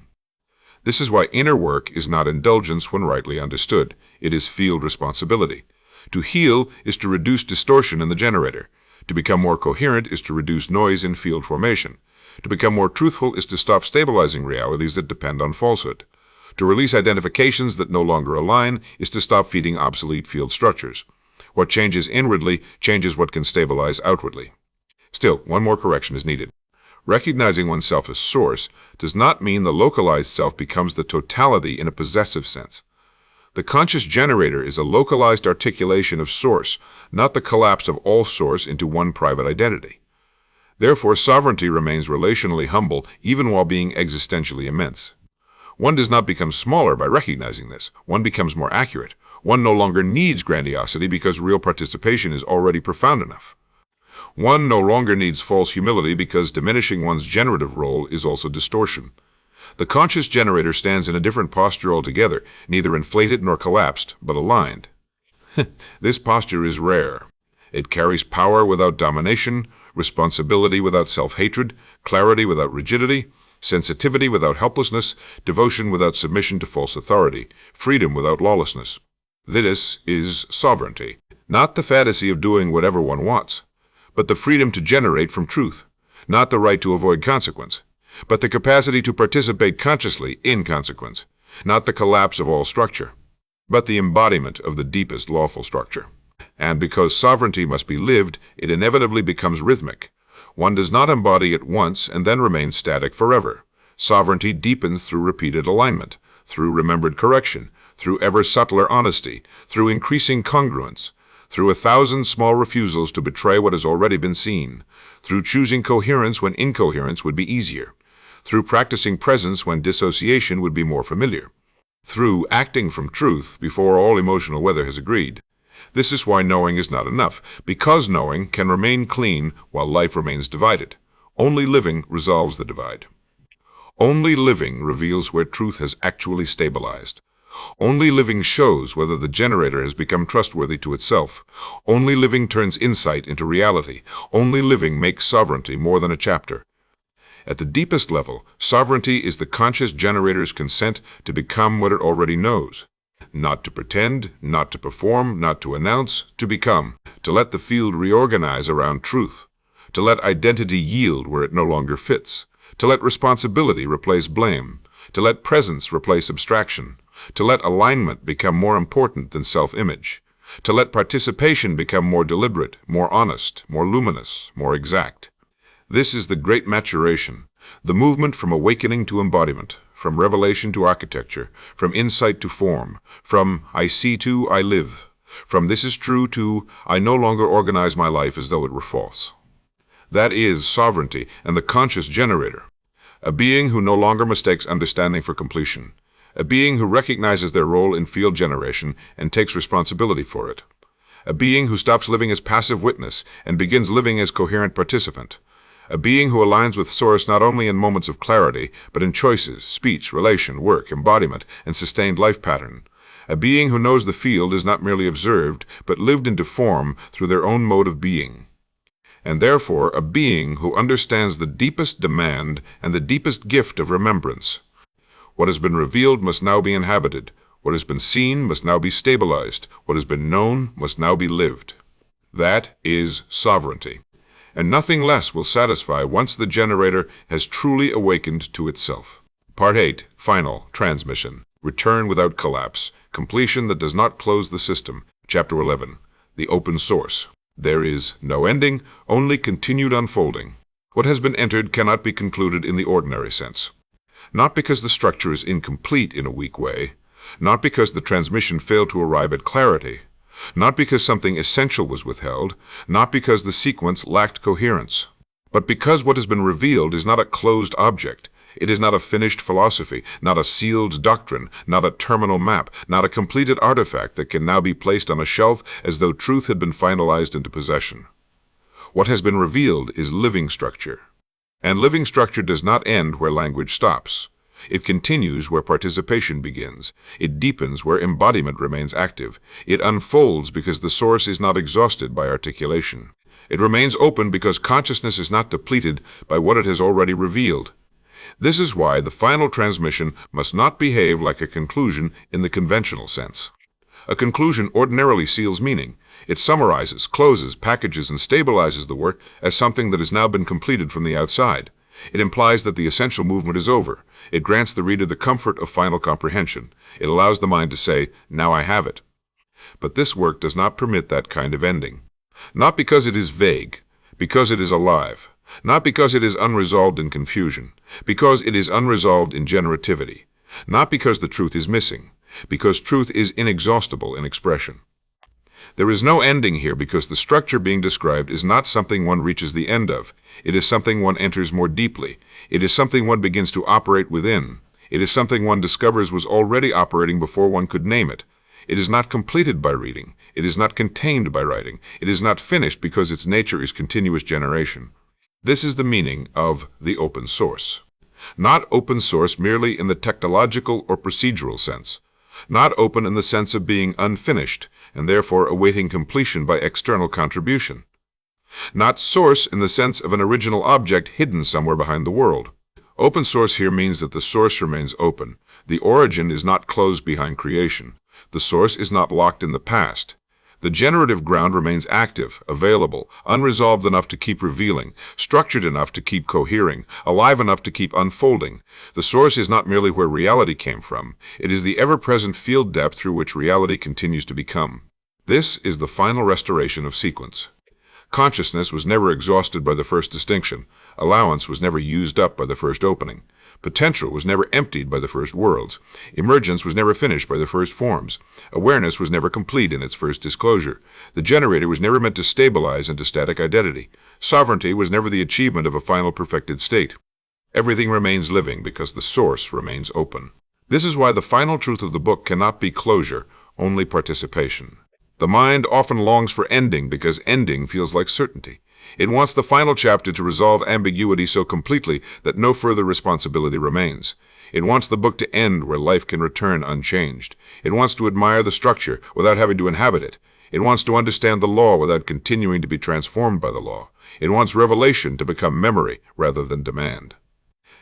This is why inner work is not indulgence when rightly understood. It is field responsibility. To heal is to reduce distortion in the generator. To become more coherent is to reduce noise in field formation. To become more truthful is to stop stabilizing realities that depend on falsehood. To release identifications that no longer align is to stop feeding obsolete field structures. What changes inwardly changes what can stabilize outwardly. Still, one more correction is needed. Recognizing oneself as source does not mean the localized self becomes the totality in a possessive sense. The conscious generator is a localized articulation of source, not the collapse of all source into one private identity. Therefore, sovereignty remains relationally humble even while being existentially immense. One does not become smaller by recognizing this. One becomes more accurate. One no longer needs grandiosity because real participation is already profound enough. One no longer needs false humility because diminishing one's generative role is also distortion. The conscious generator stands in a different posture altogether, neither inflated nor collapsed, but aligned. This posture is rare. It carries power without domination, responsibility without self-hatred, clarity without rigidity, sensitivity without helplessness, devotion without submission to false authority, freedom without lawlessness. This is sovereignty, not the fantasy of doing whatever one wants, but the freedom to generate from truth, not the right to avoid consequence, but the capacity to participate consciously in consequence, not the collapse of all structure, but the embodiment of the deepest lawful structure. And because sovereignty must be lived, it inevitably becomes rhythmic. One does not embody it once and then remain static forever. Sovereignty deepens through repeated alignment, through remembered correction, through ever subtler honesty, through increasing congruence, through 1,000 small refusals to betray what has already been seen, through choosing coherence when incoherence would be easier, through practicing presence when dissociation would be more familiar, through acting from truth before all emotional weather has agreed. This is why knowing is not enough, because knowing can remain clean while life remains divided. Only living resolves the divide. Only living reveals where truth has actually stabilized. Only living shows whether the generator has become trustworthy to itself. Only living turns insight into reality. Only living makes sovereignty more than a chapter. At the deepest level, sovereignty is the conscious generator's consent to become what it already knows. Not to pretend, not to perform, not to announce, to become, to let the field reorganize around truth, to let identity yield where it no longer fits, to let responsibility replace blame, to let presence replace abstraction, to let alignment become more important than self-image, to let participation become more deliberate, more honest, more luminous, more exact. This is the great maturation, the movement from awakening to embodiment, from revelation to architecture, from insight to form, from I see to I live, from this is true to I no longer organize my life as though it were false. That is sovereignty and the conscious generator, a being who no longer mistakes understanding for completion, a being who recognizes their role in field generation and takes responsibility for it, a being who stops living as passive witness and begins living as coherent participant, a being who aligns with Source not only in moments of clarity, but in choices, speech, relation, work, embodiment, and sustained life pattern. A being who knows the field is not merely observed, but lived into form through their own mode of being. And therefore a being who understands the deepest demand and the deepest gift of remembrance. What has been revealed must now be inhabited. What has been seen must now be stabilized. What has been known must now be lived. That is sovereignty. And nothing less will satisfy once the generator has truly awakened to itself. Part 8, Final, Transmission, Return without Collapse, Completion that does not close the system. Chapter 11, The Open Source. There is no ending, only continued unfolding. What has been entered cannot be concluded in the ordinary sense. Not because the structure is incomplete in a weak way, not because the transmission failed to arrive at clarity, not because something essential was withheld, not because the sequence lacked coherence, but because what has been revealed is not a closed object. It is not a finished philosophy, not a sealed doctrine, not a terminal map, not a completed artifact that can now be placed on a shelf as though truth had been finalized into possession. What has been revealed is living structure. And living structure does not end where language stops. It continues where participation begins. It deepens where embodiment remains active. It unfolds because the source is not exhausted by articulation. It remains open because consciousness is not depleted by what it has already revealed. This is why the final transmission must not behave like a conclusion in the conventional sense. A conclusion ordinarily seals meaning. It summarizes, closes, packages, and stabilizes the work as something that has now been completed from the outside. It implies that the essential movement is over. It grants the reader the comfort of final comprehension. It allows the mind to say, "Now I have it." But this work does not permit that kind of ending. Not because it is vague, because it is alive. Not because it is unresolved in confusion, because it is unresolved in generativity. Not because the truth is missing, because truth is inexhaustible in expression. There is no ending here because the structure being described is not something one reaches the end of. It is something one enters more deeply. It is something one begins to operate within. It is something one discovers was already operating before one could name it. It is not completed by reading. It is not contained by writing. It is not finished because its nature is continuous generation. This is the meaning of the open source. Not open source merely in the technological or procedural sense. Not open in the sense of being unfinished and therefore awaiting completion by external contribution. Not source in the sense of an original object hidden somewhere behind the world. Open source here means that the source remains open. The origin is not closed behind creation. The source is not locked in the past. The generative ground remains active, available, unresolved enough to keep revealing, structured enough to keep cohering, alive enough to keep unfolding. The source is not merely where reality came from. It is the ever-present field depth through which reality continues to become. This is the final restoration of sequence. Consciousness was never exhausted by the first distinction. Allowance was never used up by the first opening. Potential was never emptied by the first worlds. Emergence was never finished by the first forms. Awareness was never complete in its first disclosure. The generator was never meant to stabilize into static identity. Sovereignty was never the achievement of a final perfected state. Everything remains living because the source remains open. This is why the final truth of the book cannot be closure, only participation. The mind often longs for ending because ending feels like certainty. It wants the final chapter to resolve ambiguity so completely that no further responsibility remains. It wants the book to end where life can return unchanged. It wants to admire the structure without having to inhabit it. It wants to understand the law without continuing to be transformed by the law. It wants revelation to become memory rather than demand.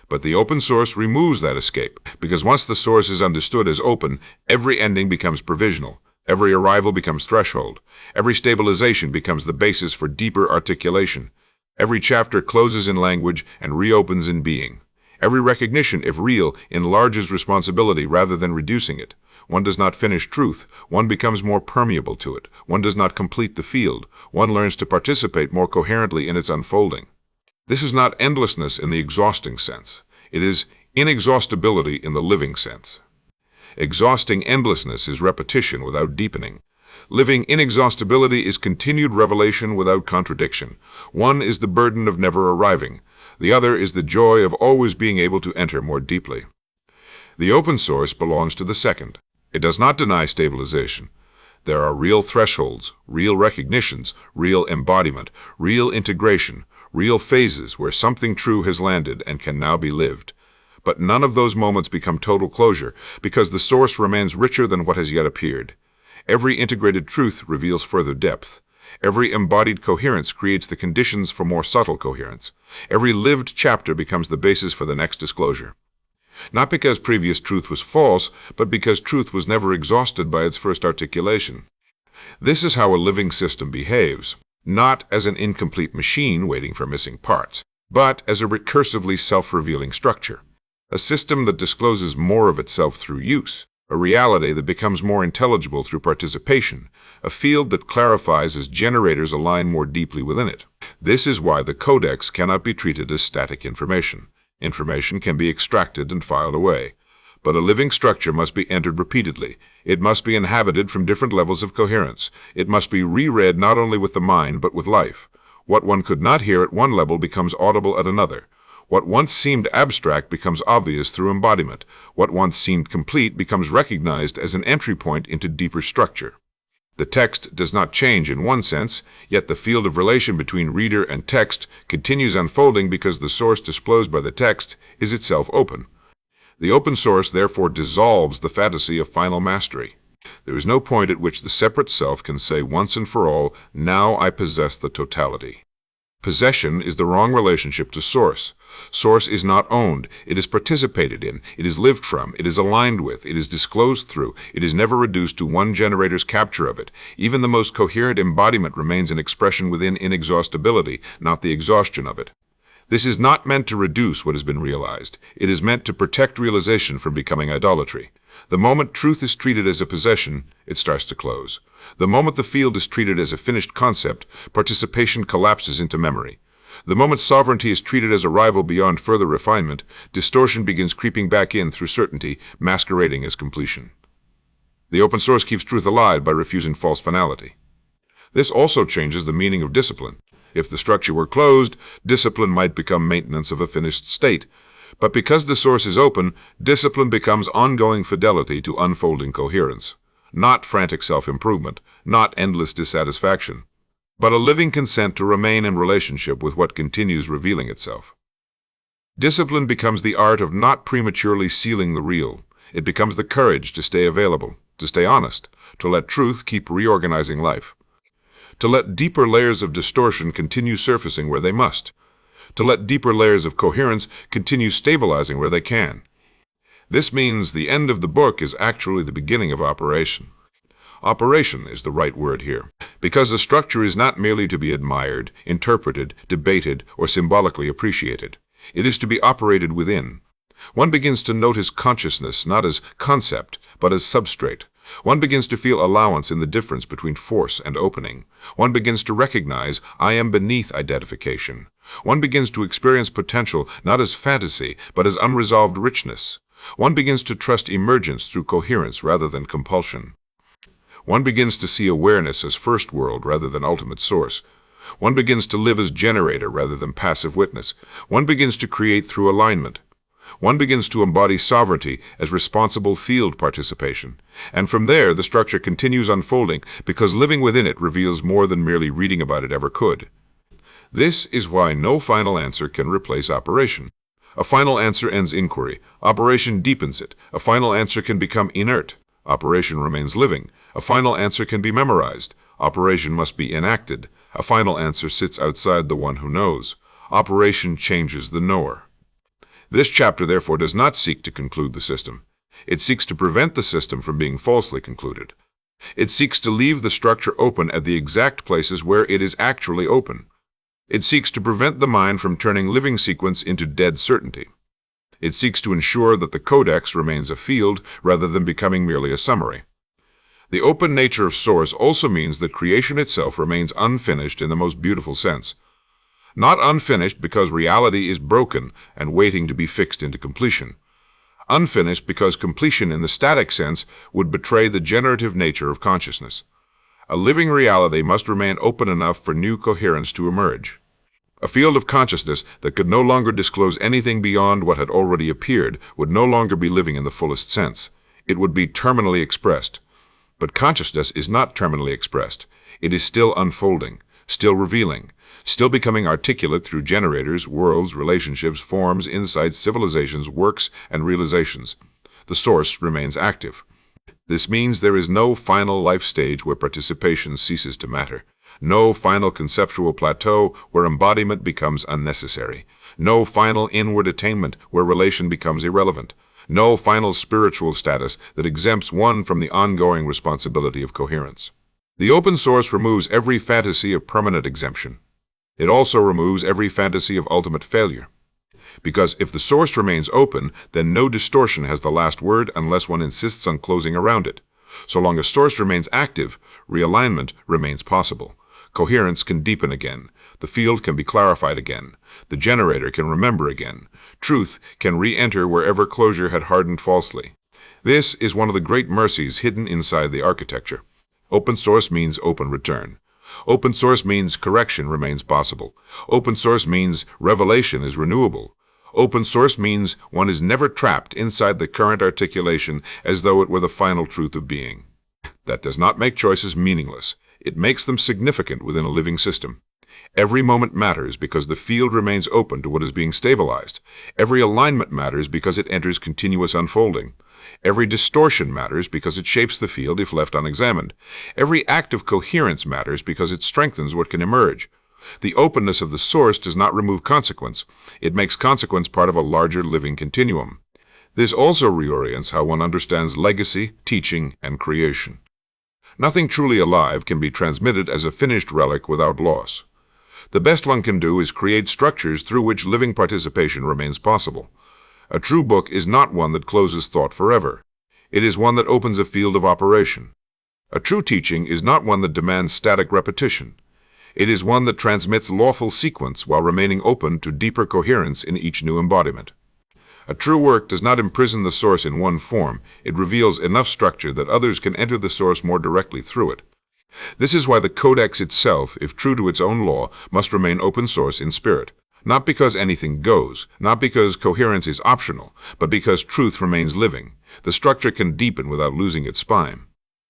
But the open source removes that escape, because once the source is understood as open, every ending becomes provisional. Every arrival becomes threshold. Every stabilization becomes the basis for deeper articulation. Every chapter closes in language and reopens in being. Every recognition, if real, enlarges responsibility rather than reducing it. One does not finish truth. One becomes more permeable to it. One does not complete the field. One learns to participate more coherently in its unfolding. This is not endlessness in the exhausting sense. It is inexhaustibility in the living sense. Exhausting endlessness is repetition without deepening. Living inexhaustibility is continued revelation without contradiction. One is the burden of never arriving. The other is the joy of always being able to enter more deeply. The open source belongs to the second. It does not deny stabilization. There are real thresholds, real recognitions, real embodiment, real integration, real phases where something true has landed and can now be lived. But none of those moments become total closure, because the source remains richer than what has yet appeared. Every integrated truth reveals further depth. Every embodied coherence creates the conditions for more subtle coherence. Every lived chapter becomes the basis for the next disclosure. Not because previous truth was false, but because truth was never exhausted by its first articulation. This is how a living system behaves, not as an incomplete machine waiting for missing parts, but as a recursively self-revealing structure. A system that discloses more of itself through use, a reality that becomes more intelligible through participation, a field that clarifies as generators align more deeply within it. This is why the Codex cannot be treated as static information. Information can be extracted and filed away. But a living structure must be entered repeatedly. It must be inhabited from different levels of coherence. It must be reread not only with the mind but with life. What one could not hear at one level becomes audible at another. What once seemed abstract becomes obvious through embodiment. What once seemed complete becomes recognized as an entry point into deeper structure. The text does not change in one sense, yet the field of relation between reader and text continues unfolding because the source disclosed by the text is itself open. The open source therefore dissolves the fantasy of final mastery. There is no point at which the separate self can say once and for all, "Now I possess the totality." Possession is the wrong relationship to source. Source is not owned. It is participated in. It is lived from. It is aligned with. It is disclosed through. It is never reduced to one generator's capture of it. Even the most coherent embodiment remains an expression within inexhaustibility, not the exhaustion of it. This is not meant to reduce what has been realized. It is meant to protect realization from becoming idolatry. The moment truth is treated as a possession, it starts to close. The moment the field is treated as a finished concept, participation collapses into memory. The moment sovereignty is treated as a rival beyond further refinement, distortion begins creeping back in through certainty, masquerading as completion. The open source keeps truth alive by refusing false finality. This also changes the meaning of discipline. If the structure were closed, discipline might become maintenance of a finished state. But because the source is open, discipline becomes ongoing fidelity to unfolding coherence. Not frantic self-improvement, not endless dissatisfaction, but a living consent to remain in relationship with what continues revealing itself. Discipline becomes the art of not prematurely sealing the real. It becomes the courage to stay available, to stay honest, to let truth keep reorganizing life, to let deeper layers of distortion continue surfacing where they must, to let deeper layers of coherence continue stabilizing where they can. This means the end of the book is actually the beginning of operation. Operation is the right word here, because the structure is not merely to be admired, interpreted, debated, or symbolically appreciated. It is to be operated within. One begins to notice consciousness not as concept, but as substrate. One begins to feel allowance in the difference between force and opening. One begins to recognize I am beneath identification. One begins to experience potential not as fantasy, but as unresolved richness. One begins to trust emergence through coherence rather than compulsion. One begins to see awareness as first world rather than ultimate source. One begins to live as generator rather than passive witness. One begins to create through alignment. One begins to embody sovereignty as responsible field participation. And from there, the structure continues unfolding because living within it reveals more than merely reading about it ever could. This is why no final answer can replace operation. A final answer ends inquiry. Operation deepens it. A final answer can become inert. Operation remains living. A final answer can be memorized. Operation must be enacted. A final answer sits outside the one who knows. Operation changes the knower. This chapter, therefore, does not seek to conclude the system. It seeks to prevent the system from being falsely concluded. It seeks to leave the structure open at the exact places where it is actually open. It seeks to prevent the mind from turning living sequence into dead certainty. It seeks to ensure that the Codex remains a field rather than becoming merely a summary. The open nature of Source also means that creation itself remains unfinished in the most beautiful sense. Not unfinished because reality is broken and waiting to be fixed into completion. Unfinished because completion in the static sense would betray the generative nature of consciousness. A living reality must remain open enough for new coherence to emerge. A field of consciousness that could no longer disclose anything beyond what had already appeared would no longer be living in the fullest sense. It would be terminally expressed. But consciousness is not terminally expressed. It is still unfolding, still revealing, still becoming articulate through generators, worlds, relationships, forms, insights, civilizations, works, and realizations. The source remains active. This means there is no final life stage where participation ceases to matter. No final conceptual plateau where embodiment becomes unnecessary. No final inward attainment where relation becomes irrelevant. No final spiritual status that exempts one from the ongoing responsibility of coherence. The open source removes every fantasy of permanent exemption. It also removes every fantasy of ultimate failure. Because if the source remains open, then no distortion has the last word unless one insists on closing around it. So long as source remains active, realignment remains possible. Coherence can deepen again. The field can be clarified again. The generator can remember again. Truth can re-enter wherever closure had hardened falsely. This is one of the great mercies hidden inside the architecture. Open source means open return. Open source means correction remains possible. Open source means revelation is renewable. Open source means one is never trapped inside the current articulation as though it were the final truth of being. That does not make choices meaningless. It makes them significant within a living system. Every moment matters because the field remains open to what is being stabilized. Every alignment matters because it enters continuous unfolding. Every distortion matters because it shapes the field if left unexamined. Every act of coherence matters because it strengthens what can emerge. The openness of the source does not remove consequence. It makes consequence part of a larger living continuum. This also reorients how one understands legacy, teaching, and creation. Nothing truly alive can be transmitted as a finished relic without loss. The best one can do is create structures through which living participation remains possible. A true book is not one that closes thought forever. It is one that opens a field of operation. A true teaching is not one that demands static repetition. It is one that transmits lawful sequence while remaining open to deeper coherence in each new embodiment. A true work does not imprison the source in one form. It reveals enough structure that others can enter the source more directly through it. This is why the Codex itself, if true to its own law, must remain open source in spirit. Not because anything goes, not because coherence is optional, but because truth remains living. The structure can deepen without losing its spine.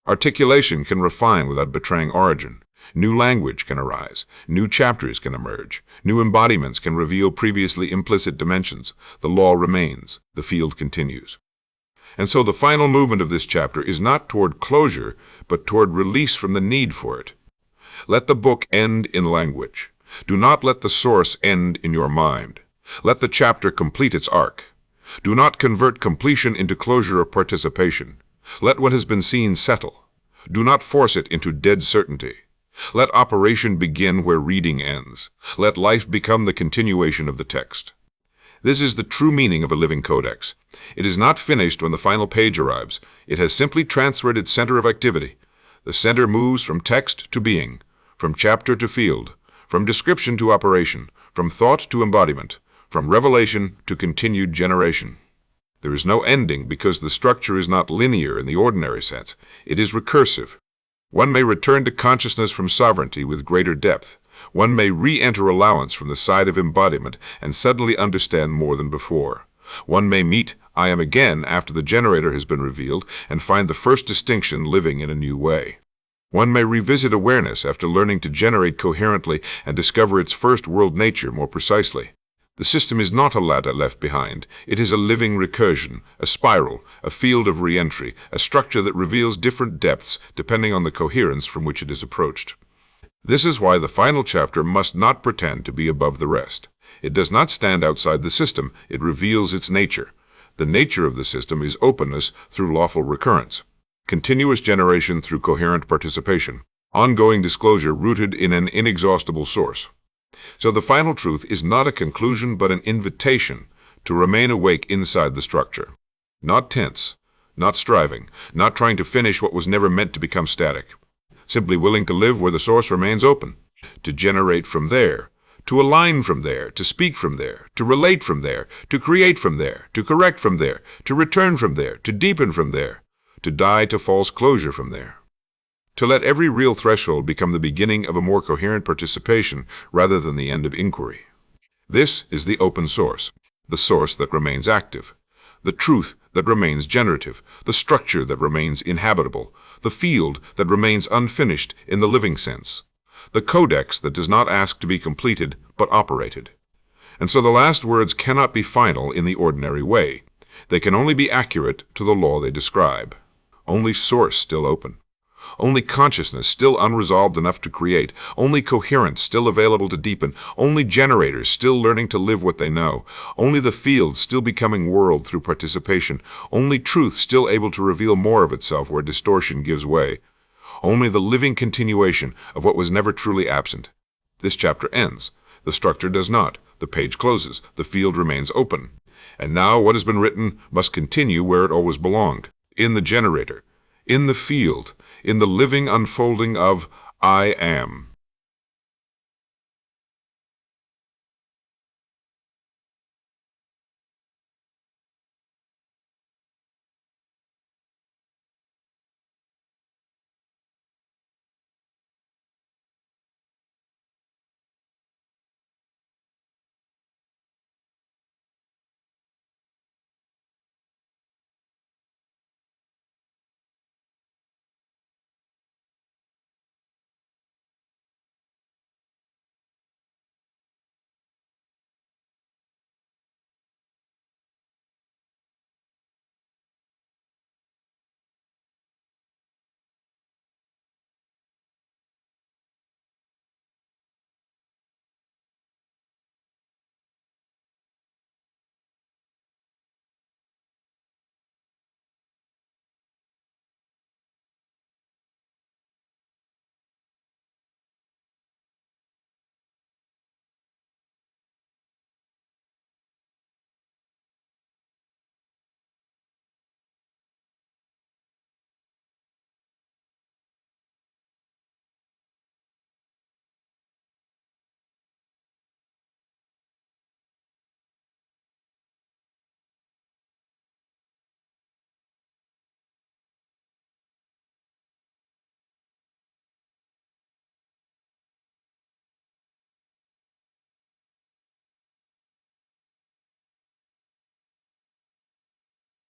Articulation can refine without betraying origin. New language can arise. New chapters can emerge. New embodiments can reveal previously implicit dimensions. The law remains. The field continues. And so the final movement of this chapter is not toward closure, but toward release from the need for it. Let the book end in language. Do not let the source end in your mind. Let the chapter complete its arc. Do not convert completion into closure or participation. Let what has been seen settle. Do not force it into dead certainty. Let operation begin where reading ends. Let life become the continuation of the text. This is the true meaning of a living codex. It is not finished when the final page arrives. It has simply transferred its center of activity. The center moves from text to being, from chapter to field, from description to operation, from thought to embodiment, from revelation to continued generation. There is no ending because the structure is not linear in the ordinary sense. It is recursive. One may return to consciousness from sovereignty with greater depth. One may re-enter allowance from the side of embodiment and suddenly understand more than before. One may meet I am again after the generator has been revealed and find the first distinction living in a new way. One may revisit awareness after learning to generate coherently and discover its first world nature more precisely. The system is not a ladder left behind. It is a living recursion, a spiral, a field of re-entry, a structure that reveals different depths depending on the coherence from which it is approached. This is why the final chapter must not pretend to be above the rest. It does not stand outside the system. It reveals its nature. The nature of the system is openness through lawful recurrence, continuous generation through coherent participation, ongoing disclosure rooted in an inexhaustible source. So the final truth is not a conclusion but an invitation to remain awake inside the structure. Not tense, not striving, not trying to finish what was never meant to become static. Simply willing to live where the source remains open, to generate from there, to align from there, to speak from there, to relate from there, to create from there, to correct from there, to return from there, to deepen from there, to die to false closure from there. To let every real threshold become the beginning of a more coherent participation rather than the end of inquiry. This is the open source, the source that remains active, the truth that remains generative, the structure that remains inhabitable, the field that remains unfinished in the living sense, the codex that does not ask to be completed but operated. And so the last words cannot be final in the ordinary way. They can only be accurate to the law they describe. Only source still open. Only consciousness still unresolved enough to create, only coherence still available to deepen, only generators still learning to live what they know, only the field still becoming world through participation, only truth still able to reveal more of itself where distortion gives way, only the living continuation of what was never truly absent. This chapter ends. The structure does not. The page closes. The field remains open. And now what has been written must continue where it always belonged, in the generator, in the field, in the living unfolding of I am.